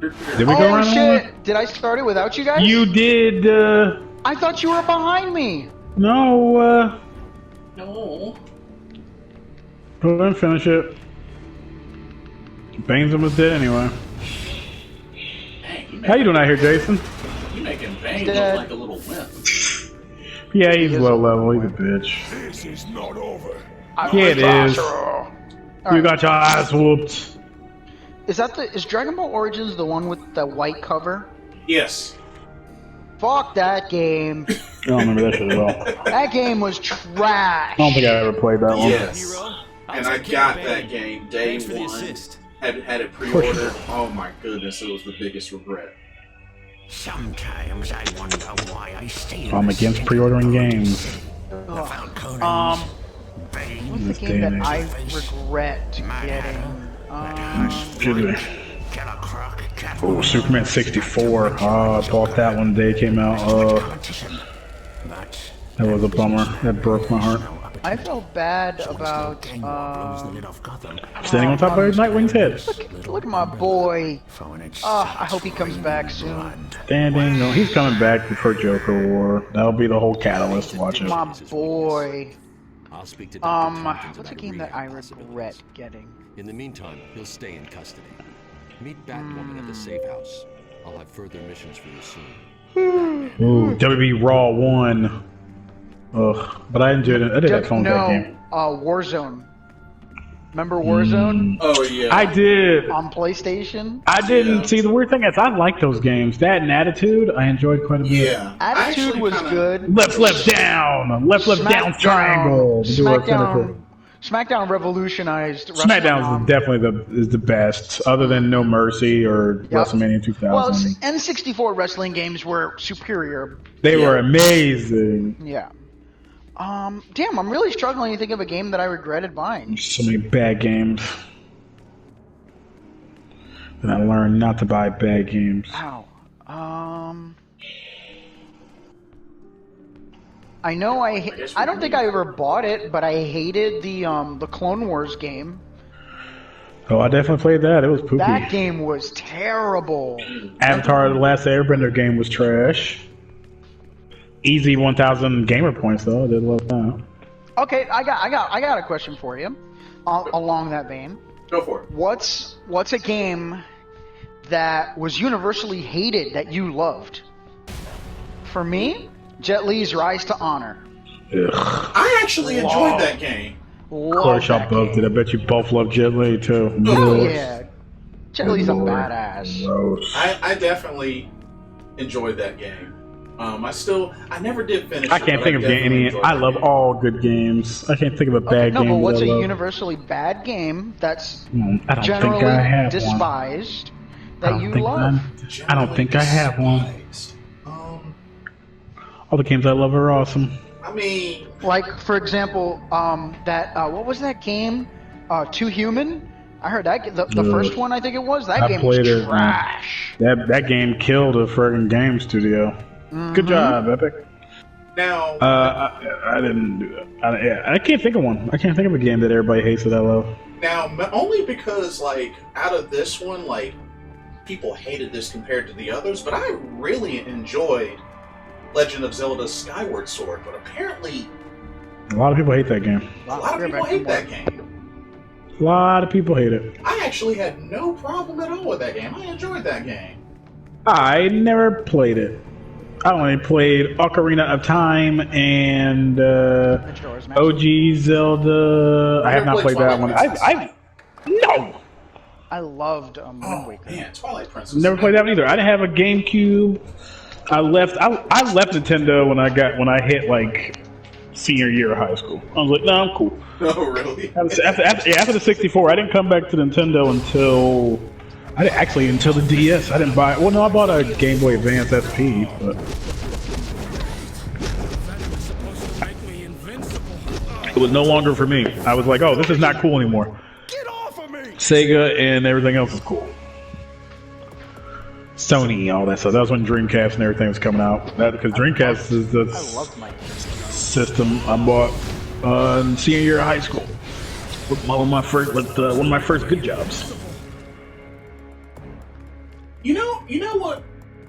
Did we go Oh around the wrong way? shit! Did I start it without you guys? You did, I thought you were behind me. no, No. go ahead and finish it. Bainson was dead anyway. Dang, How you doing out here, Jason? You making Bane Dead. look like a little wimp. Yeah, he's low level. He's a bitch. This is not over. Yeah, it is. You Alright. got your eyes whooped. Is Dragon Ball Origins the one with the white cover? Yes. Fuck that game. I don't remember that shit at all. That game was trash. I don't think I ever played that one. Yes. And I got that game day Thanks for the one. assist. Had it pre-ordered. Oh my goodness, it was the biggest regret. Sometimes I wonder why I stay in I'm the against city pre-ordering road games. without Conan's Bane. What's the This game day that and I age. regret getting? Oh, Superman 64. Oh, I bought that one the day it came out. That was a bummer. That broke my heart. I felt bad about. Standing on top of Nightwing's head. Look at my boy. I hope he comes back soon. Standing. No, he's coming back before Joker War. That'll be the whole catalyst. Watch it. My boy. I'll speak to Dr. Tompkins What's a about game that I rehab regret getting? In the meantime, he'll stay in custody. Meet Batwoman at the safe house. I'll have further missions for you soon. Ooh, WB Raw 1. Ugh, but I enjoyed it. I did have fun with that game. Warzone. Remember Warzone Oh yeah. I did. on PlayStation? I didn't see the weird thing is I like those games. That and Attitude I enjoyed quite a bit. Yeah. I Attitude actually was kinda- good. Left down, left down triangle. To do a finisher. SmackDown revolutionized wrestling. SmackDown is definitely the best, other than No Mercy or WrestleMania 2000. Well, N64 wrestling games were superior. They were amazing. Yeah. Damn, I'm really struggling to think of a game that I regretted buying. So many bad games. And I learned not to buy bad games. Wow. I know I don't think I ever bought it, but I hated the Clone Wars game. Oh, I definitely played that. It was poopy. That game was terrible. Avatar: The Last Airbender game was trash. Easy 1,000 gamer points though. I did love that. Okay, I got a question for you. Along that vein, Go for it. what's a game that was universally hated that you loved? For me, Jet Li's Rise to Honor. Ugh. I actually enjoyed that game. Of course y'all both did. I bet you both love Jet Li too. Oh yeah. Jet Li's a badass. Gross. I definitely enjoyed that game. I never did finish I it. can't but think of definitely any. enjoyed I that love game. all good games. I can't think of a bad game. No, but what's that a I love. universally bad game that's I don't generally think I have one. despised I that don't you think love? I don't think I have one. Despised. All the games I love are awesome. I mean, Like, for example, what was that game? Too Human? I heard that, the first one I think it was, that I game was played it, trash. That game killed a friggin' game studio. Good job, Epic. now I didn't do that. I can't think of one. I can't think of a game that everybody hates that I love. only because like out of this one, like people hated this compared to the others, but I really enjoyed Legend of Zelda Skyward Sword. But apparently, A lot of people hate that game. a lot of people hate that game. A lot of people hate it. I actually had no problem at all with that game. I enjoyed that game. I never played it. I only played Ocarina of Time and OG Zelda. I have not played that one. No. I loved Wind Waker. Man, Twilight Princess. Never played that one either. I didn't have a GameCube. I left Nintendo when I hit like senior year of high school. I was like, no, I'm cool. Oh, really? After the 64, I didn't come back to Nintendo until the DS. I didn't buy. Well, no, I bought a Game Boy Advance SP, but it was no longer for me. I was like, oh, this is not cool anymore. Get off of me! Sega and everything else is cool. Sony, all that stuff. That was when Dreamcast and everything was coming out. Because Dreamcast is the I loved my system I bought in senior year of high school. With one of my first good jobs. You know what?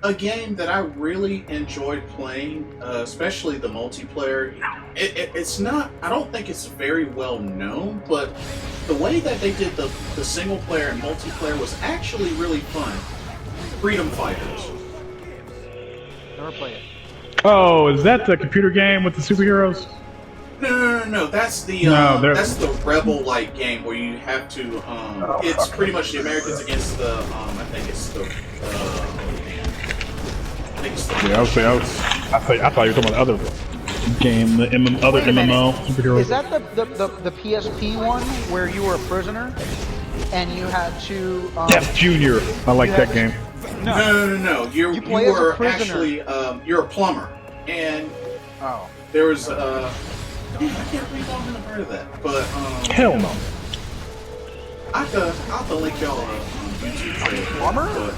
A game that I really enjoyed playing, especially the multiplayer. It's not. I don't think it's very well known, but the way that they did the single player and multiplayer was actually really fun. Freedom Fighters. Never played it. Oh, is that the computer game with the superheroes? No. That's the that's the rebel-like game where you have to. It's pretty much the Americans against the. I think it's the. Yeah, I thought you were talking about the other game, the other MMO superhero. Is that the PSP one where you were a prisoner and you had to? Death Junior. I like that game. No. You play as a were prisoner. actually you're a plumber, and there was I can't believe I haven't heard of that, but Hell no. I'll have to link y'all a YouTube trailer. Plumber? But,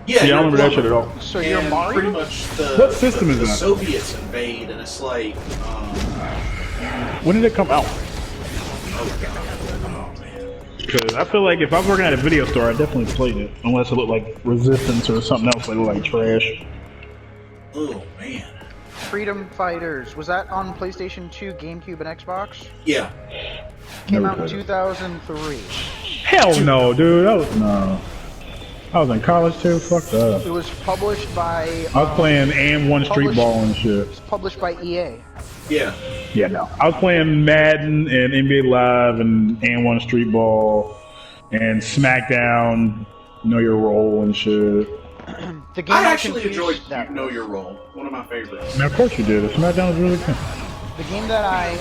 Yeah, I you're don't a remember that plumber. shit at all. So you're And Mario? pretty much What system is the that? Soviets invade, and it's like When did it come out? oh man. Because I feel like if I was working at a video store, I definitely played it. Unless it looked like Resistance or something else that looked like trash. Oh man. Freedom Fighters. Was that on PlayStation 2, GameCube, and Xbox? Yeah. Came Never out in played it. 2003. Hell no, dude. No. I was in college too. Fuck that. It was published by. I was playing AM1 Street Ball and shit. It's published by EA. Yeah. Yeah, no. I was playing Madden and NBA Live and AM1 Street Ball and SmackDown, Know Your Role and shit. The game I actually confused enjoyed that. Know Your Role. One of my favorites. Now, of course you did. SmackDown was really good. The game that I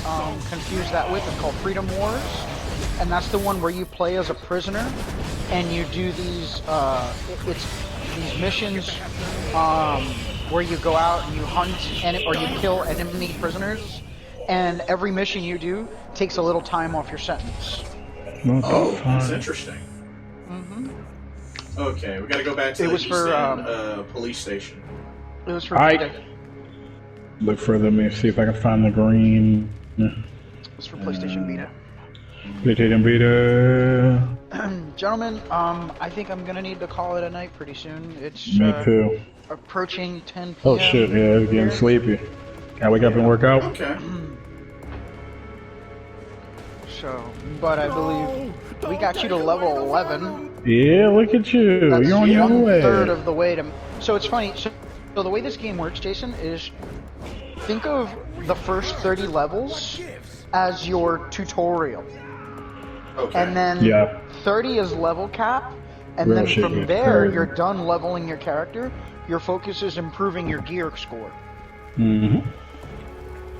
confused that with is called Freedom Wars, and that's the one where you play as a prisoner, and you do these it's these missions where you go out and you hunt or you kill enemy prisoners, and every mission you do takes a little time off your sentence. Oh, that's interesting. Okay, we gotta go back to It the was East for, End police station. It was for Alright. Vita. Look further, let me see if I can find the green. It was for PlayStation Vita. PlayStation Vita. Gentlemen, I think I'm gonna need to call it a night pretty soon. It's Me too. approaching 10 p.m. Oh shit, yeah, it's getting sleepy. Gotta wake up and work out. Okay. So, but I believe we got you to level 11. Yeah, look at you. That's You're on your way. 1/3 of the way to. So it's funny. So the way this game works, Jason, is think of the first 30 levels as your tutorial. Okay. And then Yeah. 30 is level cap. And Real then shit from gets there, crazy. you're done leveling your character. Your focus is improving your gear score. Mm-hmm.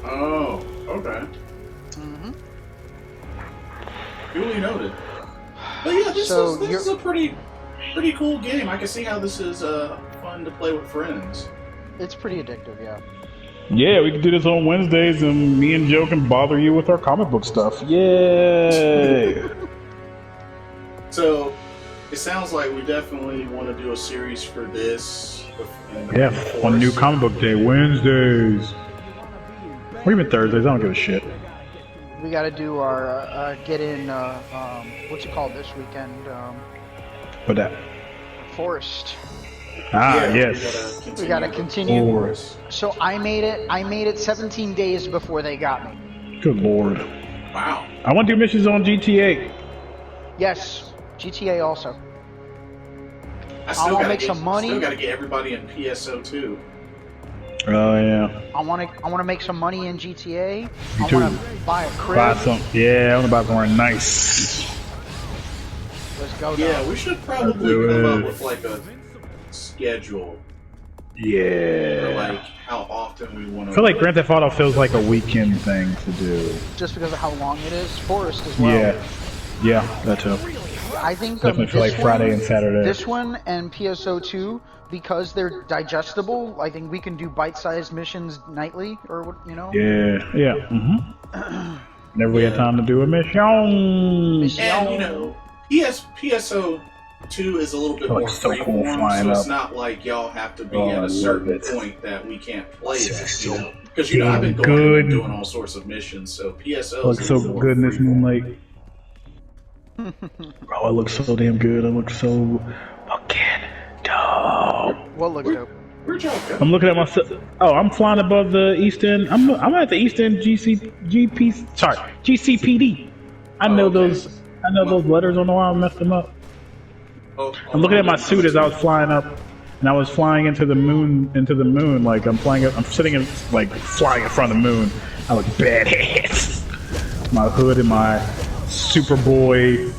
Oh, okay. Duly noted. But yeah, this is a pretty cool game. I can see how this is fun to play with friends. It's pretty addictive, yeah. Yeah, we can do this on Wednesdays, and me and Joe can bother you with our comic book stuff. Yay! So, it sounds like we definitely want to do a series for this. Yeah, on New Comic Book Day, Wednesdays. Or even Thursdays, I don't give a shit. We got to do our get in. What's it called this weekend? But that. Forest. Ah, Yeah, yes. We gotta continue. Forest. So I made it 17 days before they got me. Good lord. Wow. I want to do missions on GTA. Yes, GTA also. I still wanna gotta make some money. Still got to get everybody in PSO too. Oh yeah. I want to make some money in GTA. Me I too. want to buy a crib. Buy some. Yeah, I want to buy something nice. Let's go. Yeah, dog. we should probably do come it. up with like a schedule for Yeah. like how often we want to. I feel like Grand Theft Auto feels like a weekend thing to do. Just because of how long it is. Forest as well. Yeah. Yeah, that too. I think Definitely feel like Friday and Saturday. This one and PSO2, because they're digestible, I think we can do bite-sized missions nightly, or what, you know? Yeah, yeah. Mm-hmm. Never we had time to do a mission. And you know, PSO 2 is a little bit Oh, more it's so cool freeform, flying so it's up. not like y'all have to be Oh, I at a love certain it. point that we can't play It's that. so You know, because you know I've been going good. and doing all sorts of missions, so PSO Looks is a so little more good in this freeform. moonlight. Bro, it looks so damn good. It looks so fucking dope. What looks dope? Where'd y'all go? I'm looking at myself. Oh, I'm flying above the East End. I'm at the East End GCPD. I know okay. those. I know those letters on the wall. I messed them up. Oh, I'm looking at my suit as I was flying up, and I was flying into the moon. Like I'm flying. I'm sitting in like flying in front of the moon. I look badass. My hood and my Superboy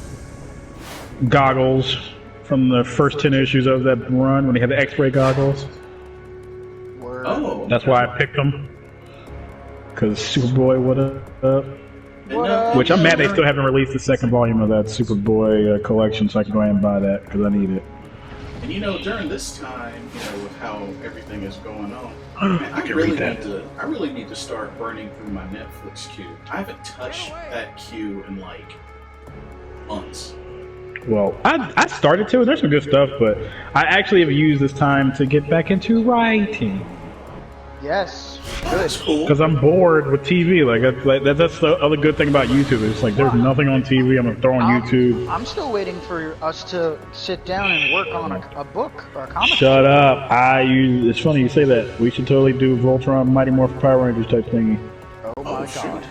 goggles from the first 10 issues of that run when he had the X-ray goggles. Word. Oh, That's why I picked them. Cause Superboy, what up? What up? Which I'm mad they still haven't released the second volume of that Superboy collection, so I can go ahead and buy that because I need it. And you know, during this time, you know, with how everything is going on, man, I can really read that. need to start burning through my Netflix queue. I haven't touched that queue in like months. Well, I started to. There's some good stuff, but I actually have used this time to get back into writing Yes. Oh, that's cool. because I'm bored with TV. That's the other good thing about YouTube. It's like there's nothing on TV. I'm gonna throw on YouTube. I'm still waiting for us to sit down and work on a book or a comic. Shut up! It's funny you say that. We should totally do Voltron, Mighty Morphin Power Rangers type thingy. Oh my shoot. god.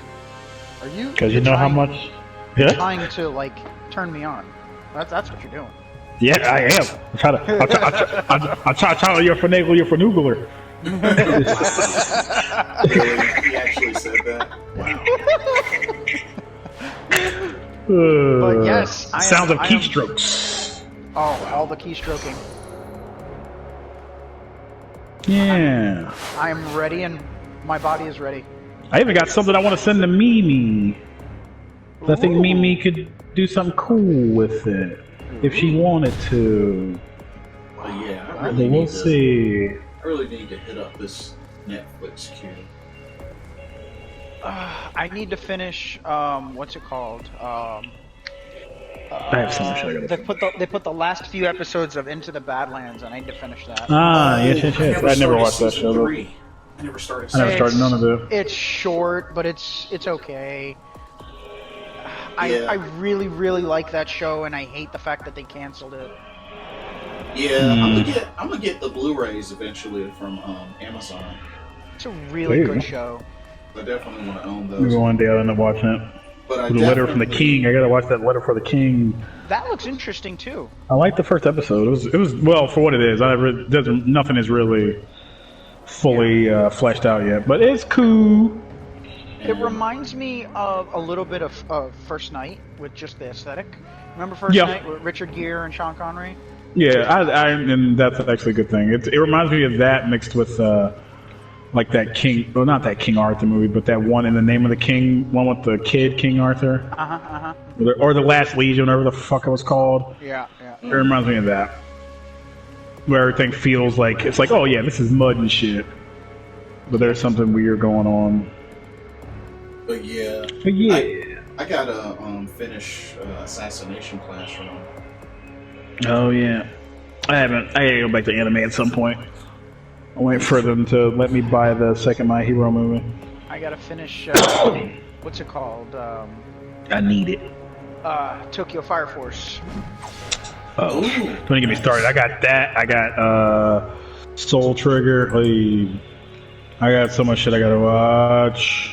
Are you? Because you know how much. Yeah. Trying to like turn me on. That's what you're doing. Yeah, I am. I try. You're finagle. You're fanugler. Really? He actually said that? Wow. But yes, Sounds of I am- keystrokes. Oh, all the keystroking. Yeah. I am ready and my body is ready. I even got something I want to send to Mimi. I think Ooh. Mimi could do something cool with it if she wanted to. Well, yeah, I But really we'll need to. see. I really need to hit up this Netflix queue. I need to finish. What's it called? I have so much I gotta They put the last few episodes of Into the Badlands, and I need to finish that. Ah, yes. I never started watched that season show. Though. 3. I never started. I never season started none of it. It's short, but it's okay. Yeah. I really like that show, and I hate the fact that they canceled it. Yeah, I'm gonna get the Blu-rays eventually from Amazon. It's a really There you good go. show. I definitely want to own Maybe those. one day I'll end up watching it. But I The letter from the definitely- king. I gotta watch that letter for the king. That looks interesting too. I liked the first episode. It was well for what it is. Nothing is really fully fleshed out yet, but it's cool. It reminds me of a little bit of First Night with just the aesthetic. Remember First Yeah. Night with Richard Gere and Sean Connery? Yeah, and that's actually a good thing. It reminds me of that mixed with like that King, well, not that King Arthur movie, but that one in the Name of the King, one with the kid King Arthur, or the Last Legion, whatever the fuck it was called. Yeah. It reminds me of that, where everything feels like it's like, oh yeah, this is mud and shit, but there's something weird going on. But yeah, I gotta finish Assassination Classroom. Oh yeah, I gotta go back to anime at some point. I'm waiting for them to let me buy the second My Hero movie. I gotta finish. What's it called? I need it. Tokyo Fire Force. Oh, don't get me started. I got that. I got Soul Trigger. I got so much shit I gotta watch.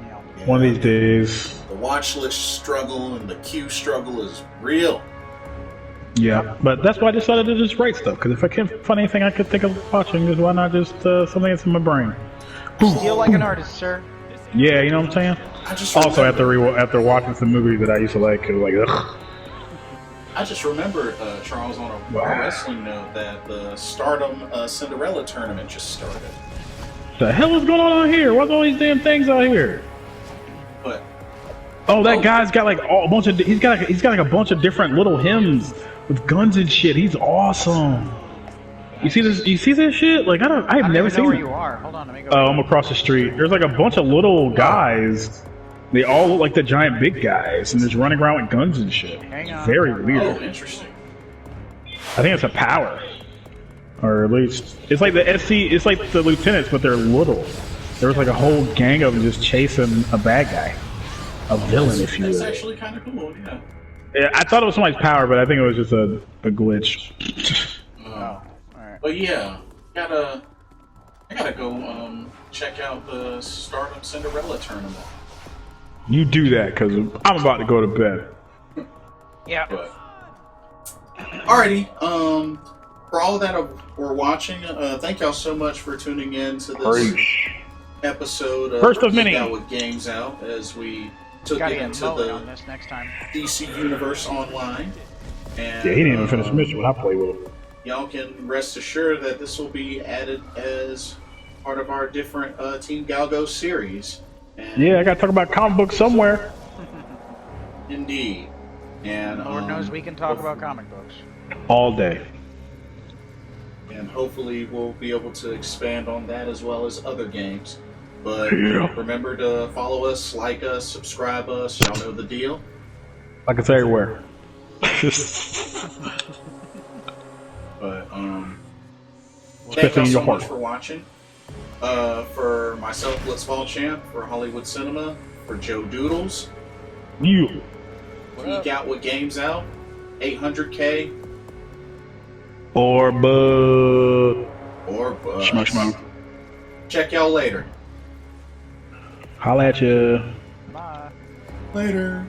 Yeah. One of these days. The watch list struggle and the queue struggle is real. Yeah, but that's why I decided to just write stuff. Because if I can't find anything I could think of watching, just why not just something that's in my brain? Steal like an artist, sir. Yeah, you know what I'm saying. I just Also, remember, after watching some movies that I used to like, it was like, ugh. I just remembered, Charles, on a wrestling note, that the Stardom Cinderella tournament just started. The hell is going on here? What's all these damn things out here? But oh, that guy's got like a bunch of. He's got like a bunch of different little hymns with guns and shit. He's awesome. You see this? You see this shit? Like I've never seen. Where you are? Hold on, let me go. Oh, I'm across the street. There's like a bunch of little guys. They all look like the giant big guys, and they're just running around with guns and shit. Hang on. Very weird. oh, interesting. I think it's a power, or at least it's like the SC. It's like the lieutenants, but they're little. There was like a whole gang of them just chasing a bad guy, a villain, if you will. That's actually kind of cool. Yeah. Yeah, I thought it was somebody's power, but I think it was just a glitch. All right. But yeah, I gotta go check out the Stardom Cinderella tournament. You do that, because I'm about to go to bed. Yeah. But alrighty, for all that we're watching, thank y'all so much for tuning in to this episode of First of Geek many. Out with Games Out as we took Gotta it get into Mullen on the this next time. DC Universe Online. And, Yeah, he didn't even finish the mission when I played with him. y'all can rest assured that this will be added as part of our different Team Galgo series. And Yeah, I gotta talk about comic books somewhere. indeed. And Lord knows we can talk about comic books. All day. and hopefully we'll be able to expand on that as well as other games. But Yeah. remember to follow us, like us, subscribe us. Y'all know the deal. Like it's everywhere. But thank Especially y'all in so your much heart. for watching. For myself, Blitzball Champ, for Hollywood Cinema, for Joe Doodles, You. Geek Out with Games Out, 800K, Or bud. or Smoke, smoke. Check y'all later. Holla at ya. Bye. Later.